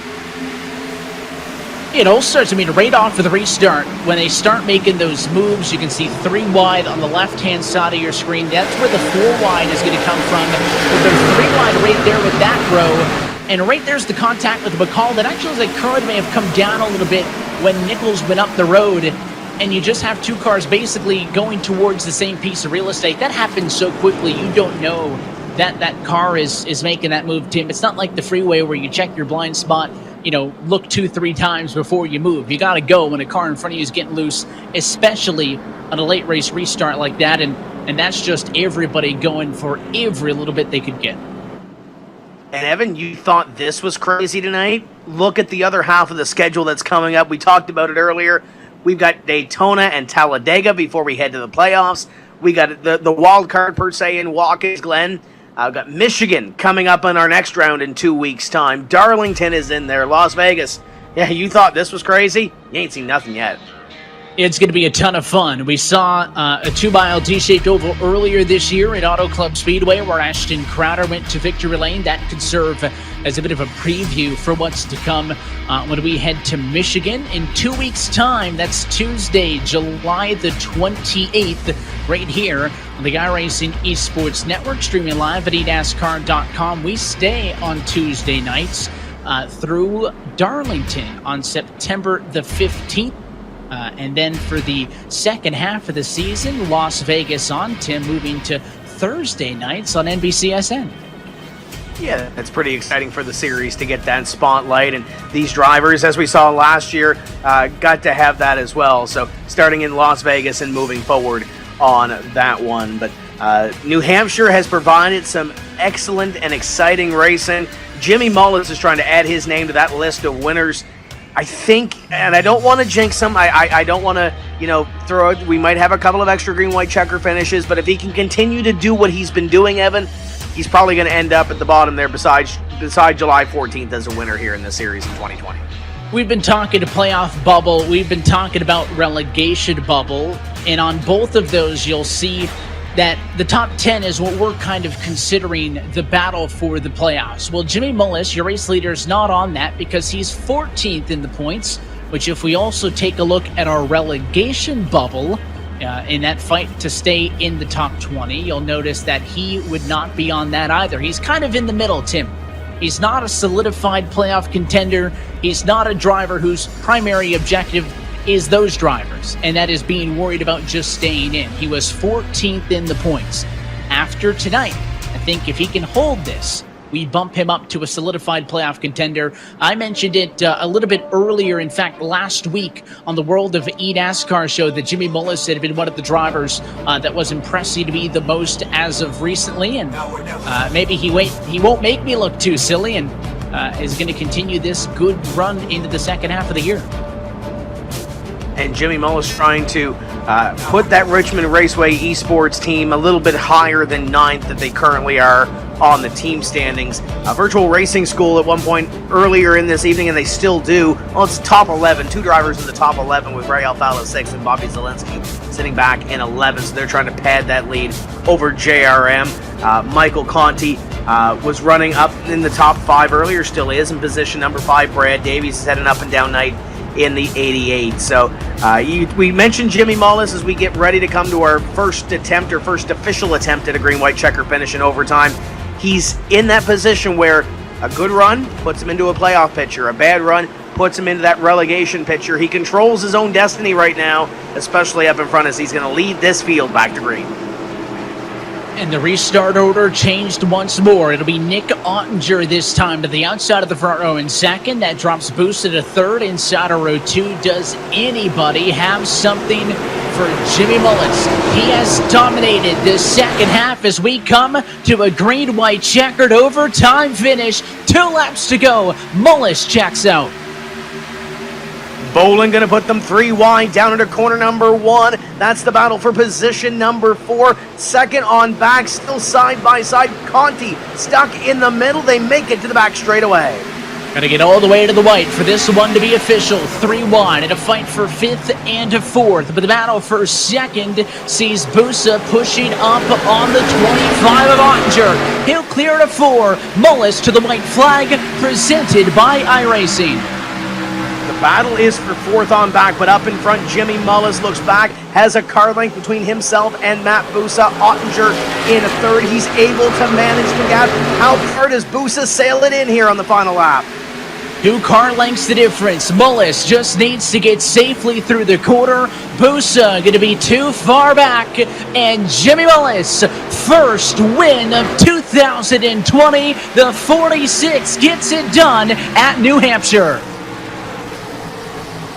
It all starts, right off of the restart, when they start making those moves, you can see 3 wide on the left-hand side of your screen. That's where the 4 wide is going to come from. But there's 3 wide right there with that row. And right there's the contact with McCall that actually looks like current may have come down a little bit when Nichols went up the road. And you just have 2 cars basically going towards the same piece of real estate. That happens so quickly, you don't know that that car is making that move, Tim. It's not like the freeway where you check your blind spot, look 2-3 times before you move. You got to go when a car in front of you is getting loose, especially on a late race restart like that. And that's just everybody going for every little bit they could get. And Evan, you thought this was crazy tonight? Look at the other half of the schedule that's coming up. We talked about it earlier. We've got Daytona and Talladega before we head to the playoffs. We got the wild card, per se, in Watkins Glen. We've got Michigan coming up in our next round in 2 weeks' time. Darlington is in there. Las Vegas. Yeah, you thought this was crazy? You ain't seen nothing yet. It's going to be a ton of fun. We saw a 2-mile D-shaped oval earlier this year at Auto Club Speedway where Ashton Crowder went to victory lane. That could serve as a bit of a preview for what's to come when we head to Michigan in 2 weeks' time. That's Tuesday, July the 28th, right here on the iRacing Esports Network, streaming live at eNASCAR.com. We stay on Tuesday nights through Darlington on September the 15th. And then for the second half of the season, Las Vegas on, Tim, moving to Thursday nights on NBCSN. Yeah, it's pretty exciting for the series to get that spotlight. And these drivers, as we saw last year, got to have that as well. So starting in Las Vegas and moving forward on that one. But New Hampshire has provided some excellent and exciting racing. Jimmy Mullis is trying to add his name to that list of winners. I think, and I don't want to jinx him, I don't want to, throw it. We might have a couple of extra green-white checker finishes, but if he can continue to do what he's been doing, Evan, he's probably going to end up at the bottom there beside July 14th as a winner here in this series in 2020. We've been talking to playoff bubble. We've been talking about relegation bubble. And on both of those, you'll see that the top 10 is what we're kind of considering the battle for the playoffs. Well, Jimmy Mullis, your race leader, is not on that because he's 14th in the points, which if we also take a look at our relegation bubble in that fight to stay in the top 20, you'll notice that he would not be on that either. He's kind of in the middle, Tim. He's not a solidified playoff contender. He's not a driver whose primary objective is those drivers, and that is being worried about just staying in. He was 14th in the points. After tonight, I think if he can hold this, we bump him up to a solidified playoff contender. I mentioned it a little bit earlier, in fact, last week on the World of eNASCAR show that Jimmy Mullis had been one of the drivers that was impressing to me the most as of recently, and maybe he won't make me look too silly and is going to continue this good run into the second half of the year. And Jimmy Mullis trying to put that Richmond Raceway Esports team a little bit higher than 9th that they currently are on the team standings. Virtual Racing School at one point earlier in this evening, and they still do. Well, it's top 11. 2 drivers in the top 11 with Ray Alfalo 6 and Bobby Zielinski sitting back in 11. So they're trying to pad that lead over JRM. Michael Conti was running up in the top 5 earlier, still is in position number 5. Brad Davies has had an up and down night in the 88. So we mentioned Jimmy Mullis as we get ready to come to our first official attempt at a green-white checker finish in overtime. He's in that position where a good run puts him into a playoff picture, a bad run puts him into that relegation picture. He controls his own destiny right now, especially up in front as he's going to lead this field back to green. And the restart order changed once more. It'll be Nick Ottinger this time to the outside of the front row in second. That drops Busa to third. Inside of row 2, does anybody have something for Jimmy Mullis? He has dominated the second half as we come to a green-white-checkered overtime finish. 2 laps to go. Mullis checks out. Bolin going to put them 3 wide down into corner number 1. That's the battle for position number 4. Second on back, still side by side. Conti stuck in the middle. They make it to the back straightaway. Gotta get all the way to the white for this one to be official. 3 wide in a fight for 5th and 4th. But the battle for second sees Busa pushing up on the 25 of Ottinger. He'll clear to 4. Mullis to the white flag, presented by iRacing. The battle is for 4th on back, but up in front, Jimmy Mullis looks back, has a car length between himself and Matt Busa. Ottinger in 3rd. He's able to manage the gap. How far does Busa sail it in here on the final lap? 2 car lengths the difference. Mullis just needs to get safely through the corner. Busa going to be too far back. And Jimmy Mullis, first win of 2020. The 46 gets it done at New Hampshire.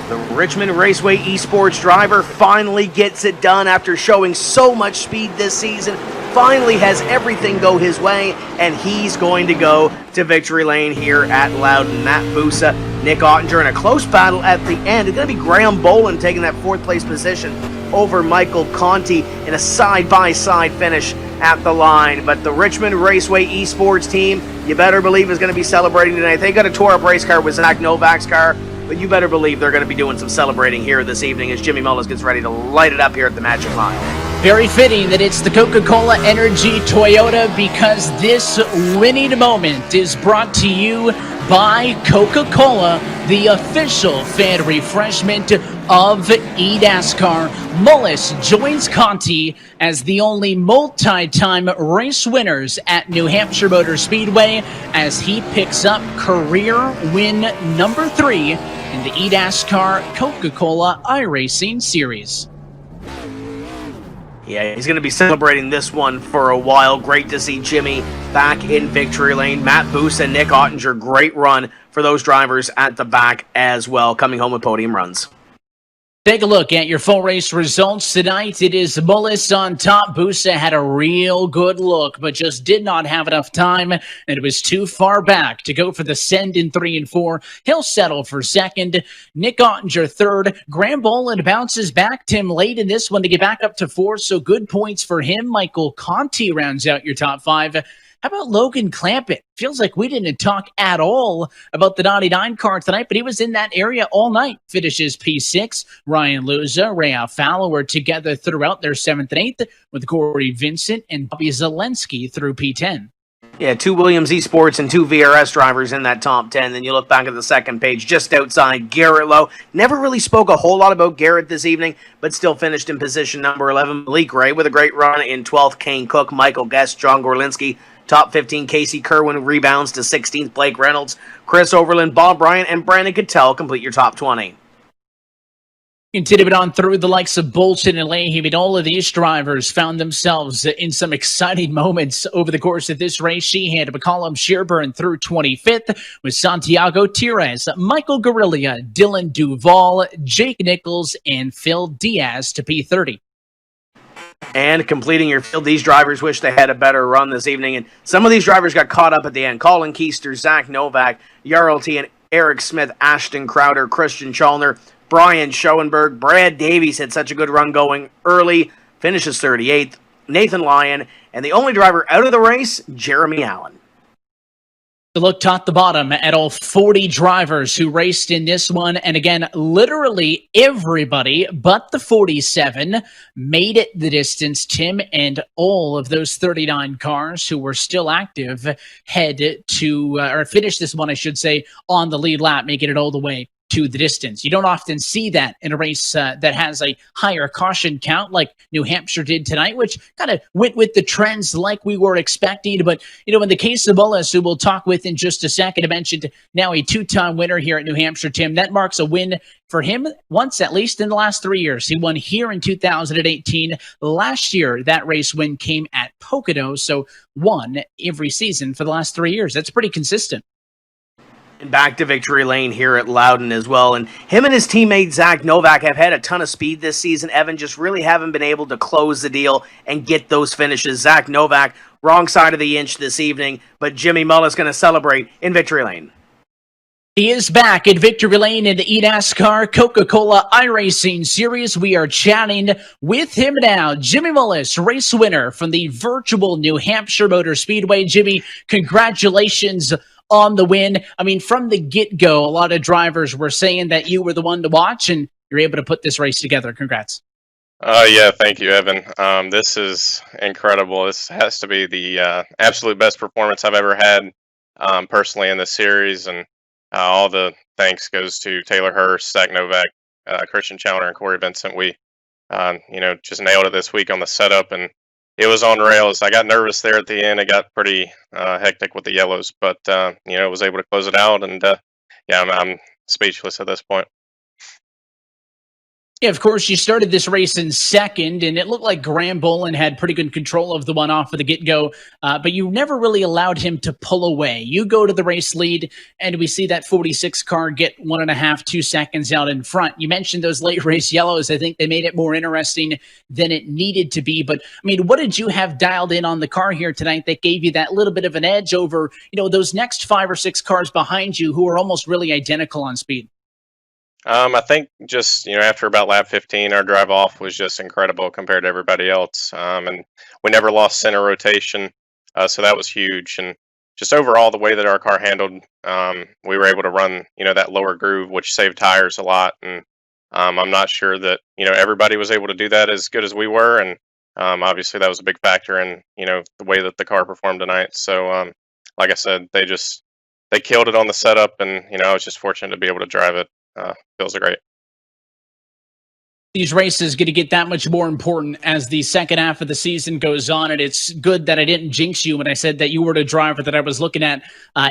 The Richmond Raceway Esports driver finally gets it done after showing so much speed this season. finally has everything go his way, and he's going to go to victory lane here at Loudon. Matt Busa, Nick Ottinger in a close battle at the end. It's going to be Graham Boland taking that fourth place position over Michael Conti in a side-by-side finish at the line. But the Richmond Raceway Esports team, you better believe, is going to be celebrating tonight. They got a tore-up race car with Zach Novak's car, but you better believe they're going to be doing some celebrating here this evening as Jimmy Mullis gets ready to light it up here at the Magic Mile. Very fitting that it's the Coca-Cola Energy Toyota, because this winning moment is brought to you by Coca-Cola, the official fan refreshment of eNASCAR. Mullis joins Conti as the only multi-time race winners at New Hampshire Motor Speedway as he picks up career win number 3 in the eNASCAR Coca-Cola iRacing Series. Yeah, he's going to be celebrating this one for a while. Great to see Jimmy back in victory lane. Matt Boos and Nick Ottinger, great run for those drivers at the back as well, coming home with podium runs. Take a look at your full race results tonight. It is Mullis on top. Busa had a real good look, but just did not have enough time, and it was too far back to go for the send in 3 and 4. He'll settle for second. Nick Ottinger third. Graham Boland bounces back, Tim, late in this one to get back up to 4, so good points for him. Michael Conti rounds out your top 5. How about Logan Clampett? Feels like we didn't talk at all about the 99 car tonight, but he was in that area all night. Finishes P6. Ryan Luza, Ray Alfalo were together throughout their 7th and 8th, with Corey Vincent and Bobby Zelensky through P10. Yeah, 2 Williams Esports and 2 VRS drivers in that top 10. Then you look back at the second page, just outside Garrett Lowe. Never really spoke a whole lot about Garrett this evening, but still finished in position number 11. Malik Ray with a great run in 12th. Kane Cook, Michael Guest, John Gorlinski. Top 15, Casey Kerwin rebounds to 16th. Blake Reynolds, Chris Overland, Bob Bryant, and Brandon Cattell complete your top 20. Continuing on through the likes of Bolton and Leahy, but all of these drivers found themselves in some exciting moments over the course of this race. Sheehan, McCollum, Shearburn through 25th with Santiago Tires, Michael Guerrilla, Dylan Duval, Jake Nichols, and Phil Diaz to P30. And completing your field, these drivers wish they had a better run this evening, and some of these drivers got caught up at the end. Colin Keister, Zach Novak, Jarl T. and Eric Smith, Ashton Crowder, Christian Chalner, Brian Schoenberg, Brad Davies had such a good run going early, finishes 38th, Nathan Lyon, and the only driver out of the race, Jeremy Allen. To look top to bottom at all 40 drivers who raced in this one, and again, literally everybody but the 47 made it the distance, Tim, and all of those 39 cars who were still active head to, or finish this one, I should say, on the lead lap, making it all the way to the distance. You don't often see that in a race that has a higher caution count like New Hampshire did tonight, which kind of went with the trends like we were expecting. But, you know, in the case of Mullis, who we'll talk with in just a second, I mentioned now a 2-time winner here at New Hampshire, Tim. That marks a win for him once, at least in the last 3 years. He won here in 2018. Last year, that race win came at Pocono, so won every season for the last 3 years. That's pretty consistent. And back to victory lane here at Loudon as well. And him and his teammate Zach Novak have had a ton of speed this season. Evan just really haven't been able to close the deal and get those finishes. Zach Novak, wrong side of the inch this evening, but Jimmy Mullis going to celebrate in victory lane. He is back at victory lane in the eNASCAR Coca-Cola iRacing Series. We are chatting with him now. Jimmy Mullis, race winner from the virtual New Hampshire Motor Speedway. Jimmy, congratulations on the win. I mean, from the get-go, a lot of drivers were saying that you were the one to watch, and you're able to put this race together. Congrats. Yeah, thank you, Evan. This is incredible. This has to be the absolute best performance I've ever had personally in the series, and all the thanks goes to Taylor Hurst, Zach Novak, Christian Chalner, and Corey Vincent. We, just nailed it this week on the setup, and it was on rails. I got nervous there at the end. It got pretty hectic with the yellows, but was able to close it out, and I'm speechless at this point. Yeah, of course, you started this race in second, and it looked like Graham Bolin had pretty good control of the one off of the get-go, but you never really allowed him to pull away. You go to the race lead, and we see that 46 car get 1.5, 2 seconds out in front. You mentioned those late race yellows. I think they made it more interesting than it needed to be. But, I mean, what did you have dialed in on the car here tonight that gave you that little bit of an edge over, those next 5 or 6 cars behind you who are almost really identical on speed? I think just, after about lap 15, our drive off was just incredible compared to everybody else. And we never lost center rotation. So that was huge. And just overall, the way that our car handled, we were able to run, that lower groove, which saved tires a lot. And I'm not sure that, everybody was able to do that as good as we were. And obviously that was a big factor in, the way that the car performed tonight. So, like I said, they killed it on the setup. And, I was just fortunate to be able to drive it. Feels great. These races going to get that much more important as the second half of the season goes on, and it's good that I didn't jinx you when I said that you were the driver that I was looking at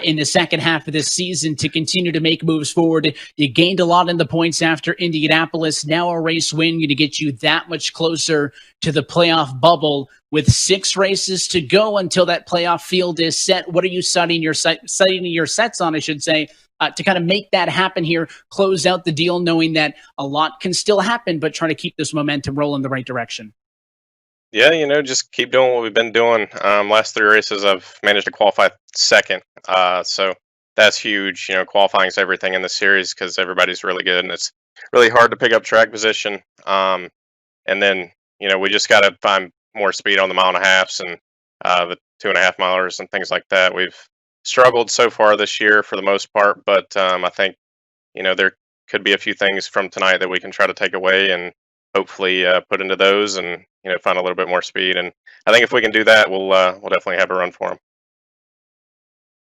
in the second half of this season to continue to make moves forward. You gained a lot in the points after Indianapolis. Now a race win going to get you that much closer to the playoff bubble with 6 races to go until that playoff field is set. What are you setting your sets on, I should say, to kind of make that happen here, close out the deal, knowing that a lot can still happen, but trying to keep this momentum rolling in the right direction? Yeah, just keep doing what we've been doing. Last 3 races, I've managed to qualify second. So that's huge. Qualifying is everything in the series because everybody's really good, and it's really hard to pick up track position. And then, we just got to find more speed on the 1.5 miles and the 2.5 milers and things like that. We've struggled so far this year for the most part, but I think there could be a few things from tonight that we can try to take away and hopefully put into those and find a little bit more speed. And I think if we can do that, we'll definitely have a run for them.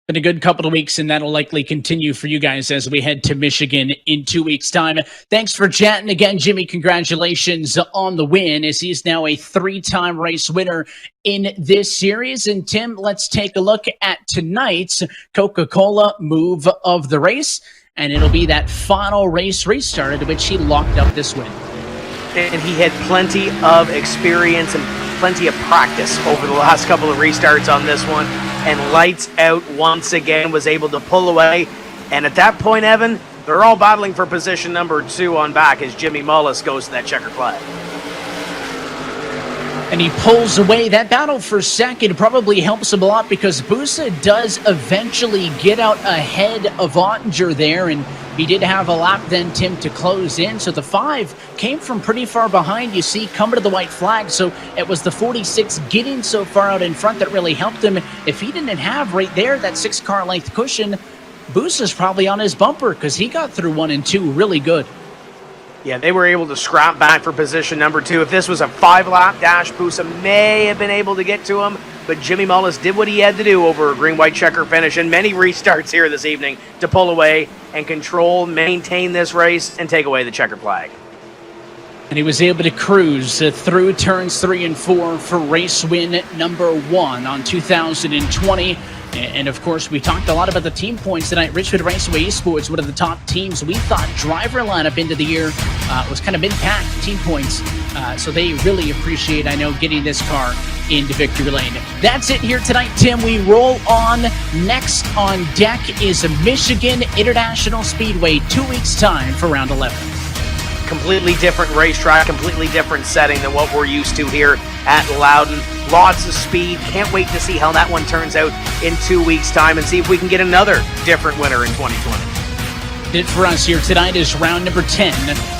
Been a good couple of weeks, and that'll likely continue for you guys as we head to Michigan in 2 weeks' time. Thanks for chatting again, Jimmy. Congratulations on the win, as he's now a 3-time race winner in this series. And Tim, let's take a look at tonight's Coca-Cola move of the race, and it'll be that final race restart at which he locked up this win. And he had plenty of experience and plenty of practice over the last couple of restarts on this one, and lights out once again, was able to pull away. And at that point, Evan, they're all battling for position number 2 on back as Jimmy Mullis goes to that checker flag. And he pulls away. That battle for second probably helps him a lot because Busa does eventually get out ahead of Ottinger there, and he did have a lap then, Tim, to close in. So the 5 came from pretty far behind, you see, coming to the white flag. So it was the 46 getting so far out in front that really helped him. If he didn't have right there that 6-car length cushion, Busa's probably on his bumper because he got through 1 and 2 really good. Yeah, they were able to scrap back for position number 2. If this was a 5-lap dash, Busa may have been able to get to him, but Jimmy Mullis did what he had to do over a green-white checker finish and many restarts here this evening to pull away and control, maintain this race, and take away the checker flag. And he was able to cruise through turns 3 and 4 for race win number 1 on 2020. And of course, we talked a lot about the team points tonight. Richmond Raceway Esports, one of the top teams. We thought driver lineup into the year was kind of mid-pack team points. So they really appreciate, I know, getting this car into victory lane. That's it here tonight, Tim. We roll on. Next on deck is Michigan International Speedway, 2 weeks' time for round 11. Completely different racetrack, completely different setting than what we're used to here at Loudon. Lots of speed. Can't wait to see how that one turns out in 2 weeks' time and see if we can get another different winner in 2020. It for us here tonight is round number 10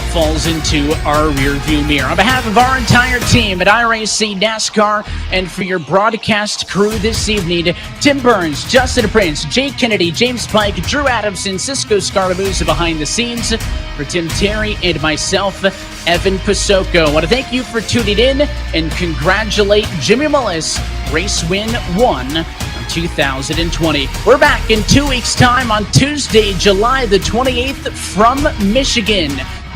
falls into our rearview mirror. On behalf of our entire team at iRacing NASCAR and for your broadcast crew this evening, Tim Burns, Justin Prince, Jake Kennedy, James Pike, Drew Adamson, Cisco Scarabuzza behind the scenes. For Tim Terry and myself, Evan Pasoko. I want to thank you for tuning in and congratulate Jimmy Mullis, race win 1 of 2020. We're back in 2 weeks' time on Tuesday, July the 28th from Michigan.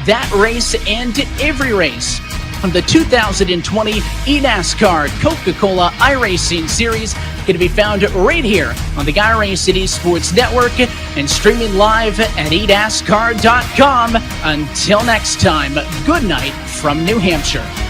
That race and every race from the 2020 eNASCAR Coca-Cola iRacing Series can be found right here on the iRacing Sports Network and streaming live at eNASCAR.com. Until next time, good night from New Hampshire.